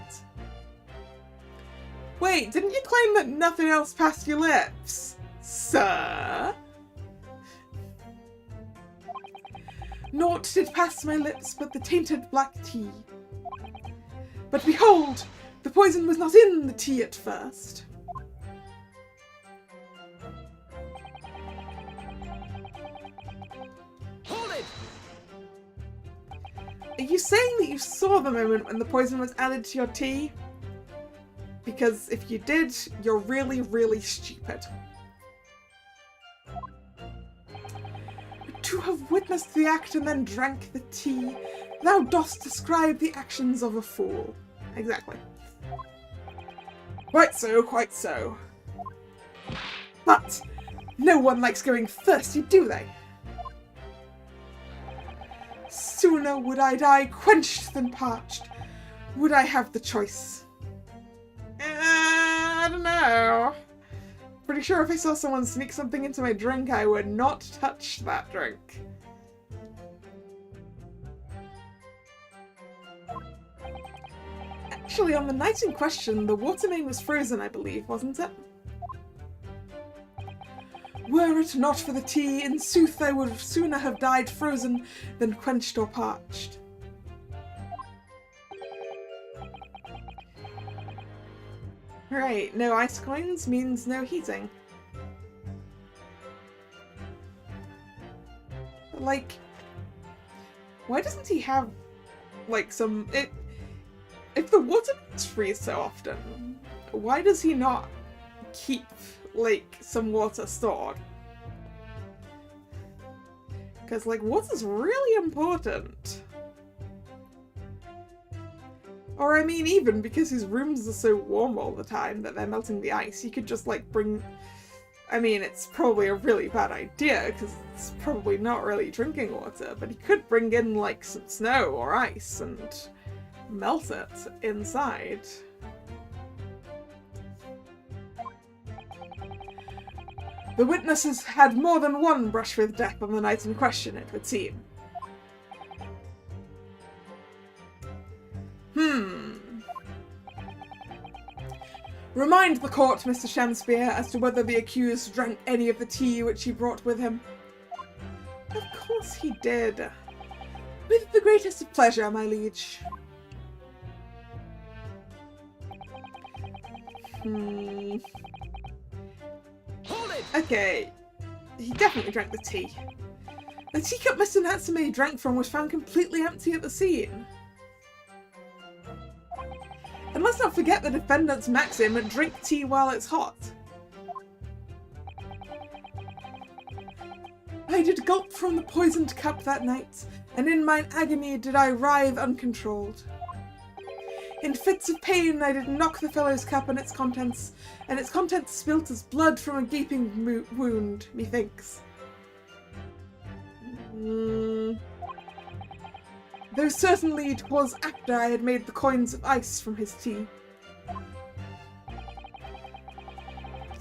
Wait, didn't you claim that nothing else passed your lips, sir? Naught did pass my lips but the tainted black tea. But behold, the poison was not in the tea at first. Hold it! Are you saying that you saw the moment when the poison was added to your tea? Because if you did, you're really, really stupid. To have witnessed the act and then drank the tea, thou dost describe the actions of a fool. Exactly. Quite so, quite so. But no one likes going thirsty, do they? Sooner would I die quenched than parched. Would I have the choice? I don't know. Pretty sure if I saw someone sneak something into my drink, I would not touch that drink. Actually, on the night in question, the water main was frozen, I believe, wasn't it? Were it not for the tea, in sooth I would sooner have died frozen than quenched or parched. Right, no ice coins means no heating. But, like, why doesn't he have, like, some... If the water mains freeze so often, why does he not keep, like, some water stored? Because, like, water's really important. Or, I mean, even because his rooms are so warm all the time that they're melting the ice, he could just, like, bring... I mean, it's probably a really bad idea, because it's probably not really drinking water, but he could bring in, like, some snow or ice and melt it inside. The witnesses had more than one brush with death on the night in question, it would seem. Remind the court, Mr. Shakespeare, as to whether the accused drank any of the tea which he brought with him. Of course he did. With the greatest of pleasure, my liege. Hold it! Okay. He definitely drank the tea. The teacup Mr. Natsume drank from was found completely empty at the scene. And let's not forget the defendant's maxim, drink tea while it's hot. I did gulp from the poisoned cup that night, and in mine agony did I writhe uncontrolled. In fits of pain I did knock the fellow's cup and its contents spilt as blood from a gaping wound, methinks. Though certainly it was after I had made the coins of ice from his tea.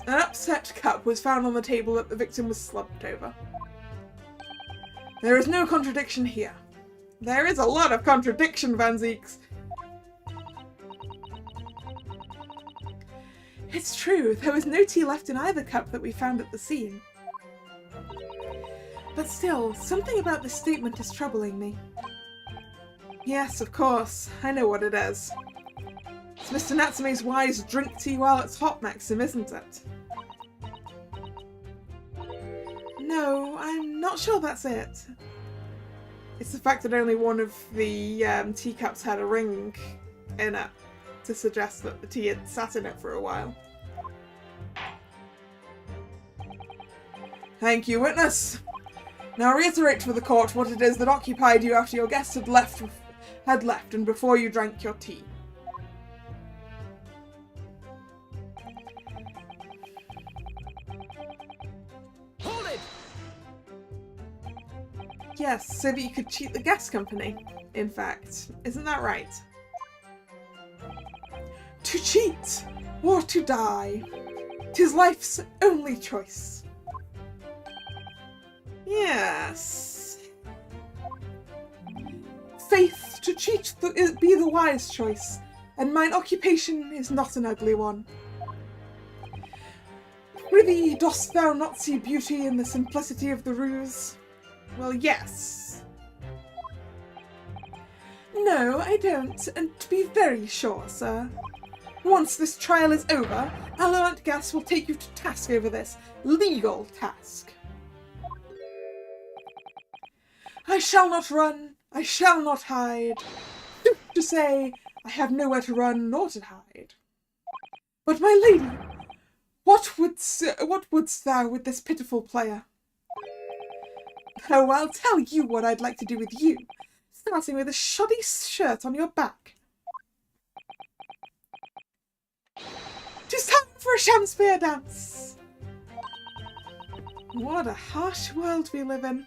An upset cup was found on the table that the victim was slumped over. There is no contradiction here. There is a lot of contradiction, Van Zeeks. It's true, there was no tea left in either cup that we found at the scene. But still, something about this statement is troubling me. Yes, of course. I know what it is. It's Mr. Natsume's wise drink tea while it's hot maxim, isn't it? No, I'm not sure that's it. It's the fact that only one of the teacups had a ring in it to suggest that the tea had sat in it for a while. Thank you, witness. Now reiterate for the court what it is that occupied you after your guest had left and before you drank your tea. Hold it! Yes, so that you could cheat the gas company, in fact. Isn't that right? To cheat or to die, 'tis life's only choice. Yes. Faith, to cheat be the wise choice, and mine occupation is not an ugly one. Prithee, dost thou not see beauty in the simplicity of the ruse? Well, yes. No, I don't, and to be very sure, sir. Once this trial is over, Allant Gas will take you to task over this legal task. I shall not run, I shall not hide. Sooth to say, I have nowhere to run nor to hide. But my lady, what wouldst thou with this pitiful player? Oh, I'll tell you what I'd like to do with you, starting with a shoddy shirt on your back. 'Tis time for a Shakespeare dance. What a harsh world we live in.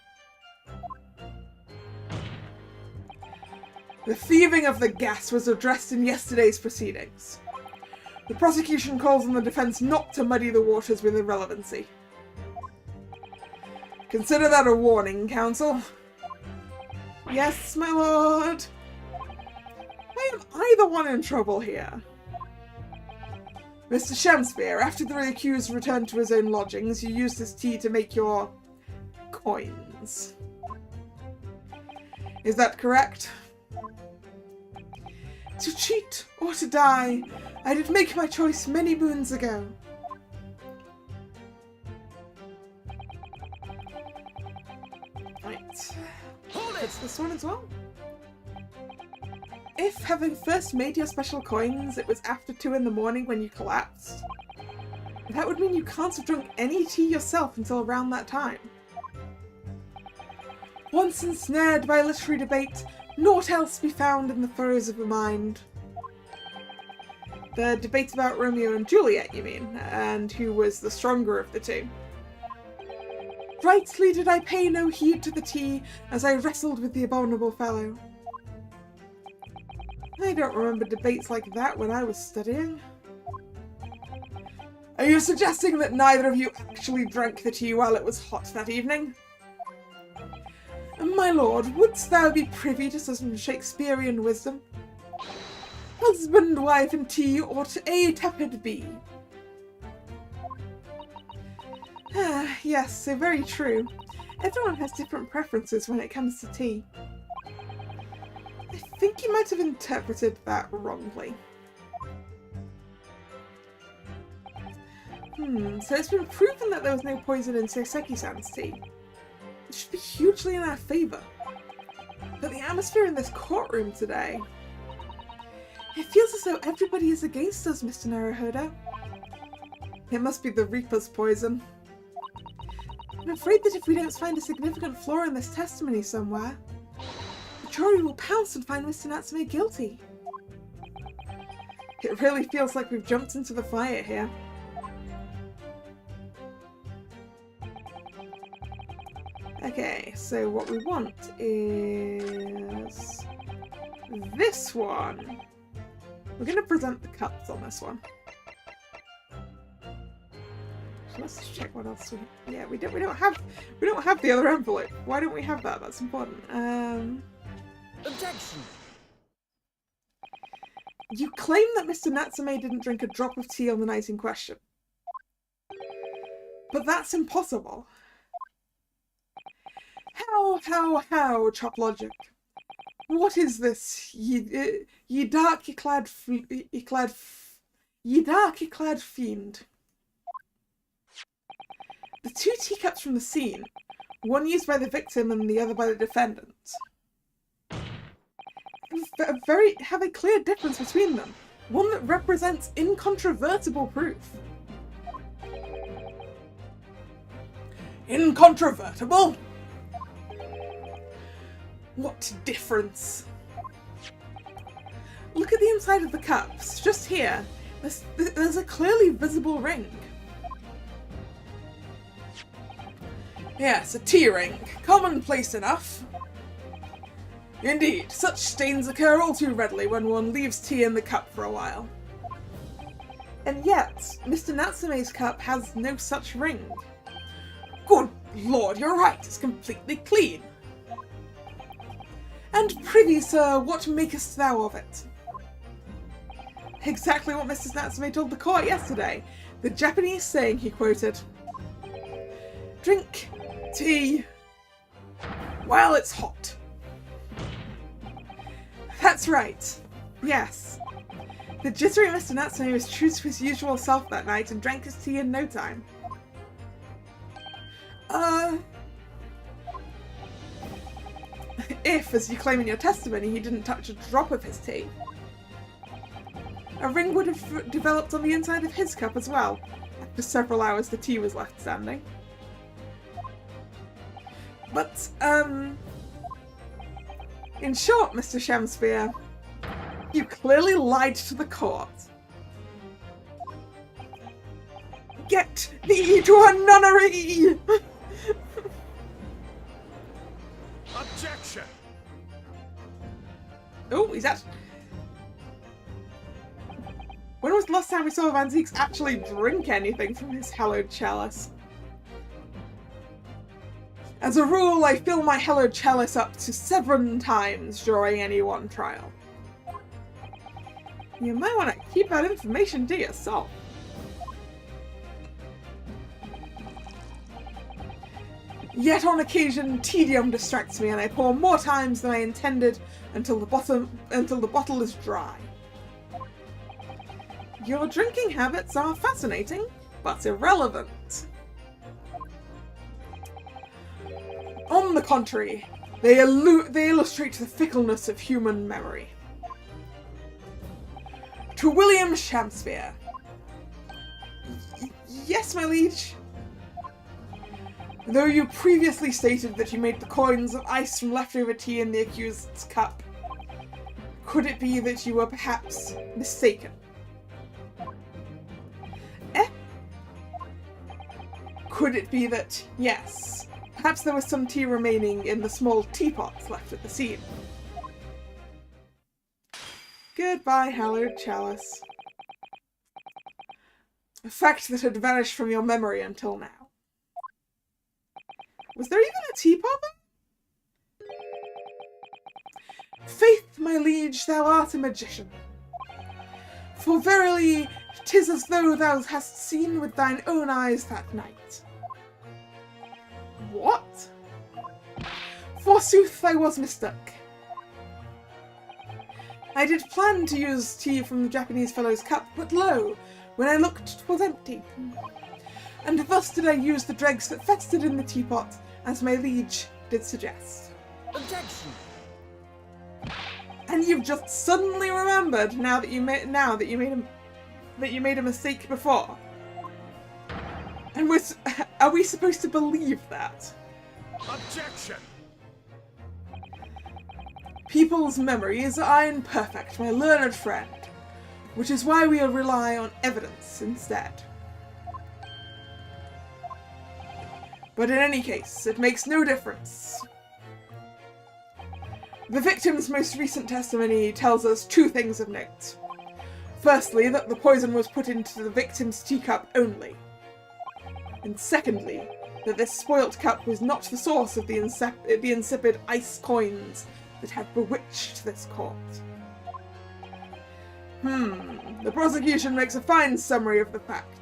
The thieving of the gas was addressed in yesterday's proceedings. The prosecution calls on the defense not to muddy the waters with irrelevancy. Consider that a warning, counsel. Yes, my lord. Why am I the one in trouble here? Mr. Shakespeare, after the accused returned to his own lodgings, you used his tea to make your coins. Is that correct? To cheat or to die, I did make my choice many moons ago. Right. It's this one as well. If, having first made your special coins, it was after 2 in the morning when you collapsed, that would mean you can't have drunk any tea yourself until around that time. Once ensnared by literary debate, naught else be found in the furrows of the mind. The debate about Romeo and Juliet, you mean? And who was the stronger of the two? Rightly did I pay no heed to the tea as I wrestled with the abominable fellow. I don't remember debates like that when I was studying. Are you suggesting that neither of you actually drank the tea while it was hot that evening? My lord, wouldst thou be privy to some Shakespearean wisdom? Husband, wife, and tea ought a tepid be. Yes, so very true. Everyone has different preferences when it comes to tea. I think you might have interpreted that wrongly. So it's been proven that there was no poison in Seiseki-san's tea. It should be hugely in our favour. But the atmosphere in this courtroom today... It feels as though everybody is against us, Mr. Naruhodo. It must be the Reaper's poison. I'm afraid that if we don't find a significant flaw in this testimony somewhere, the jury will pounce and find Mr. Natsume guilty. It really feels like we've jumped into the fire here. Okay, so what we want is this one. We're going to present the cups on this one. So let's check what else we. Yeah, we don't have the other envelope. Why don't we have that? That's important. Objection. You claim that Mr. Natsume didn't drink a drop of tea on the night in question, but that's impossible. How, Chop Logic? What is this, ye dark-clad fiend? The two teacups from the scene, one used by the victim and the other by the defendant, have a clear difference between them, one that represents incontrovertible proof. Incontrovertible? What difference? Look at the inside of the cups, just here. There's a clearly visible ring. Yes, a tea ring. Commonplace enough. Indeed, such stains occur all too readily when one leaves tea in the cup for a while. And yet, Mr. Natsume's cup has no such ring. Good lord, you're right, it's completely clean. And prithee, sir, what makest thou of it? Exactly what Mr. Natsume told the court yesterday. The Japanese saying he quoted. Drink tea while it's hot. That's right. Yes. The jittery Mr. Natsume was true to his usual self that night and drank his tea in no time. If, as you claim in your testimony, he didn't touch a drop of his tea. A ring would have developed on the inside of his cup as well. After several hours, the tea was left standing. But, in short, Mr. Shamspeare, you clearly lied to the court. Get thee to a nunnery! Objection! Oh, he's actually... When was the last time we saw Van Zieks actually drink anything from his hallowed chalice? As a rule, I fill my hallowed chalice up to 7 times during any one trial. You might want to keep that information to yourself. Yet on occasion, tedium distracts me and I pour more times than I intended until the bottle is dry. Your drinking habits are fascinating, but irrelevant. On the contrary, they illustrate the fickleness of human memory. To William Shamspeare. Yes, my liege. Though you previously stated that you made the coins of ice from leftover tea in the accused's cup, could it be that you were perhaps mistaken? Could it be that, yes, perhaps there was some tea remaining in the small teapots left at the scene? Goodbye, hallowed chalice. A fact that had vanished from your memory until now. Was there even a teapot then? Faith, my liege, thou art a magician. For verily, 'tis as though thou hast seen with thine own eyes that night. What? Forsooth, I was mistook. I did plan to use tea from the Japanese fellow's cup, but lo, when I looked, 'twas empty. And thus did I use the dregs that festered in the teapot, as my liege did suggest. Objection! And you've just suddenly remembered now that you made a mistake before. And are we supposed to believe that? Objection! People's memories are imperfect, my learned friend, which is why we'll rely on evidence instead. But in any case, it makes no difference. The victim's most recent testimony tells us two things of note. Firstly, that the poison was put into the victim's teacup only. And secondly, that this spoilt cup was not the source of the insipid ice coins that had bewitched this court. The prosecution makes a fine summary of the fact.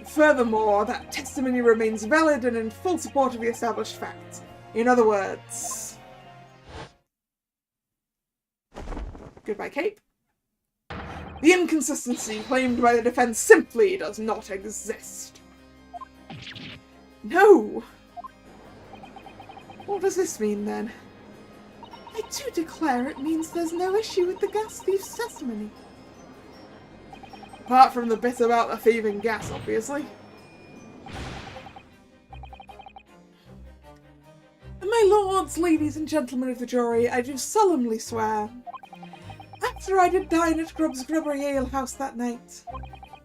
Furthermore, that testimony remains valid and in full support of the established fact. In other words... Goodbye, Cape. The inconsistency claimed by the defense simply does not exist. No! What does this mean, then? I do declare it means there's no issue with the gas thief's testimony. Apart from the bit about the thieving gas, obviously. My lords, ladies, and gentlemen of the jury, I do solemnly swear, after I did dine at Grubb's Grubbery Ale House that night,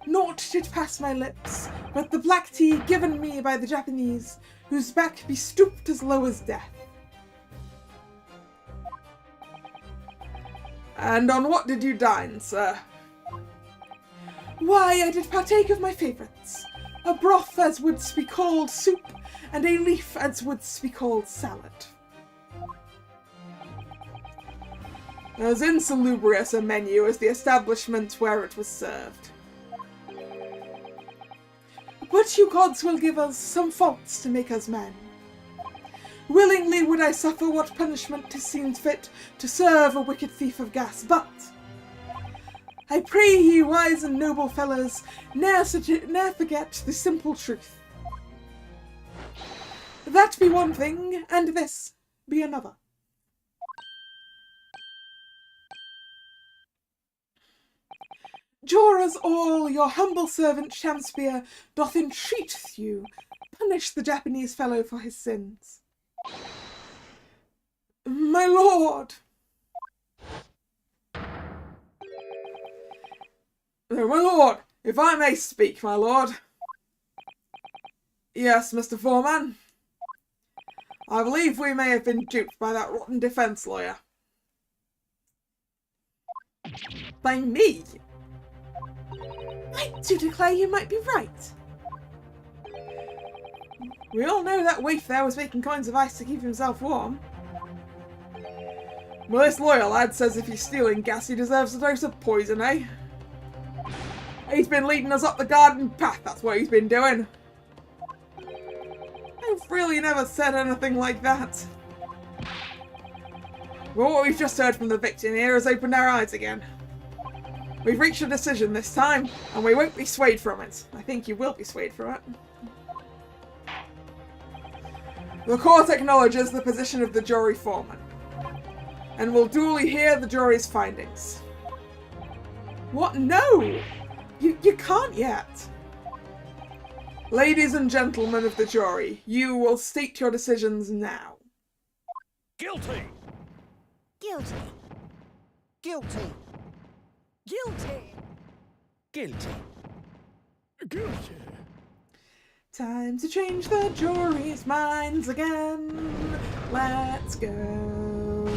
naught did pass my lips but the black tea given me by the Japanese, whose back be stooped as low as death. And on what did you dine, sir? Why, I did partake of my favourites, a broth as wouldst be called soup, and a leaf as wouldst be called salad. As insalubrious a menu as the establishment where it was served. But you gods will give us some faults to make us men. Willingly would I suffer what punishment 'tis seen fit to serve a wicked thief of gas, but I pray ye, wise and noble fellows, ne'er forget the simple truth. That be one thing, and this be another. Jurors all, your humble servant Shamspeare doth entreat you, punish the Japanese fellow for his sins. My lord! My lord, if I may speak, my lord. Yes, Mr. Foreman. I believe we may have been duped by that rotten defence lawyer. By me? I do declare you might be right. We all know that waif there was making coins of ice to keep himself warm. Well, this lawyer lad says if he's stealing gas, he deserves a dose of poison, eh? He's been leading us up the garden path, that's what he's been doing. I've really never said anything like that. Well, what we've just heard from the victim here has opened our eyes again. We've reached a decision this time, and we won't be swayed from it. I think you will be swayed from it. The court acknowledges the position of the jury foreman, and will duly hear the jury's findings. What? No! You can't yet. Ladies and gentlemen of the jury, you will state your decisions now. Guilty! Guilty. Guilty. Guilty. Guilty. Guilty. Time to change the jury's minds again. Let's go.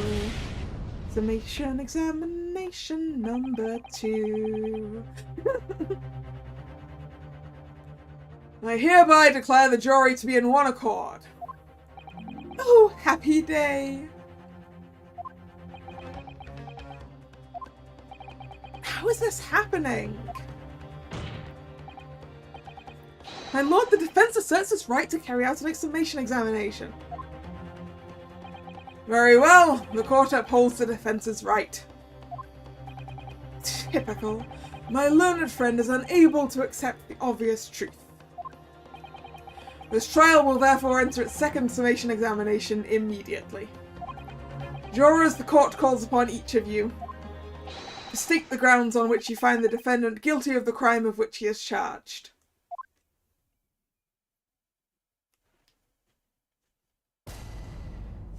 Summation examination number 2. I hereby declare the jury to be in one accord. Oh, happy day. How is this happening? My lord, the defense asserts its right to carry out an examination examination. Very well, the court upholds the defense's right. Typical. My learned friend is unable to accept the obvious truth. This trial will therefore enter its second summation examination immediately. Jurors, the court calls upon each of you to state the grounds on which you find the defendant guilty of the crime of which he is charged.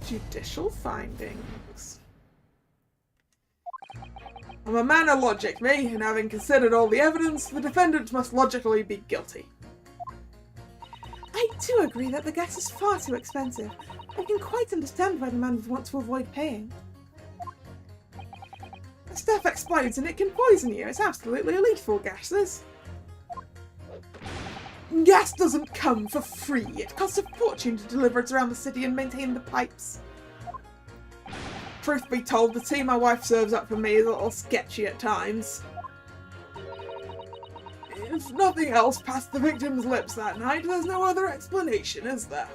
Judicial findings. I'm a man of logic, me, and having considered all the evidence, the defendant must logically be guilty. I do agree that the gas is far too expensive. I can quite understand why the man would want to avoid paying. The stuff explodes and it can poison you. It's absolutely lethal, gases. Gas doesn't come for free. It costs a fortune to deliver it around the city and maintain the pipes. Truth be told, the tea my wife serves up for me is a little sketchy at times. If nothing else passed the victim's lips that night, there's no other explanation, is there?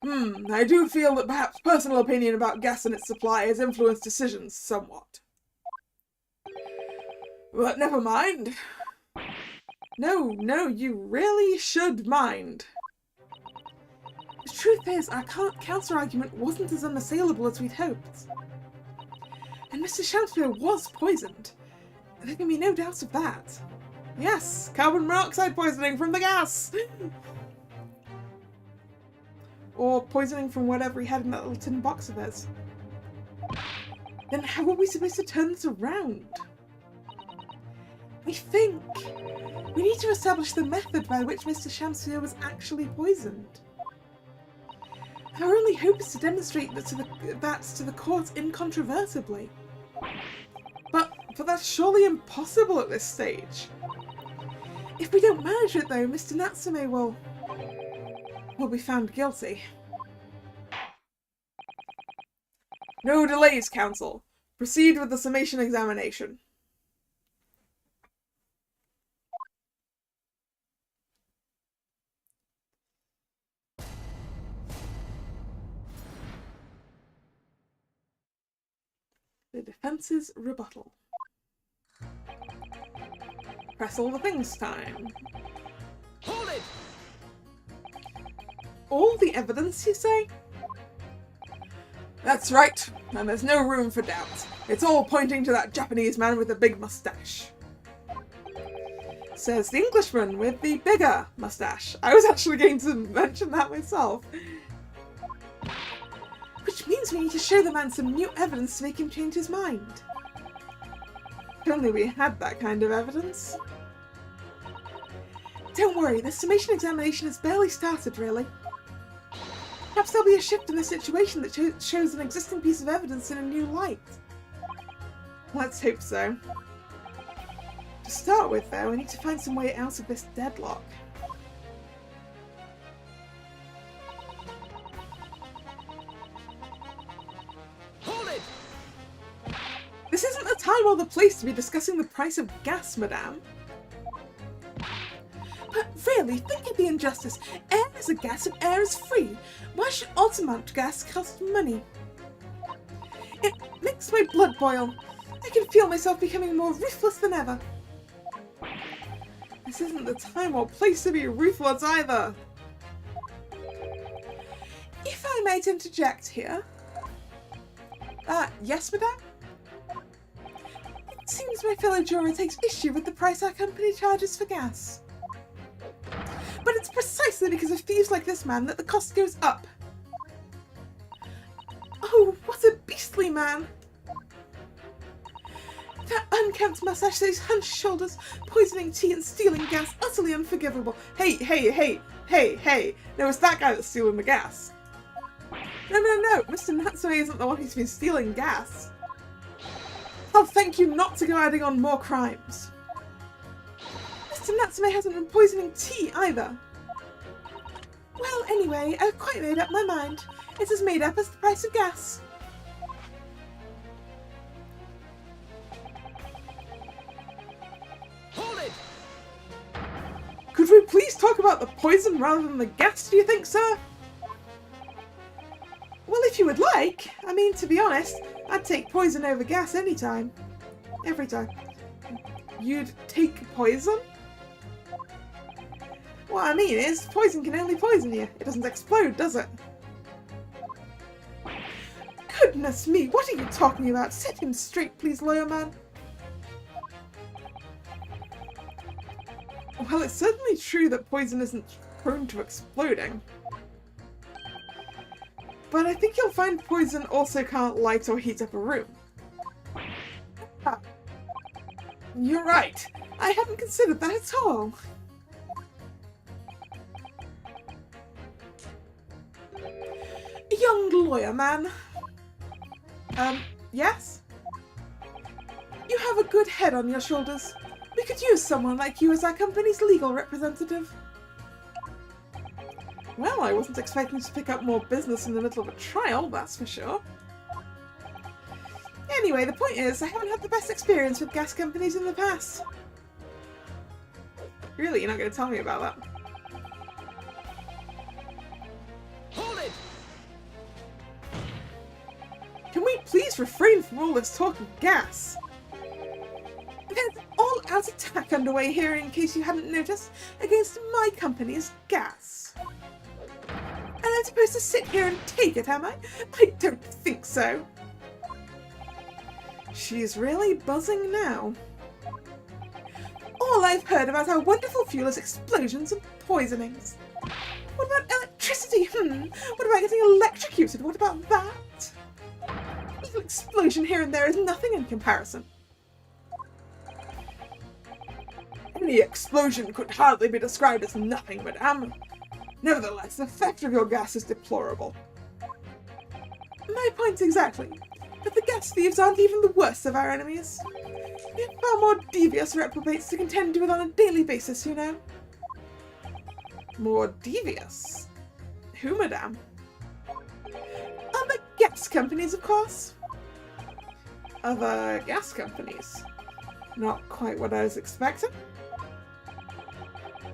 I do feel that perhaps personal opinion about gas and its supply has influenced decisions somewhat. But never mind. No, you really should mind. The truth is, our counter-argument wasn't as unassailable as we'd hoped. And Mr. Shakespeare was poisoned. There can be no doubt of that. Yes, carbon monoxide poisoning from the gas! Or poisoning from whatever he had in that little tin box of his. Then how are we supposed to turn this around? I think we need to establish the method by which Mr. Shamsir was actually poisoned. Our only hope is to demonstrate that to the court incontrovertibly. But that's surely impossible at this stage. If we don't manage it though, Mr. Natsume will be found guilty. No delays, counsel. Proceed with the summation examination. The defense's rebuttal. Press all the things time. Hold it! All the evidence, you say? That's right, and there's no room for doubt. It's all pointing to that Japanese man with the big mustache. Says the Englishman with the bigger mustache. I was actually going to mention that myself. Which means we need to show the man some new evidence to make him change his mind. If only we had that kind of evidence. Don't worry, the summation examination has barely started, really. Perhaps there'll be a shift in the situation that shows an existing piece of evidence in a new light. Let's hope so. To start with, though, we need to find some way out of this deadlock. Hold it! This isn't the time or the place to be discussing the price of gas, madame. But really, think of the injustice. Air is a gas and air is free. Why should Altamont gas cost money? It makes my blood boil. I can feel myself becoming more ruthless than ever. This isn't the time or place to be ruthless either. If I might interject here. Yes, madame? It seems my fellow juror takes issue with the price our company charges for gas. But it's precisely because of thieves like this man that the cost goes up. Oh, what a beastly man! That unkempt mustache, those hunched shoulders, poisoning tea and stealing gas, utterly unforgivable. Hey. No, it's that guy that's stealing the gas. No. Mr. Natsume isn't the one who's been stealing gas. I'll thank you not to go adding on more crimes. Mr. Natsume hasn't been poisoning tea either. Well, anyway, I've quite made up my mind. It's as made up as the price of gas. Hold it! Could we please talk about the poison rather than the gas, do you think, sir? Well, if you would like. I mean, to be honest, I'd take poison over gas any time. Every time. You'd take poison? What I mean is, poison can only poison you. It doesn't explode, does it? Goodness me, what are you talking about? Set him straight, please, lawyer man. Well, it's certainly true that poison isn't prone to exploding. But I think you'll find poison also can't light or heat up a room. Ah, you're right. I hadn't considered that at all. Young lawyer man. Yes? You have a good head on your shoulders. We could use someone like you as our company's legal representative. Well, I wasn't expecting to pick up more business in the middle of a trial, that's for sure. Anyway, the point is, I haven't had the best experience with gas companies in the past. Really, you're not going to tell me about that? Hold it! Can we please refrain from all this talk of gas? There's an all-out attack underway here, in case you hadn't noticed, against my company's gas. And I'm supposed to sit here and take it, am I? I don't think so. She's really buzzing now. All I've heard about our wonderful fuel is explosions and poisonings. What about electricity? What about getting electrocuted? What about that? A little explosion here and there is nothing in comparison. Any explosion could hardly be described as nothing, madame. Nevertheless, the effect of your gas is deplorable. My point exactly. But the gas thieves aren't even the worst of our enemies. We have far more devious reprobates to contend with on a daily basis, you know. More devious? Who, madame? Other gas companies, of course. Other gas companies? Not quite what I was expecting.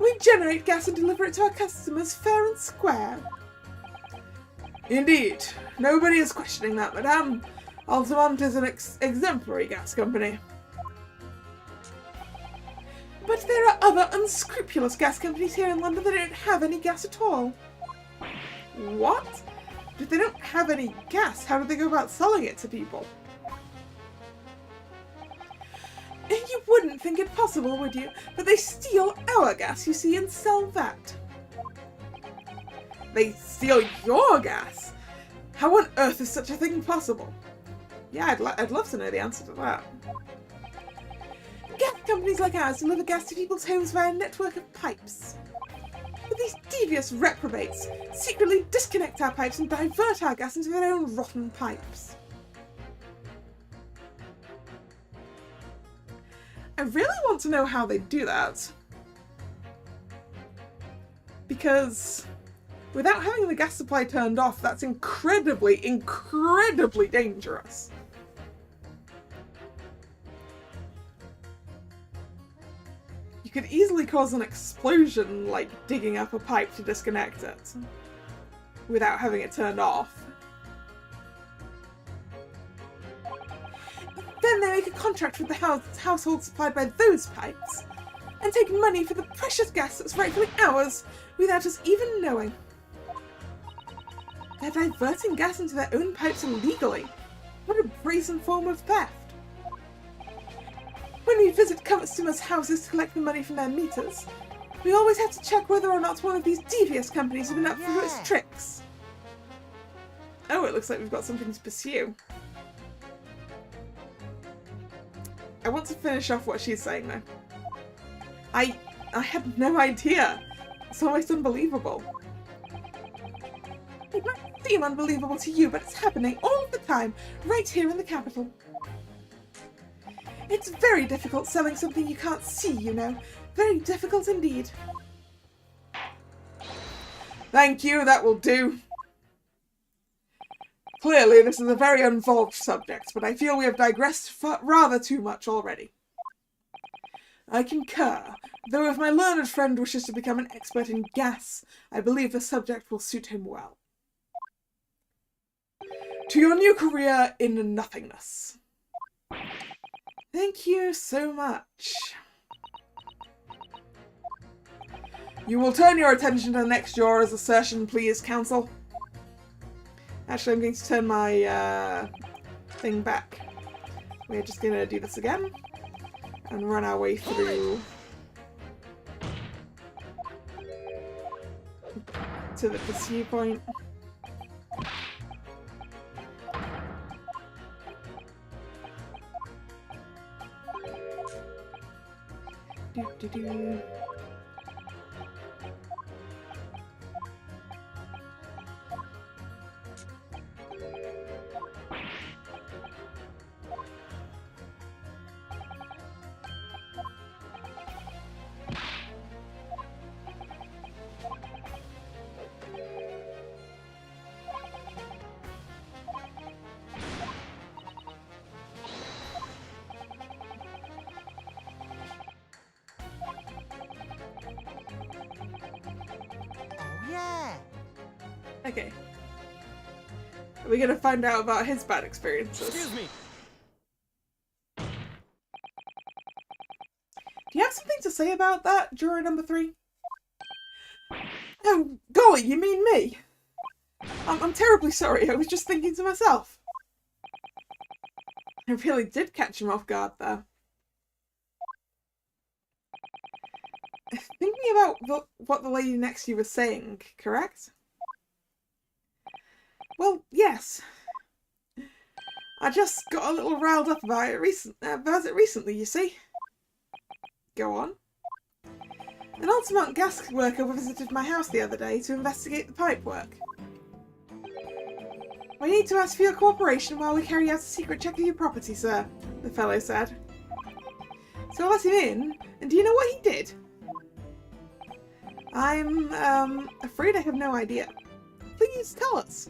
We generate gas and deliver it to our customers fair and square. Indeed. Nobody is questioning that, madame. Altamont is an exemplary gas company. But there are other unscrupulous gas companies here in London that don't have any gas at all. What? If they don't have any gas, how do they go about selling it to people? You wouldn't think it possible, would you? But they steal our gas, you see, and sell that. They steal your gas? How on earth is such a thing possible? Yeah, I'd love to know the answer to that. Gas companies like ours deliver gas to people's homes via a network of pipes. But these devious reprobates secretly disconnect our pipes and divert our gas into their own rotten pipes. I really want to know how they do that. Because without having the gas supply turned off, that's incredibly dangerous. You could easily cause an explosion, like digging up a pipe to disconnect it, without having it turned off. Then they make a contract with the household supplied by those pipes, and take money for the precious gas that's rightfully ours, without us even knowing. They're diverting gas into their own pipes illegally. What a brazen form of theft. When we visit customers' houses to collect the money from their meters, we always have to check whether or not one of these devious companies have been up for its tricks. Oh, it looks like we've got something to pursue. I want to finish off what she's saying though. I had no idea. It's almost unbelievable. It might seem unbelievable to you, but it's happening all of the time, right here in the capital. It's very difficult selling something you can't see, you know. Very difficult indeed. Thank you, that will do. Clearly, this is a very involved subject, but I feel we have digressed rather too much already. I concur, though if my learned friend wishes to become an expert in gas, I believe the subject will suit him well. To your new career in nothingness. Thank you so much. You will turn your attention to the next juror's assertion, please, counsel. Actually, I'm going to turn my thing back. We're just going to do this again and run our way through to the pursue point. Do. Yeah. Okay. Are we gonna find out about his bad experiences? Excuse me. Do you have something to say about that, juror number 3? Oh, golly, you mean me? I'm terribly sorry, I was just thinking to myself. I really did catch him off guard there. Thinking about what the lady next to you was saying, correct? Well, yes. I just got a little riled up about it recently, you see. Go on. An Altamont gas worker visited my house the other day to investigate the pipe work. We need to ask for your cooperation while we carry out a secret check of your property, sir, the fellow said. So I let him in, and do you know what he did? I'm, afraid I have no idea. Please tell us.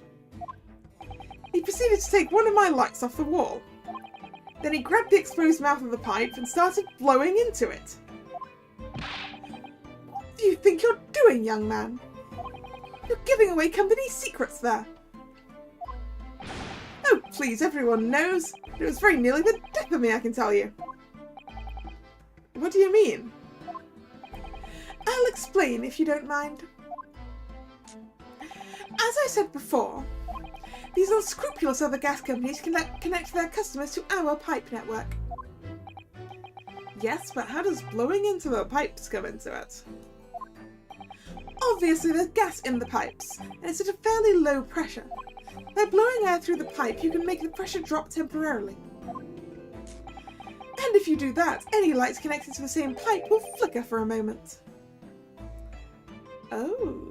He proceeded to take one of my lights off the wall. Then he grabbed the exposed mouth of the pipe and started blowing into it. What do you think you're doing, young man? You're giving away company secrets there. Oh, please, everyone knows. It was very nearly the death of me, I can tell you. What do you mean? I'll explain if you don't mind. As I said before, these unscrupulous other gas companies connect their customers to our pipe network. Yes, but how does blowing into the pipes come into it? Obviously there's gas in the pipes, and it's at a fairly low pressure. By blowing air through the pipe, you can make the pressure drop temporarily. And if you do that, any lights connected to the same pipe will flicker for a moment. Oh.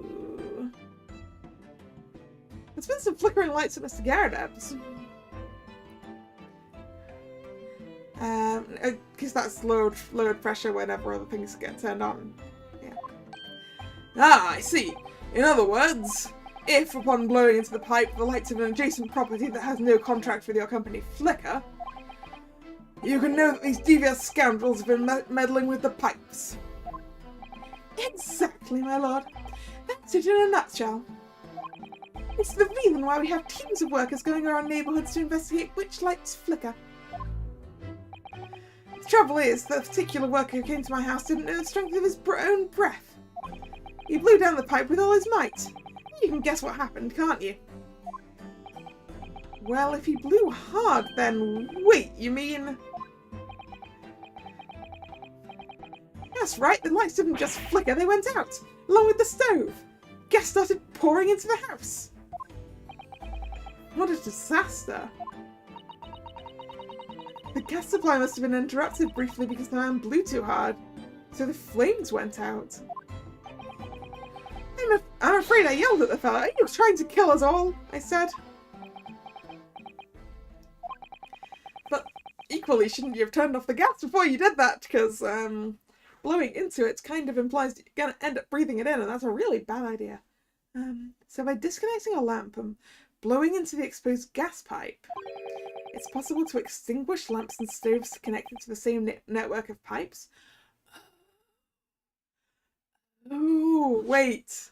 There's been some flickering lights at Mr. Garradab's. Because that's lowered pressure whenever other things get turned on. Yeah. Ah, I see. In other words, if upon blowing into the pipe the lights of an adjacent property that has no contract with your company flicker, you can know that these devious scoundrels have been meddling with the pipes. Exactly, my lord. That's it in a nutshell. It's the reason why we have teams of workers going around neighbourhoods to investigate which lights flicker. The trouble is, the particular worker who came to my house didn't know the strength of his own breath. He blew down the pipe with all his might. You can guess what happened, can't you? Well, if he blew hard, then... Wait, you mean... That's right, the lights didn't just flicker, they went out, along with the stove. Gas started pouring into the house. What a disaster. The gas supply must have been interrupted briefly because the man blew too hard, so the flames went out. I'm afraid I yelled at the fella. He was trying to kill us all, I said. But equally, shouldn't you have turned off the gas before you did that? Because blowing into it kind of implies that you're going to end up breathing it in, and that's a really bad idea. So by disconnecting a lamp and blowing into the exposed gas pipe, it's possible to extinguish lamps and stoves connected to the same network of pipes. Oh, wait.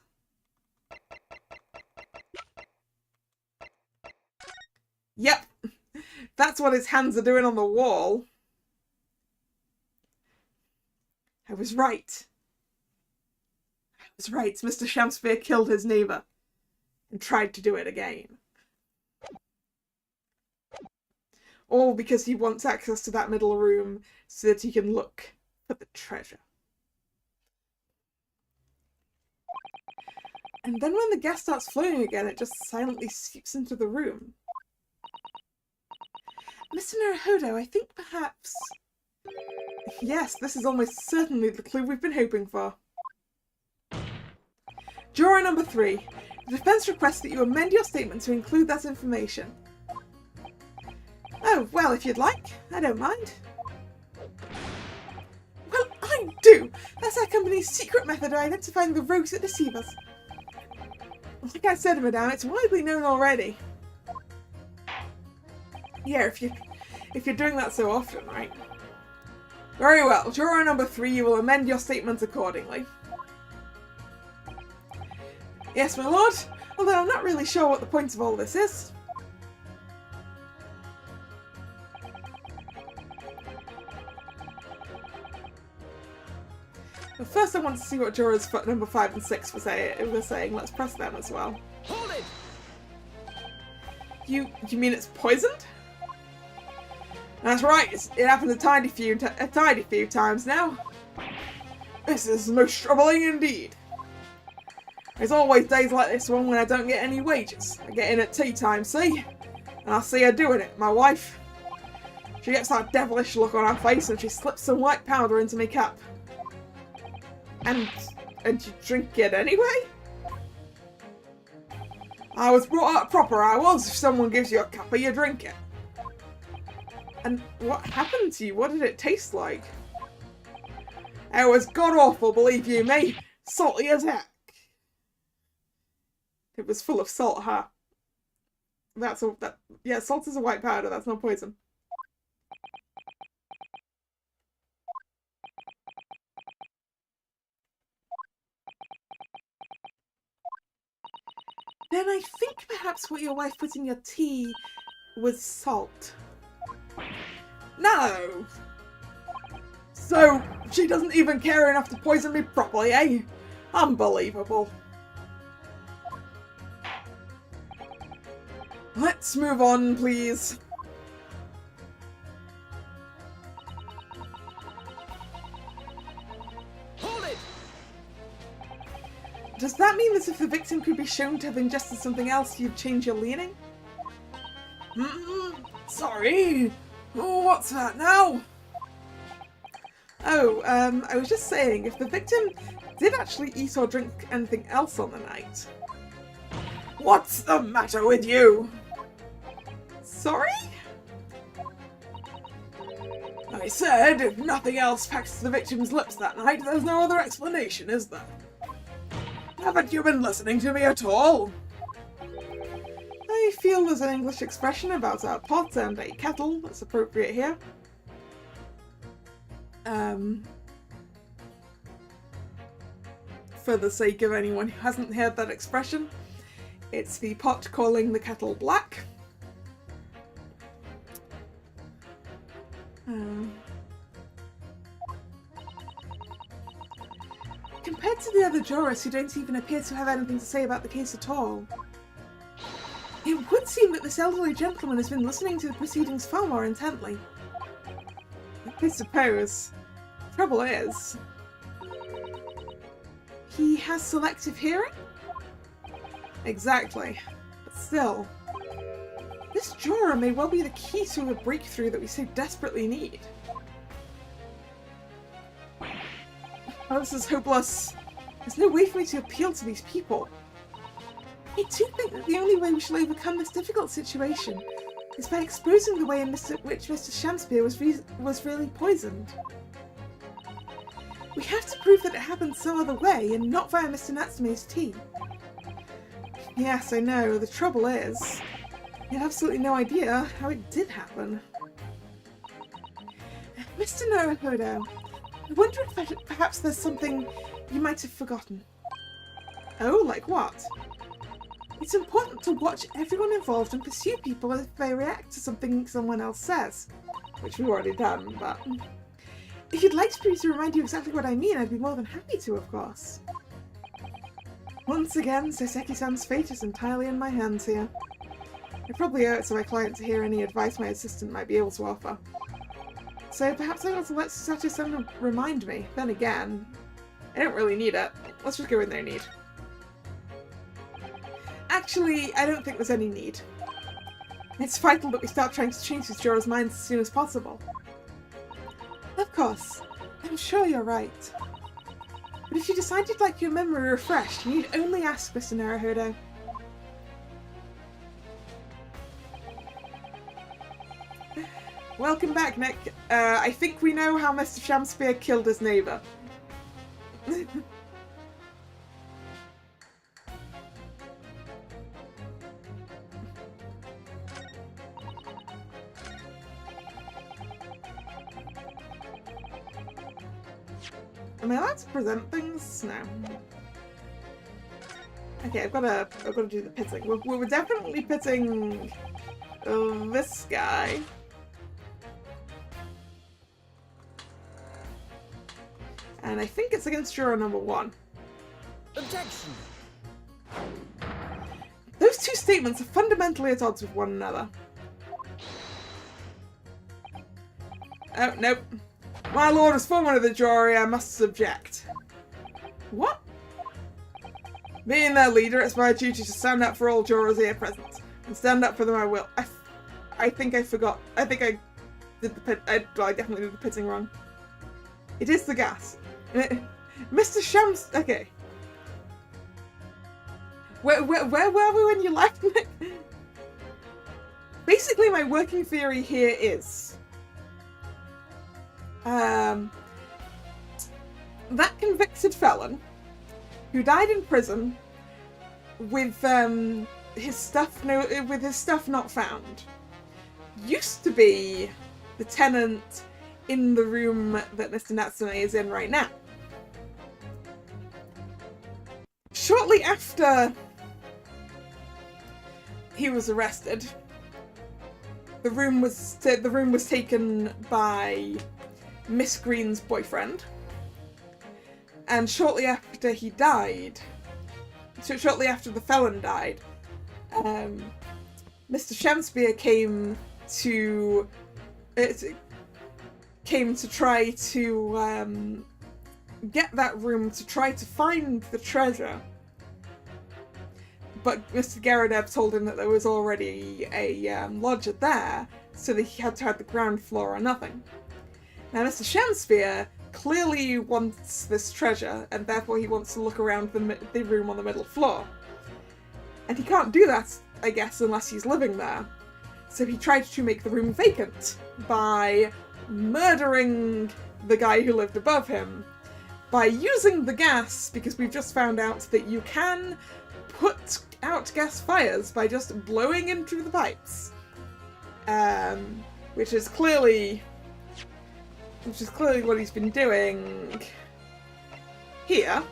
Yep, that's what his hands are doing on the wall. I was right. Mr. Shamspeare killed his neighbour and tried to do it again. All because he wants access to that middle room so that he can look for the treasure. And then when the gas starts flowing again, it just silently seeps into the room. Mr. Naruhodo, I think perhaps... Yes, this is almost certainly the clue we've been hoping for. Juror number 3. The defence requests that you amend your statement to include that information. Oh, well, if you'd like. I don't mind. Well, I do! That's our company's secret method of identifying the rogues that deceive us. Like I said, madame, it's widely known already. Yeah, if you're doing that so often, right? Very well. Juror number 3, you will amend your statement accordingly. Yes, my lord. Although I'm not really sure what the point of all this is. But first I want to see what jurors number 5 and 6 were saying. Let's press them as well. Hold it! You mean it's poisoned? That's right, it happened a tidy few times now. This is most troubling indeed. There's always days like this one when I don't get any wages. I get in at tea time, see? And I see her doing it, my wife. She gets that devilish look on her face and she slips some white powder into my cup. And you drink it anyway? I was brought up proper, I was. If someone gives you a cuppa, you drink it. And what happened to you? What did it taste like? It was god-awful, believe you me. Salty as heck. It was full of salt, huh? Yeah, salt is a white powder, that's not poison. Then I think perhaps what your wife put in your tea was salt. No! So, she doesn't even care enough to poison me properly, eh? Unbelievable. Let's move on, please. Hold it! Does that mean that if the victim could be shown to have ingested something else, you'd change your leaning? Sorry. Oh, what's that now? Oh, I was just saying, if the victim did actually eat or drink anything else on the night. What's the matter with you? Sorry? I said, if nothing else passed the victim's lips that night, there's no other explanation, is there? Haven't you been listening to me at all? I feel there's an English expression about a pot and a kettle that's appropriate here. For the sake of anyone who hasn't heard that expression, it's the pot calling the kettle black. Compared to the other jurors who don't even appear to have anything to say about the case at all, it would seem that this elderly gentleman has been listening to the proceedings far more intently. I suppose. Trouble is, he has selective hearing? Exactly. But still. This drawer may well be the key to a breakthrough that we so desperately need. Oh, this is hopeless. There's no way for me to appeal to these people. I do think that the only way we shall overcome this difficult situation is by exposing the way in which Mr. Shamspeare was really poisoned. We have to prove that it happened some other way and not via Mr. Natsume's tea. Yes, I know. The trouble is, I have absolutely no idea how it did happen. Mr. Naruhodo, I wonder if perhaps there's something you might have forgotten. Oh, like what? It's important to watch everyone involved and pursue people if they react to something someone else says. Which we've already done, but... If you'd like me to remind you exactly what I mean, I'd be more than happy to, of course. Once again, Soseki-san's fate is entirely in my hands here. I probably owe it to my client to hear any advice my assistant might be able to offer. So perhaps I want to let Sato-san remind me. Then again, I don't really need it. Let's just go with no need. Actually, I don't think there's any need. It's vital that we start trying to change these jurors' minds as soon as possible. Of course, I'm sure you're right. But if you decide you'd like your memory refreshed, you need only ask Mr. Naruhodo. Welcome back, Nick. I think we know how Mr. Shamspeare killed his neighbour. Am I allowed to present things? No. Okay, I've got to do the pitting. We're definitely pitting this guy. And I think it's against juror number 1. Objection! Those two statements are fundamentally at odds with one another. Oh, nope. My lord, as foreman of the jury, I must subject. What? Being their leader, it's my duty to stand up for all jurors here present. And stand up for them I will. I think I forgot. I think I did the pit. I definitely did the pitting wrong. It is the gas. Mr. Shams... Okay. Where were we when you left, Nick? Basically, my working theory here is... that convicted felon who died in prison with his stuff not found used to be the tenant in the room that Mr. Natsume is in right now. Shortly after he was arrested, the room was taken by Miss Green's boyfriend, and shortly after he died, so shortly after the felon died, Mr. Shamspeare came to try to get that room to try to find the treasure. But Mr. Garadeb told him that there was already a lodger there, so that he had to have the ground floor or nothing. Now, Mr. Shamspeare clearly wants this treasure, and therefore he wants to look around the room on the middle floor. And he can't do that, I guess, unless he's living there. So he tried to make the room vacant by murdering the guy who lived above him, by using the gas, because we've just found out that you can put out gas fires by just blowing into the pipes. Which is clearly what he's been doing here.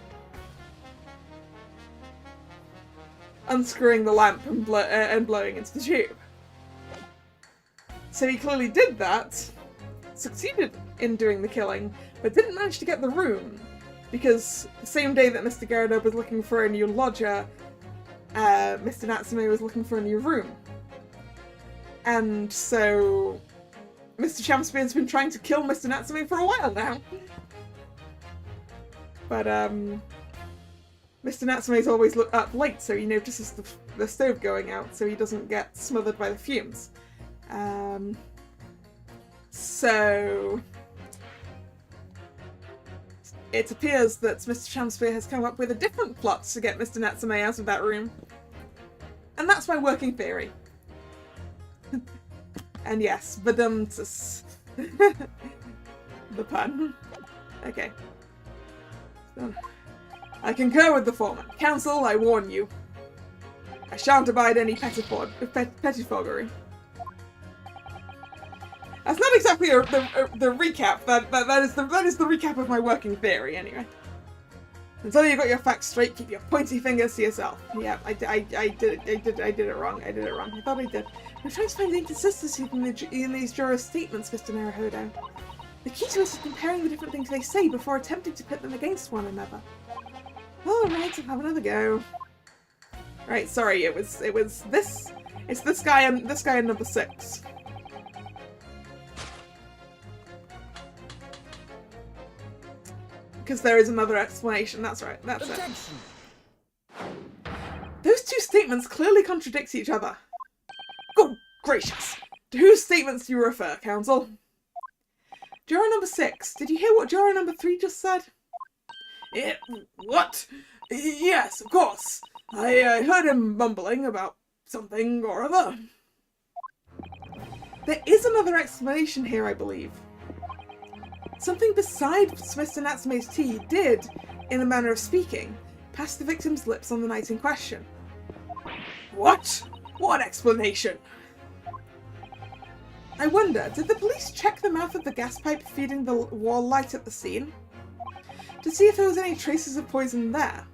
Unscrewing the lamp and blowing into the tube. So he clearly did that, succeeded in doing the killing, but didn't manage to get the room, because the same day that Mr. Garadeb was looking for a new lodger, Mr. Natsume was looking for a new room. And so Mr. Shamspeare's been trying to kill Mr. Natsume for a while now. But Mr. Natsume's always up late, so he notices the stove going out so he doesn't get smothered by the fumes. So it appears that Mr. Shamspeare has come up with a different plot to get Mr. Natsume out of that room. And that's my working theory. And yes, badumtus. The pun. Okay. So, I concur with the foreman. Counsel, I warn you. I shan't abide any pettifoggery. That's not exactly the recap. That is the recap of my working theory, anyway. Until you got your facts straight, keep your pointy fingers to yourself. Yeah, I did it wrong. I thought I did. I'm trying to find the inconsistency in these jurors' statements, Mr. Naruhodo. The key to us is comparing the different things they say before attempting to pit them against one another. Alright, I'll have another go. Right, sorry, it's this guy and number 6. Because there is another explanation, that's right, that's it. Those two statements clearly contradict each other. Good gracious! To whose statements do you refer, counsel? Juror number 6, did you hear what juror number 3 just said? What? Yes, of course. I heard him mumbling about something or other. There is another explanation here, I believe. Something besides Mr. Natsume's tea did, in a manner of speaking, pass the victim's lips on the night in question. What? What explanation? I wonder, did the police check the mouth of the gas pipe feeding the wall light at the scene? To see if there was any traces of poison there?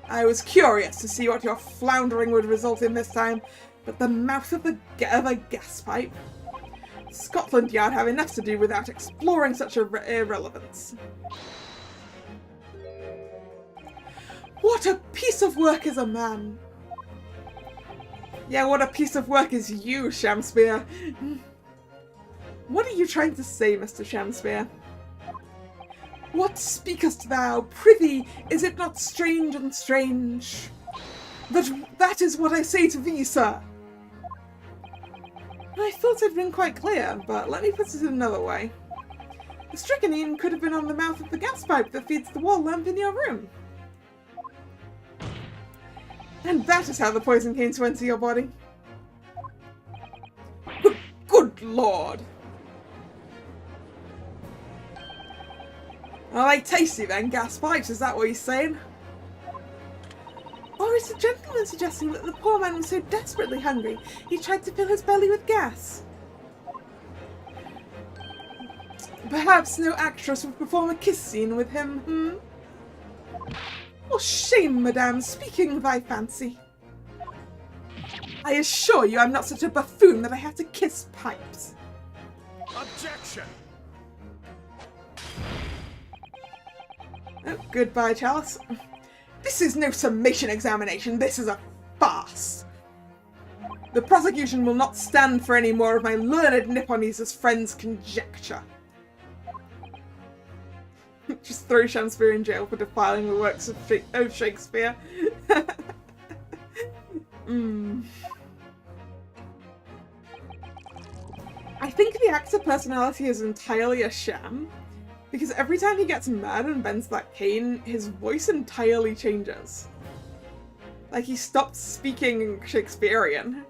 I was curious to see what your floundering would result in this time, but the mouth of a gas pipe? Scotland Yard have enough to do without exploring such irrelevance. What a piece of work is a man! Yeah, what a piece of work is you, Shamspeare! What are you trying to say, Mr. Shamspeare? What speakest thou? Prithee, is it not strange and strange? That is what I say to thee, sir! I thought I'd been quite clear, but let me put it another way. The strychnine could have been on the mouth of the gas pipe that feeds the wall lamp in your room. And that is how the poison came to enter your body. Good lord! Are they tasty then, gas pipes? Is that what he's saying? Or is the gentleman suggesting that the poor man was so desperately hungry he tried to fill his belly with gas? Perhaps no actress would perform a kiss scene with him, Oh, shame, madame, speaking thy fancy. I assure you I'm not such a buffoon that I have to kiss pipes. Objection! Oh, goodbye, Chalice. This is no summation examination, this is a farce. The prosecution will not stand for any more of my learned Nipponese friend's conjecture. Just throw Shamspeare in jail for defiling the works of Shakespeare. I think the actor personality is entirely a sham, because every time he gets mad and bends that cane, his voice entirely changes. Like he stopped speaking Shakespearean.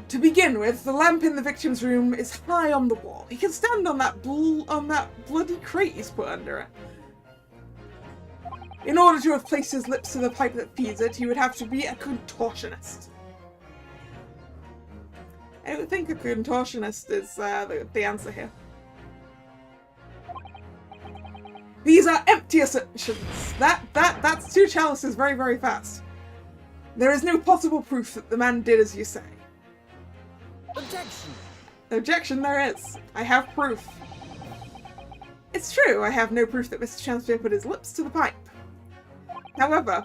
To begin with, the lamp in the victim's room is high on the wall. He can stand on that bloody crate he's put under it. In order to have placed his lips to the pipe that feeds it, he would have to be a contortionist. I don't think a contortionist is the answer here. These are empty assertions. That's 2 chalices very, very fast. There is no possible proof that the man did as you say. Objection! Objection, there is. I have proof. It's true, I have no proof that Mr. Shamspeare put his lips to the pipe. However,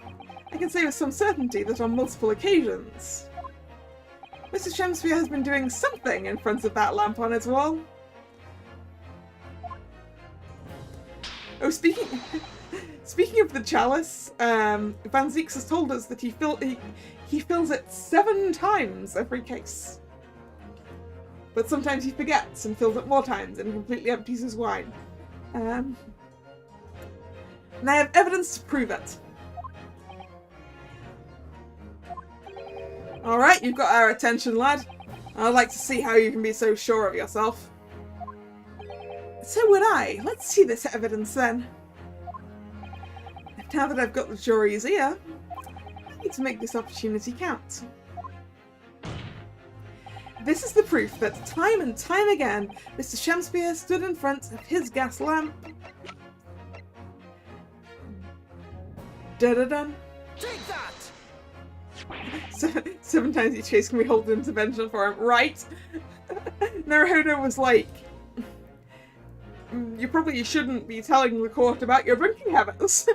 I can say with some certainty that on multiple occasions, Mr. Shamspeare has been doing something in front of that lamp on its wall. Oh, speaking Speaking of the chalice, Van Zieks has told us that he fills it 7 times every case. But sometimes he forgets and fills it more times and completely empties his wine. And I have evidence to prove it. Alright, you've got our attention, lad. I'd like to see how you can be so sure of yourself. So would I. Let's see this evidence then. Now that I've got the jury's ear, I need to make this opportunity count. This is the proof that time and time again, Mr. Shakespeare stood in front of his gas lamp. Da-da-dun. Take that! 7 times each case can we hold an intervention for him, right? Naruhodo was like, you probably shouldn't be telling the court about your drinking habits.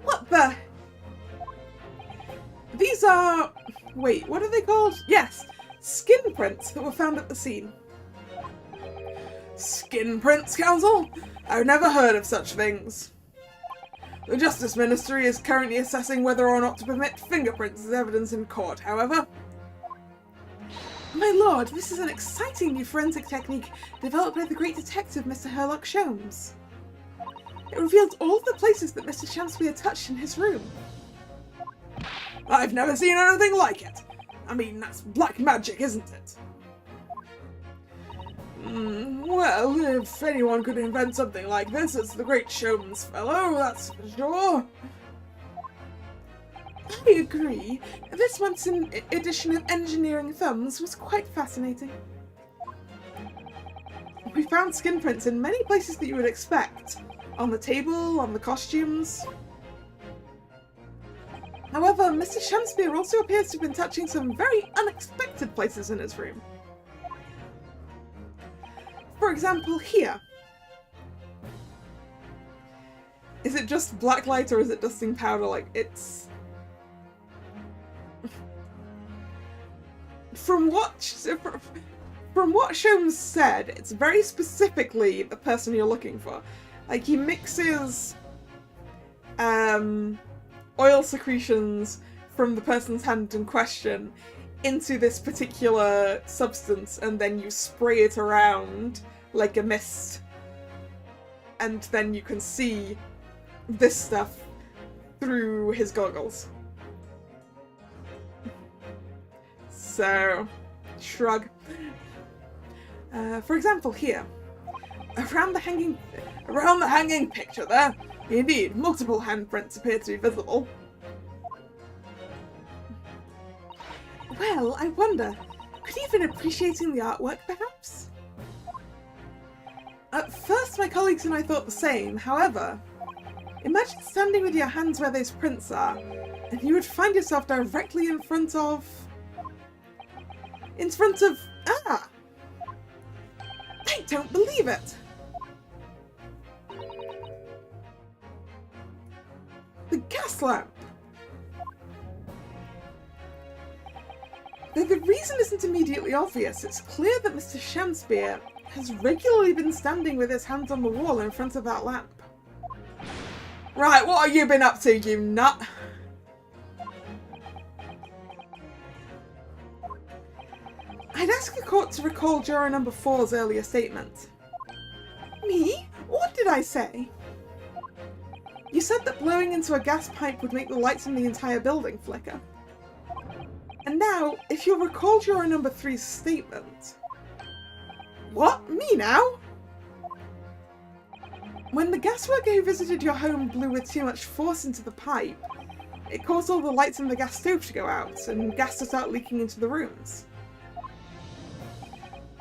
What the? These are... Wait, what are they called? Yes, skin prints that were found at the scene. Skin prints, counsel? I've never heard of such things. The Justice Ministry is currently assessing whether or not to permit fingerprints as evidence in court, however. My lord, this is an exciting new forensic technique developed by the great detective Mr. Herlock Sholmes. It reveals all of the places that Mr. Shakespeare touched in his room. I've never seen anything like it. I mean, that's black magic, isn't it? Well, if anyone could invent something like this, it's the great Sholmes fellow, that's for sure. I agree. This month's edition of Engineering Thumbs was quite fascinating. We found skin prints in many places that you would expect. On the table, on the costumes. However, Mr. Shakespeare also appears to have been touching some very unexpected places in his room. For example, here. Is it just black light or is it dusting powder? Like, it's... From what Sholmes said, it's very specifically the person you're looking for. Like, he mixes oil secretions from the person's hand in question into this particular substance, and then you spray it around like a mist. And then you can see this stuff through his goggles. So, shrug. For example, here. Around the hanging picture there, indeed, multiple handprints appear to be visible. Well, I wonder, could he have been appreciating the artwork, perhaps? At first, my colleagues and I thought the same. However, imagine standing with your hands where those prints are, and you would find yourself directly in front of... Ah! I don't believe it! The gas lamp! Though the reason isn't immediately obvious, it's clear that Mr. Shakespeare has regularly been standing with his hands on the wall in front of that lamp. Right, what have you been up to, you nut? I'd ask the court to recall juror number 4's earlier statement. Me? What did I say? You said that blowing into a gas pipe would make the lights in the entire building flicker. And now, if you'll recall juror number 3's statement... What? Me now? When the gas worker who visited your home blew with too much force into the pipe, it caused all the lights in the gas stove to go out, and gas to start leaking into the rooms.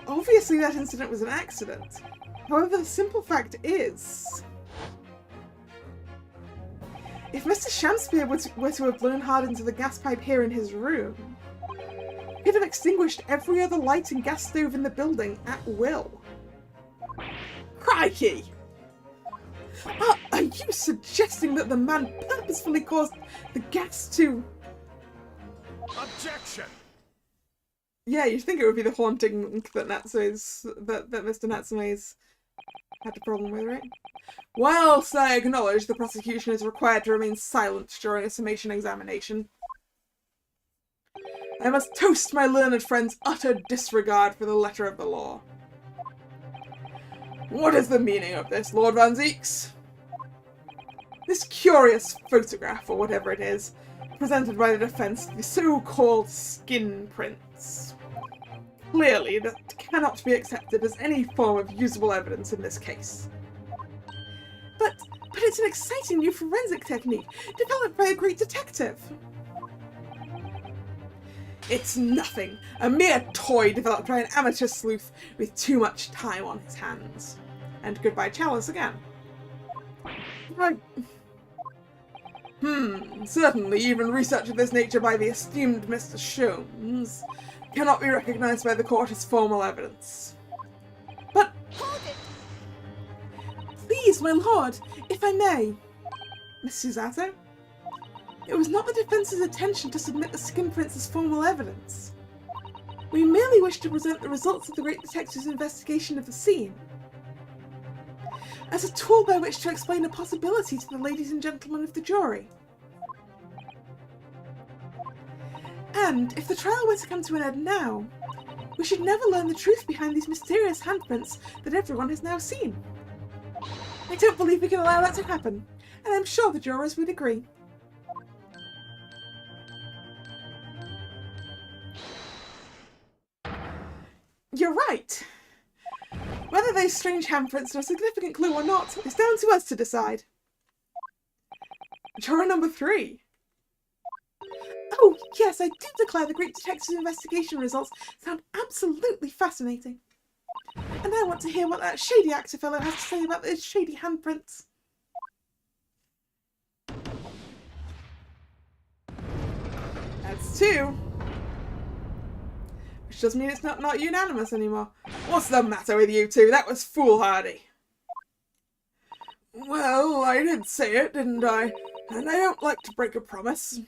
Obviously that incident was an accident. However, the simple fact is... if Mr. Shakespeare were to have blown hard into the gas pipe here in his room, he could have extinguished every other light and gas stove in the building at will. Crikey! Are you suggesting that the man purposefully caused the gas to... Objection! Yeah, you'd think it would be the haunting that Mr. Natsume's Had a problem with it. Whilst I acknowledge the prosecution is required to remain silent during a summation examination, I must toast my learned friend's utter disregard for the letter of the law. What is the meaning of this, Lord Van Zeeks? This curious photograph, or whatever it is, presented by the defence, the so-called skin prints. Clearly, that cannot be accepted as any form of usable evidence in this case. But it's an exciting new forensic technique, developed by a great detective. It's nothing. A mere toy developed by an amateur sleuth with too much time on his hands. And goodbye Chalice again. Right. Certainly even research of this nature by the esteemed Mr. Sholmes cannot be recognised by the court as formal evidence. But... Please, my lord, if I may. Miss Susato? It was not the defence's intention to submit the skin prints as formal evidence. We merely wish to present the results of the great detective's investigation of the scene as a tool by which to explain a possibility to the ladies and gentlemen of the jury. And if the trial were to come to an end now, we should never learn the truth behind these mysterious handprints that everyone has now seen. I don't believe we can allow that to happen, and I'm sure the jurors would agree. You're right. Whether those strange handprints are a significant clue or not is down to us to decide. Juror number 3. Oh, yes, I do declare the great detective's investigation results sound absolutely fascinating. And I want to hear what that shady actor fellow has to say about those shady handprints. That's 2. Which does mean it's not unanimous anymore. What's the matter with you two? That was foolhardy. Well, I did say it, didn't I? And I don't like to break a promise.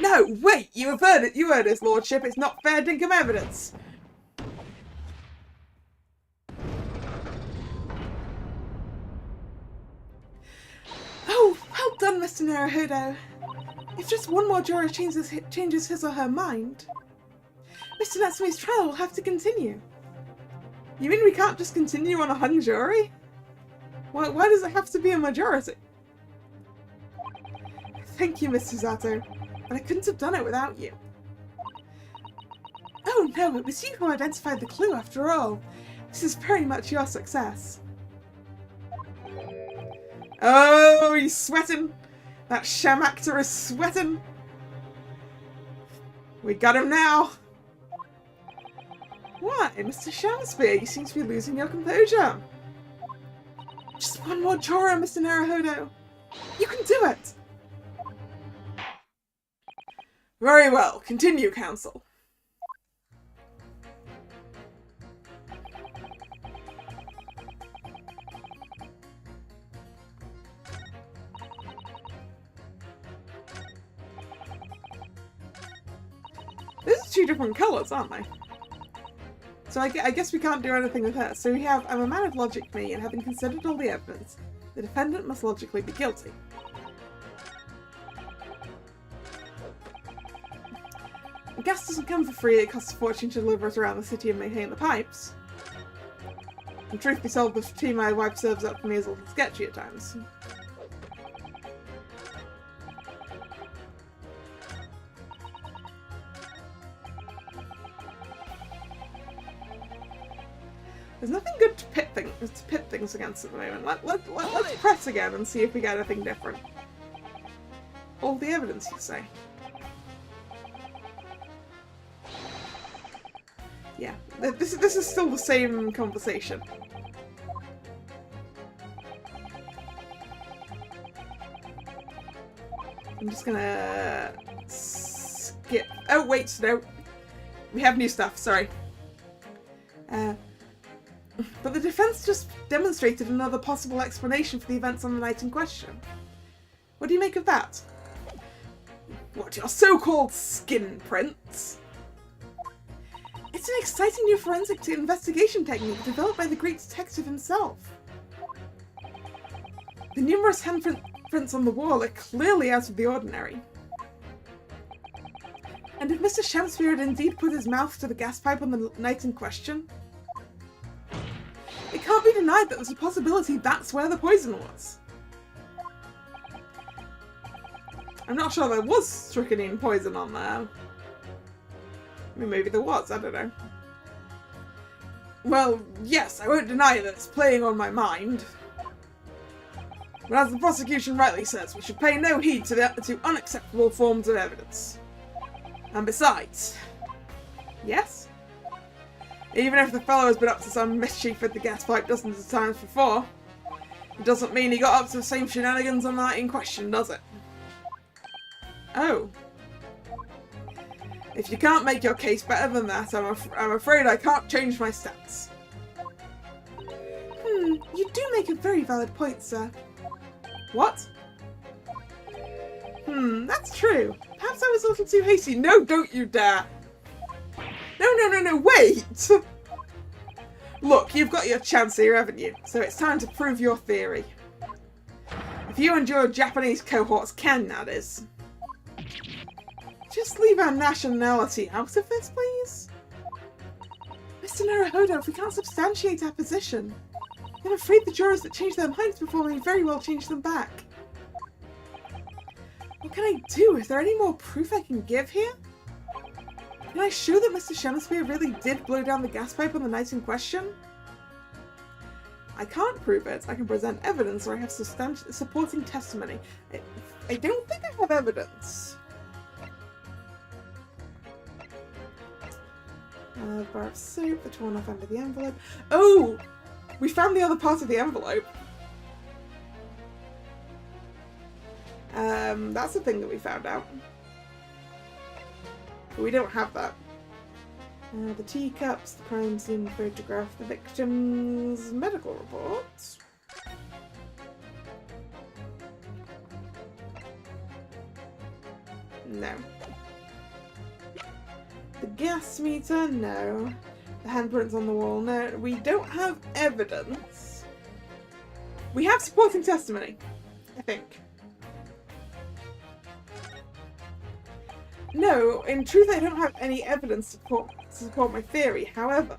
No, wait! You have heard it! You heard his lordship! It's not fair dinkum evidence! Oh, well done, Mr. Naruhodo. If just one more juror changes his or her mind, Mr. Natsume's trial will have to continue. You mean we can't just continue on a hung jury? Why does it have to be a majority? Thank you, Miss Susato, but I couldn't have done it without you. Oh no, it was you who identified the clue after all. This is very much your success. Oh, he's sweating! That sham actor is sweating! We got him now! Why, Mr. Shamspeare, you seem to be losing your composure. Just one more juror, Mr. Naruhodo. You can do it! Very well, continue, counsel. These are 2 different colours, aren't they? So I guess we can't do anything with her. So we have, I'm a man of logic, me, and having considered all the evidence, the defendant must logically be guilty. Gas doesn't come for free, it costs a fortune to deliver it around the city and maintain the pipes. And truth be told, the tea my wife serves up for me is a little sketchy at times. There's nothing good to pit things against at the moment. Let's press again and see if we get anything different. All the evidence, you say? Yeah, this is still the same conversation. I'm just gonna skip. Oh wait, no, we have new stuff. Sorry. But the defense just demonstrated another possible explanation for the events on the night in question. What do you make of that? What, your so-called skin prints? It's an exciting new forensic investigation technique developed by the great detective himself. The numerous handprints on the wall are clearly out of the ordinary. And if Mr. Shamspeare had indeed put his mouth to the gas pipe on the night in question, it can't be denied that there's a possibility that's where the poison was. I'm not sure there was strychnine poison on there. I mean, maybe there was, I don't know. Well, yes, I won't deny that it's playing on my mind. But as the prosecution rightly says, we should pay no heed to unacceptable forms of evidence. And besides... Yes? Even if the fellow has been up to some mischief with the gas pipe dozens of times before, it doesn't mean he got up to the same shenanigans on the night in question, does it? Oh. If you can't make your case better than that, I'm afraid I can't change my stance. You do make a very valid point, sir. What? That's true. Perhaps I was a little too hasty. No, don't you dare! No, wait! Look, you've got your chance here, haven't you? So it's time to prove your theory. If you and your Japanese cohorts can, that is. Just leave our nationality out of this, please? Mr. Naruhodo, if we can't substantiate our position, I'm afraid the jurors that change their minds before may very well change them back. What can I do? Is there any more proof I can give here? Can I show that Mr. Shamspeare really did blow down the gas pipe on the night in question? I can't prove it. I can present evidence or I have supporting testimony. I don't think I have evidence. Bar of soap, the torn off end of the envelope. Oh! We found the other part of the envelope. That's the thing that we found out. But we don't have that. The teacups, the crime scene photograph, the victim's medical reports. No. The gas meter, no. The handprints on the wall, no. We don't have evidence. We have supporting testimony, I think. No, in truth I don't have any evidence to support my theory, however.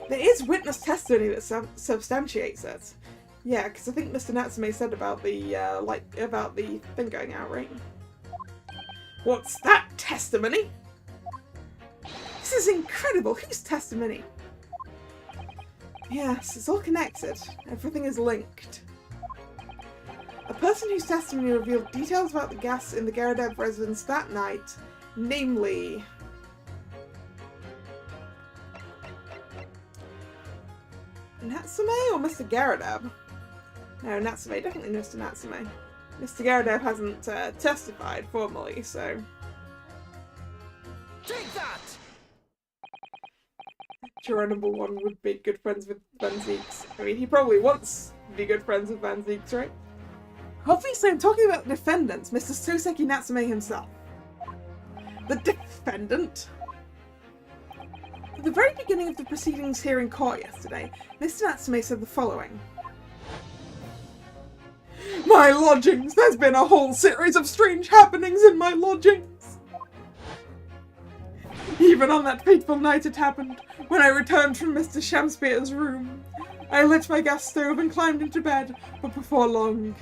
There is witness testimony that substantiates it. Yeah, because I think Mr. Natsume said about the, about the thing going out, right? What's that testimony? This is incredible! Whose testimony? Yes, it's all connected. Everything is linked. A person whose testimony revealed details about the gas in the Garadeb residence that night, namely... Natsume or Mr. Garadeb? No, Natsume, definitely Mr. Natsume. Mr. Garadeb hasn't testified formally, so... Take that! Geronimo 1 would be good friends with Van Zieks. I mean, he probably wants to be good friends with Van Zieks, right? Obviously, I'm talking about the defendant, Mr. Soseki Natsume himself. The defendant? At the very beginning of the proceedings here in court yesterday, Mr. Natsume said the following. My lodgings! There's been a whole series of strange happenings in my lodgings! Even on that fateful night it happened, when I returned from Mr. Shamspeare's room. I lit my gas stove and climbed into bed, but before long,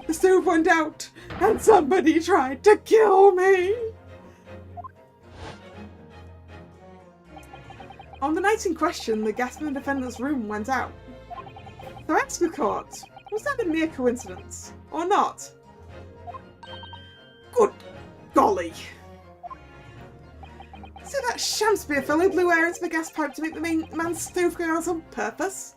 the stove went out, and somebody tried to kill me! On the night in question, the gas in the defendant's room went out. So ask the court, was that a mere coincidence, or not? Good golly! So that Shamspeare fellow blew air into the gas pipe to make the main man's stove go out on purpose?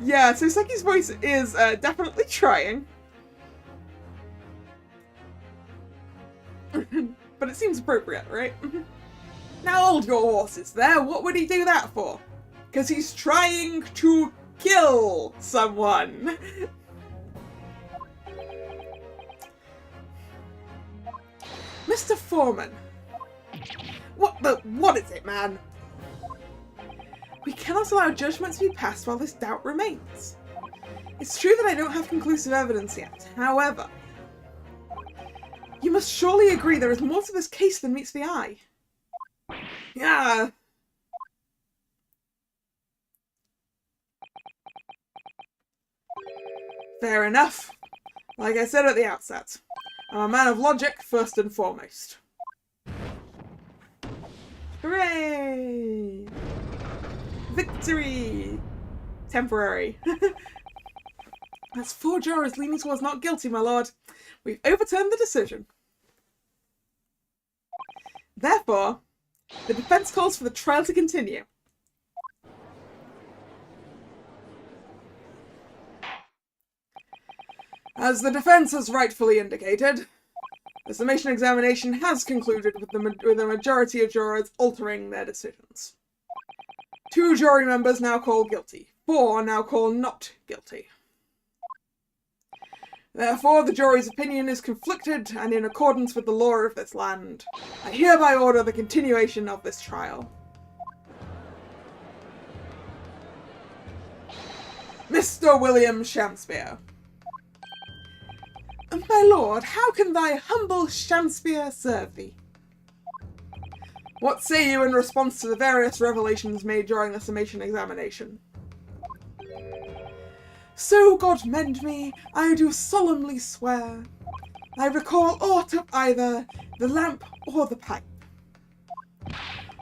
Yeah, so Seki's voice is definitely trying. But it seems appropriate, right? Now hold your horses there, what would he do that for? Because he's trying to kill someone! Mr. Foreman. What is it, man? We cannot allow judgment to be passed while this doubt remains. It's true that I don't have conclusive evidence yet. However, you must surely agree there is more to this case than meets the eye. Yeah. Fair enough. Like I said at the outset, I'm a man of logic first and foremost. Hooray! Victory! Temporary. That's 4 jurors leaning towards not guilty, my lord. We've overturned the decision. Therefore, the defense calls for the trial to continue. As the defense has rightfully indicated, the summation examination has concluded with the majority of jurors altering their decisions. 2 jury members now call guilty. 4 now call not guilty. Therefore, the jury's opinion is conflicted, and in accordance with the law of this land, I hereby order the continuation of this trial. Mr. William Shamspeare. My lord, how can thy humble Shamspeare serve thee? What say you in response to the various revelations made during the summation examination? So God mend me, I do solemnly swear, I recall aught of either the lamp or the pipe.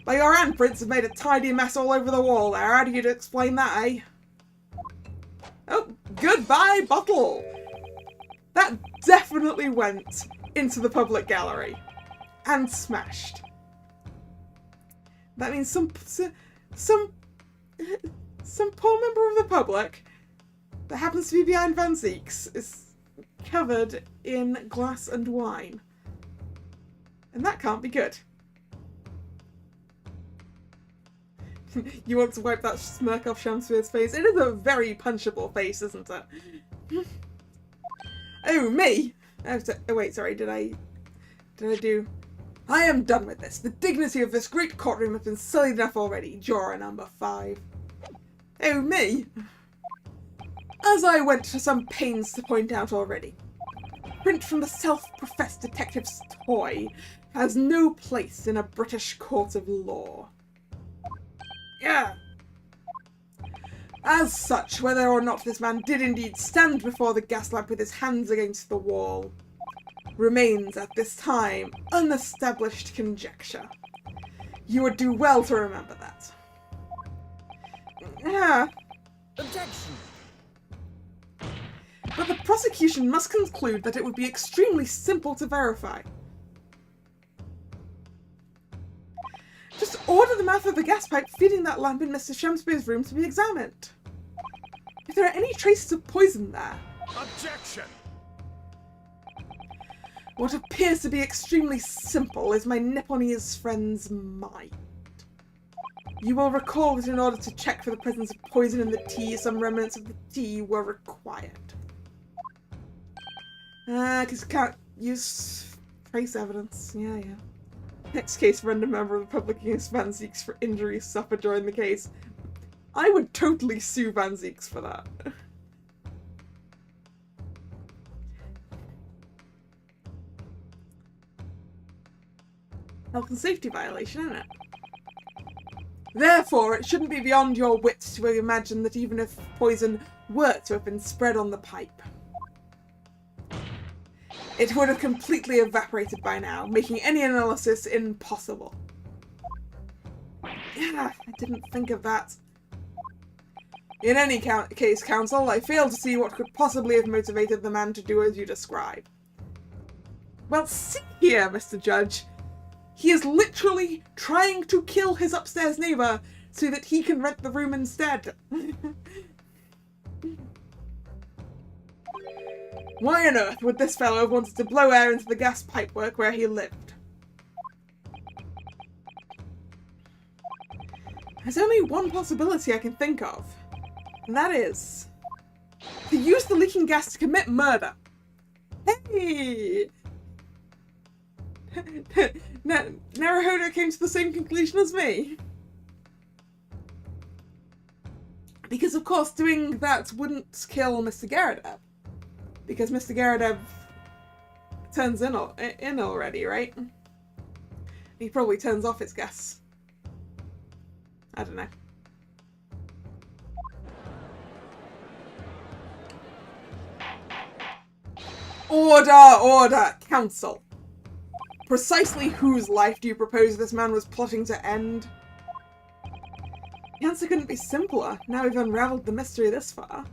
But your handprints have made a tidy mess all over the wall there. How do you explain that, eh? Oh, goodbye, bottle! That definitely went into the public gallery and smashed. That means some poor member of the public that happens to be behind Van Zeek's is covered in glass and wine. And that can't be good. You want to wipe that smirk off Shamspeare's face? It is a very punchable face, isn't it? Oh, me? Oh, wait, sorry, did I do... I am done with this. The dignity of this great courtroom has been sullied enough already. Juror number 5. Oh, me? As I went to some pains to point out already, print from the self-professed detective's toy has no place in a British court of law. Yeah. As such, whether or not this man did indeed stand before the gas lamp with his hands against the wall remains at this time unestablished conjecture. You would do well to remember that. Objection! But the prosecution must conclude that it would be extremely simple to verify. Just order the mouth of the gas pipe feeding that lamp in Mr. Shamspeare's room to be examined. If there are any traces of poison there... Objection! What appears to be extremely simple is my Nipponese friend's mind. You will recall that in order to check for the presence of poison in the tea, some remnants of the tea were required. Because you can't use trace evidence. Yeah. Next case, random member of the public against Van Zeeks for injuries suffered during the case. I would totally sue Van Zeeks for that. Health and safety violation, isn't it? Therefore, it shouldn't be beyond your wit to imagine that even if poison were to have been spread on the pipe, it would have completely evaporated by now, making any analysis impossible. Yeah, I didn't think of that. In any case, counsel, I fail to see what could possibly have motivated the man to do as you describe. Well, see here, Mr. Judge. He is literally trying to kill his upstairs neighbour so that he can rent the room instead. Why on earth would this fellow have wanted to blow air into the gas pipework where he lived? There's only one possibility I can think of, and that is to use the leaking gas to commit murder. Hey! Naruhodo came to the same conclusion as me. Because, of course, doing that wouldn't kill Mr. Garadev. Because Mr. Garadev turns in already, right? He probably turns off his gas. I don't know. Order! Order! Council! Precisely whose life do you propose this man was plotting to end? The answer couldn't be simpler, now we've unravelled the mystery this far.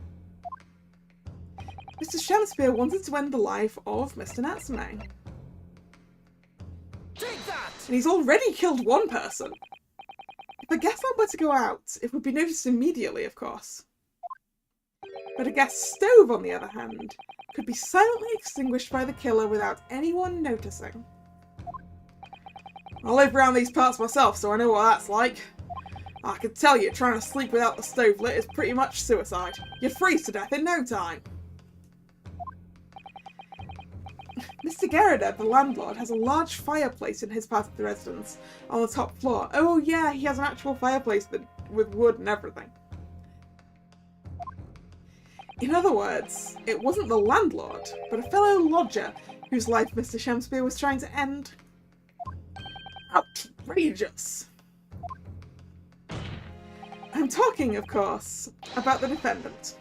Mr. Shakespeare wanted to end the life of Mr. Natsume. Take that! And he's already killed one person. If a gas lamp were to go out, it would be noticed immediately, of course. But a gas stove, on the other hand, could be silently extinguished by the killer without anyone noticing. I live around these parts myself, so I know what that's like. I can tell you, trying to sleep without the stove lit is pretty much suicide. You freeze to death in no time. Mr. Garadev, the landlord, has a large fireplace in his part of the residence, on the top floor. Oh yeah, he has an actual fireplace with wood and everything. In other words, it wasn't the landlord, but a fellow lodger whose life Mr. Shakespeare was trying to end. Outrageous! I'm talking, of course, about the defendant.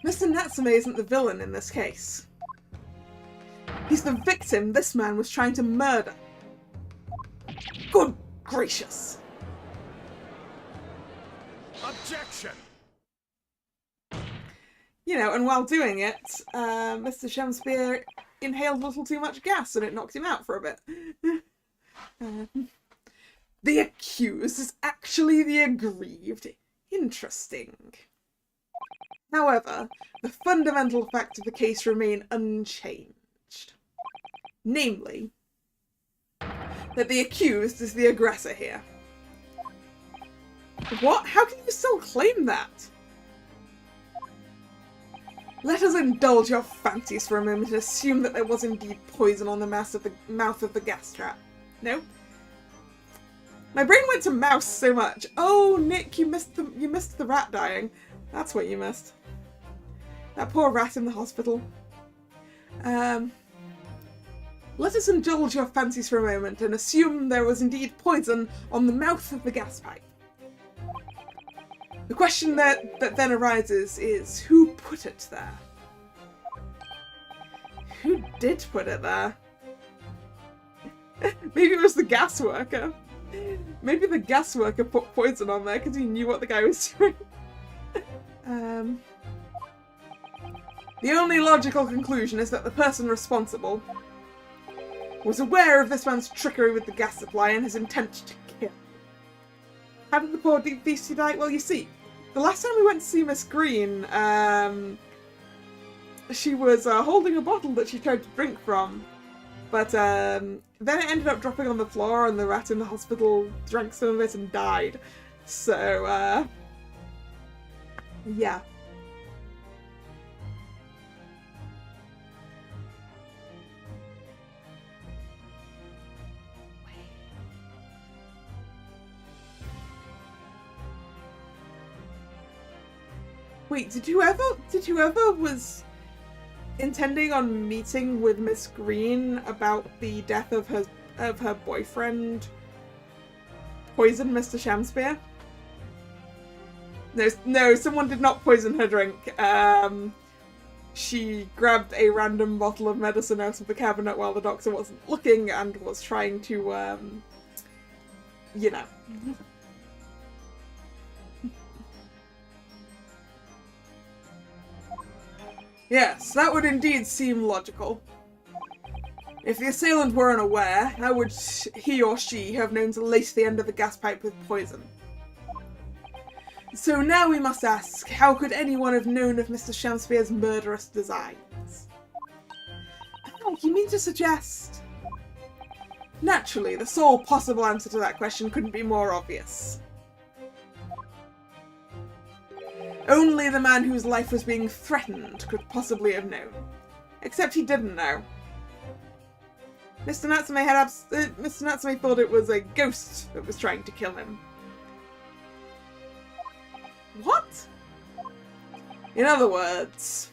Mr. Natsume isn't the villain in this case. He's the victim this man was trying to murder. Good gracious! Objection! You know, and while doing it, Mr. Shakespeare inhaled a little too much gas and it knocked him out for a bit. The accused is actually the aggrieved. Interesting. However, the fundamental facts of the case remain unchanged. Namely, that the accused is the aggressor here. What? How can you still claim that? Let us indulge your fancies for a moment and assume that there was indeed poison on the mouth of the gas trap. No? My brain went to mouse so much. Oh, Nick, you missed the rat dying. That's what you missed. That poor rat in the hospital. Let us indulge your fancies for a moment and assume there was indeed poison on the mouth of the gas pipe. The question that then arises is, who put it there? Who did put it there? Maybe it was the gas worker. Maybe the gas worker put poison on there because he knew what the guy was doing. The only logical conclusion is that the person responsible was aware of this man's trickery with the gas supply and his intent to kill. How did the poor beastie die? Well, you see, the last time we went to see Miss Green, she was holding a bottle that she tried to drink from, but then it ended up dropping on the floor and the rat in the hospital drank some of it and died. So, yeah. Wait, did whoever was intending on meeting with Miss Green about the death of her boyfriend poison Mr. Shakespeare? No, someone did not poison her drink. She grabbed a random bottle of medicine out of the cabinet while the doctor wasn't looking and was trying to, you know. Yes, that would indeed seem logical. If the assailant were unaware, how would he or she have known to lace the end of the gas pipe with poison? So now we must ask, how could anyone have known of Mr. Shakespeare's murderous designs? Oh, you mean to suggest? Naturally, the sole possible answer to that question couldn't be more obvious. Only the man whose life was being threatened could possibly have known. Except he didn't know. Mr. Natsume Mr. Natsume thought it was a ghost that was trying to kill him. What? In other words,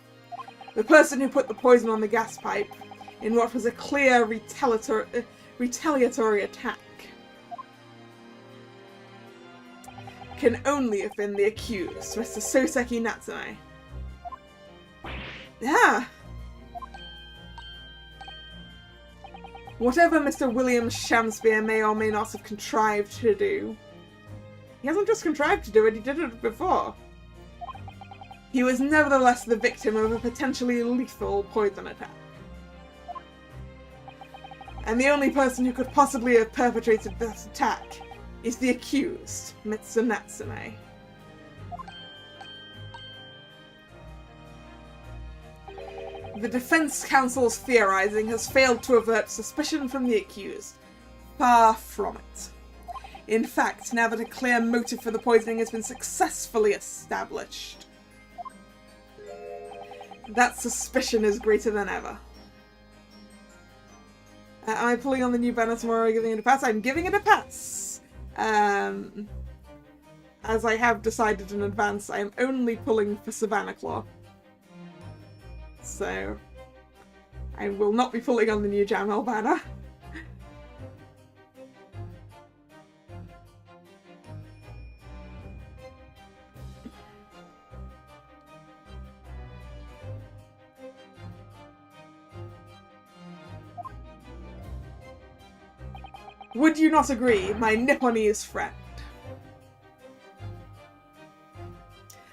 the person who put the poison on the gas pipe in what was a clear retaliatory attack can only have been the accused, Mr. Soseki Natsume. Yeah. Whatever Mr. William Shamspeare may or may not have contrived to do, he hasn't just contrived to do it, he did it before. He was nevertheless the victim of a potentially lethal poison attack. And the only person who could possibly have perpetrated this attack is the accused, Mr. Natsume. The defense counsel's theorizing has failed to avert suspicion from the accused. Far from it. In fact, now that a clear motive for the poisoning has been successfully established, that suspicion is greater than ever. Am I pulling on the new banner tomorrow or giving it a pass? I'm giving it a pass. As I have decided in advance, I am only pulling for Savannah Claw. So, I will not be pulling on the new Jamel banner. Would you not agree, my Nipponese friend?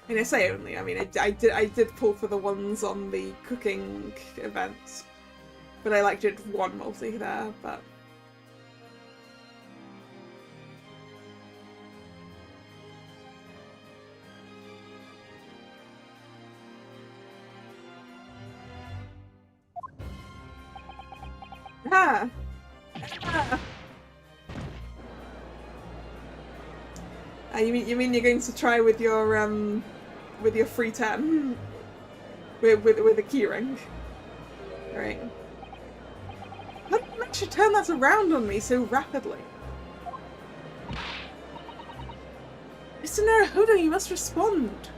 And I say only, I mean, I did pull for the ones on the cooking events, but I like did one multi there, but... Ah! Ah! You mean you're going to try with your free 10 with a keyring, right? How did you manage to turn that around on me so rapidly? Mr. Naruhodo, you must respond.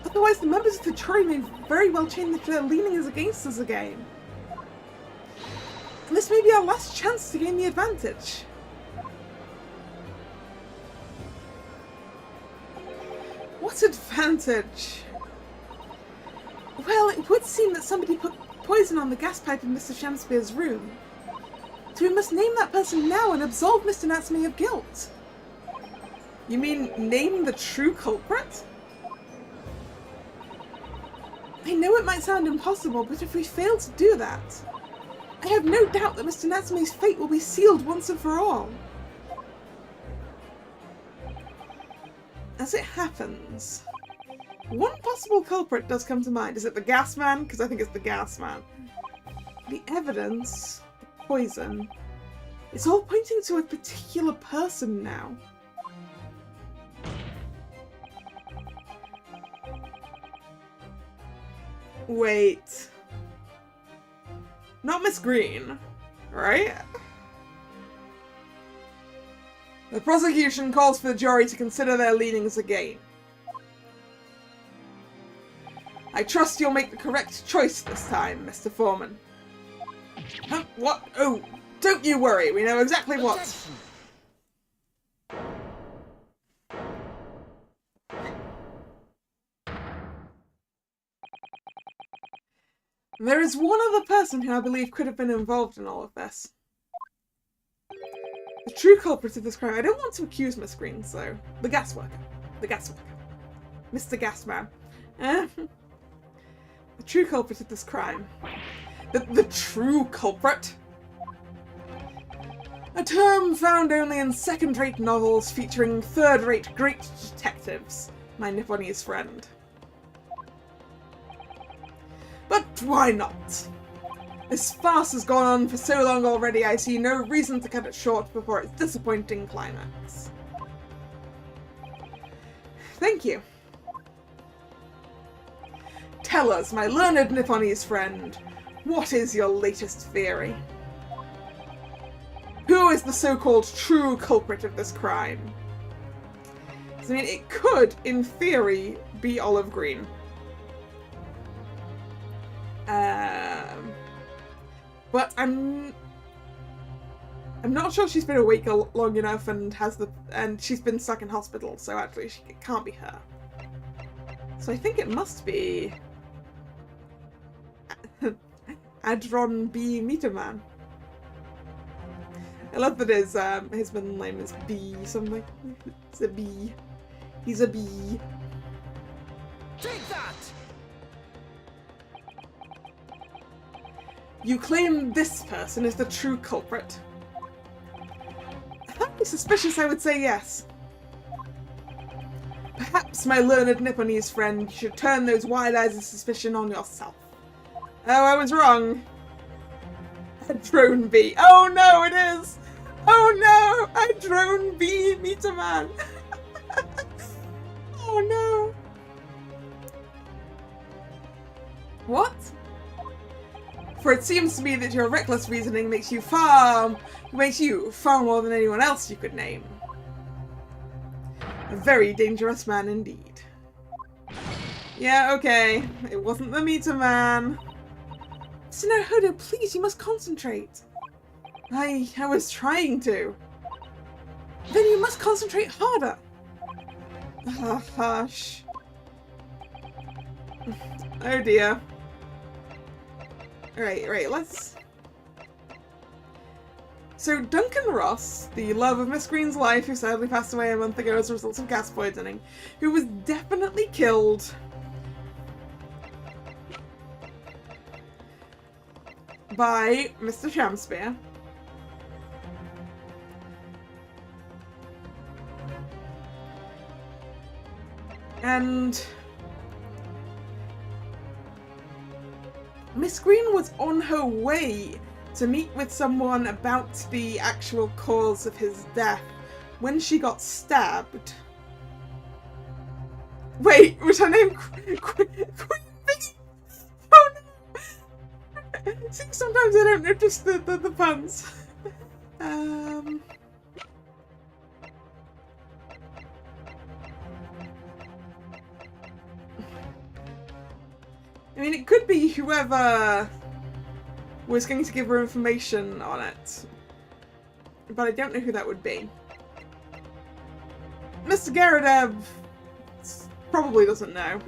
Otherwise, the members of the jury may very well change their leanings against us again. And this may be our last chance to gain the advantage. What advantage? Well, it would seem that somebody put poison on the gas pipe in Mr. Shamspeare's room. So we must name that person now and absolve Mr. Natsume of guilt. You mean name the true culprit? I know it might sound impossible, but if we fail to do that, I have no doubt that Mr. Natsume's fate will be sealed once and for all. As it happens, one possible culprit does come to mind. Is it the gas man? Because I think it's the gas man. The evidence, the poison, it's all pointing to a particular person now. Wait. Not Miss Green, right? The prosecution calls for the jury to consider their leanings again. I trust you'll make the correct choice this time, Mr. Foreman. Huh? What? Oh, don't you worry, we know exactly what... Objection. There is one other person who I believe could have been involved in all of this. The true culprit of this crime. I don't want to accuse Miss Green, so... The gas worker. The gas worker. Mr. Gasman. The true culprit of this crime. The true culprit? A term found only in second-rate novels featuring third-rate great detectives, my Nipponese friend. But why not? This farce has gone on for so long already, I see no reason to cut it short before its disappointing climax. Thank you. Tell us, my learned Nipponese friend, What is your latest theory? Who is the so-called true culprit of this crime? I mean, it could, in theory, be Olive Green. But I'm not sure she's been awake long enough and she's been stuck in hospital, so actually it can't be her. So I think it must be Adron B. Meterman. I love that his middle name is B something. It's a B. He's a B. Take that! You claim this person is the true culprit. Highly suspicious, I would say yes. Perhaps, my learned Nipponese friend, you should turn those wide eyes of suspicion on yourself. Oh, I was wrong. A drone bee. Oh no, it is! Oh no! A drone bee Meterman! Oh no! What? For it seems to me that your reckless reasoning makes you far more than anyone else you could name. A very dangerous man indeed. Yeah, okay. It wasn't the Meterman. Mr. Naruhodo, please, you must concentrate. I was trying to. Then you must concentrate harder. Hush. Oh dear. Right, let's... So Duncan Ross, the love of Miss Green's life, who sadly passed away a month ago as a result of gas poisoning, who was definitely killed by Mr. Shamspear. And Miss Green was on her way to meet with someone about the actual cause of his death when she got stabbed. Wait, was her name Queen Bee? Oh no! See, sometimes I don't notice the puns. I mean, it could be whoever was going to give her information on it, but I don't know who that would be. Mr. Garadev probably doesn't know.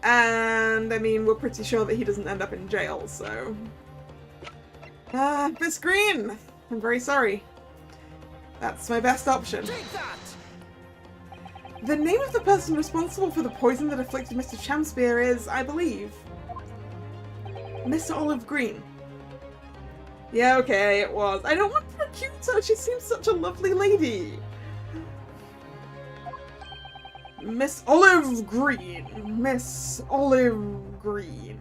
And, I mean, we're pretty sure that he doesn't end up in jail, so... Miss Green! I'm very sorry. That's my best option. Take that! The name of the person responsible for the poison that afflicted Mr. Shamspear is, I believe, Miss Olive Green. Yeah, okay, it was. I don't want to accuse her. She seems such a lovely lady. Miss Olive Green. Miss Olive Green.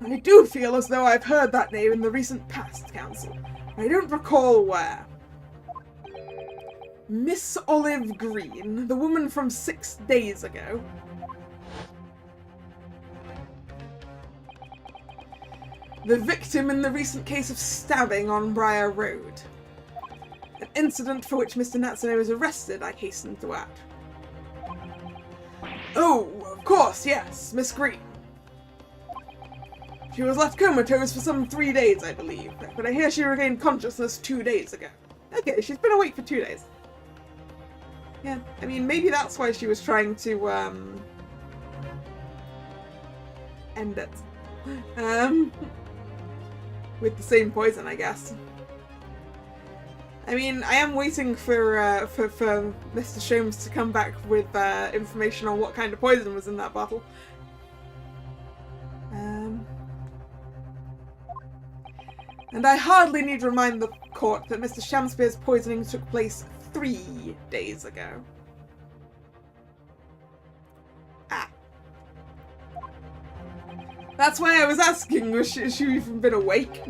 I do feel as though I've heard that name in the recent past, Council. I don't recall where. Miss Olive Green, the woman from 6 days ago. The victim in the recent case of stabbing on Briar Road. An incident for which Mr. Natsuno was arrested, I hasten to add. Oh, of course, yes, Miss Green. She was left comatose for some 3 days, I believe, but I hear she regained consciousness 2 days ago. Okay, she's been awake for 2 days. Yeah, I mean, maybe that's why she was trying to, end it. With the same poison, I guess. I mean, I am waiting for Mr. Sholmes to come back with, information on what kind of poison was in that bottle. And I hardly need to remind the court that Mr. Shamspear's poisoning took place 3 days ago. Ah. That's why I was asking, has she even been awake?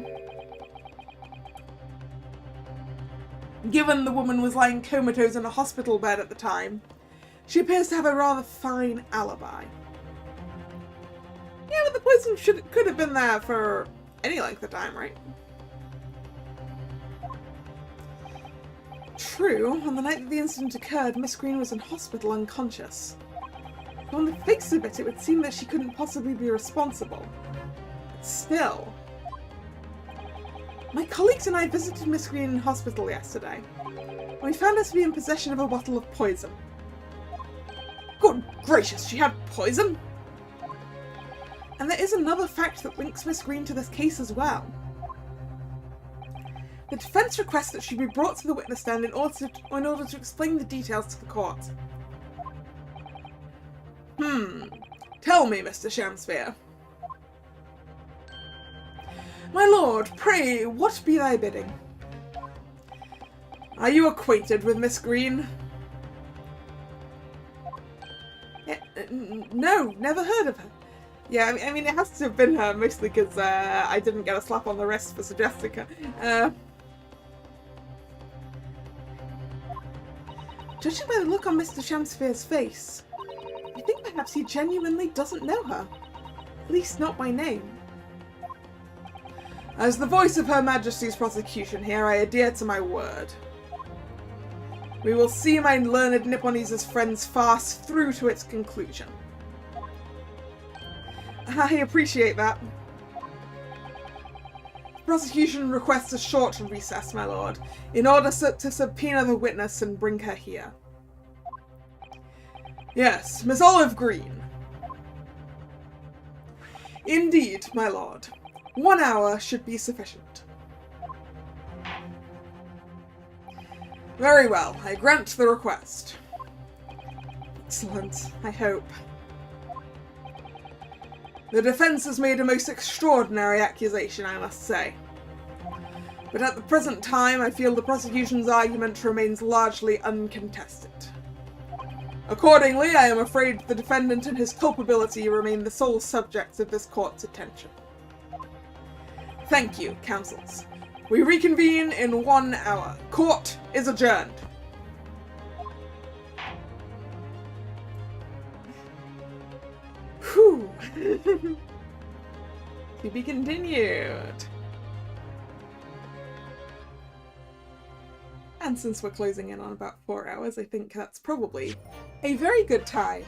Given the woman was lying comatose in a hospital bed at the time, she appears to have a rather fine alibi. Yeah, but the poison could have been there for any length of time, right? True, on the night that the incident occurred, Miss Green was in hospital unconscious. On the face of it, it would seem that she couldn't possibly be responsible. But still. My colleagues and I visited Miss Green in hospital yesterday. We found her to be in possession of a bottle of poison. Good gracious, she had poison? And there is another fact that links Miss Green to this case as well. The defence requests that she be brought to the witness stand in order to explain the details to the court. Tell me, Mr. Shamsphere. My lord, pray, what be thy bidding? Are you acquainted with Miss Green? No, never heard of her. Yeah, I mean, it has to have been her, mostly because I didn't get a slap on the wrist for suggesting her. Judging by the look on Mr. Shamsphere's face, I think perhaps he genuinely doesn't know her. At least not by name. As the voice of Her Majesty's prosecution here, I adhere to my word. We will see my learned Nipponese's friend's farce through to its conclusion. I appreciate that. The prosecution requests a short recess, my lord, in order to subpoena the witness and bring her here. Yes, Miss Olive Green. Indeed, my lord. 1 hour should be sufficient. Very well, I grant the request. Excellent, I hope. The defence has made a most extraordinary accusation, I must say. But at the present time, I feel the prosecution's argument remains largely uncontested. Accordingly, I am afraid the defendant and his culpability remain the sole subjects of this court's attention. Thank you, counsels. We reconvene in 1 hour. Court is adjourned. Whew. To be continued. And since we're closing in on about 4 hours, I think that's probably a very good time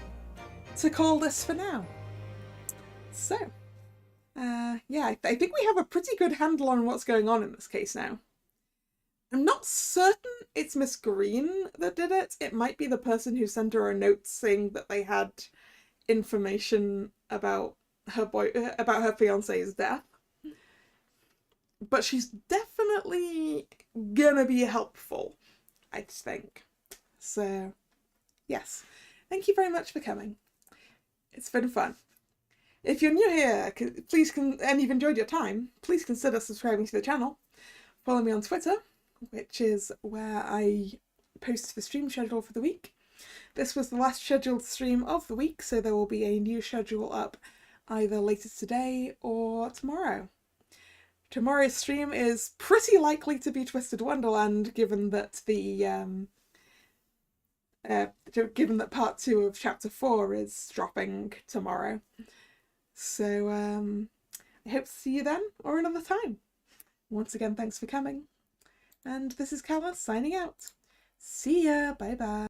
to call this for now. So, yeah, I think we have a pretty good handle on what's going on in this case now. I'm not certain it's Miss Green that did it. It might be the person who sent her a note saying that they had information about her fiance's death. But she's definitely gonna be helpful, I think. So, yes. Thank you very much for coming. It's been fun. If you're new here, and you've enjoyed your time, please consider subscribing to the channel. Follow me on Twitter, which is where I post the stream schedule for the week. This was the last scheduled stream of the week, so there will be a new schedule up either later today or tomorrow. Tomorrow's stream is pretty likely to be Twisted Wonderland, given that given that part 2 of chapter 4 is dropping tomorrow. So I hope to see you then or another time. Once again, thanks for coming. And this is Kalla signing out. See ya. Bye bye.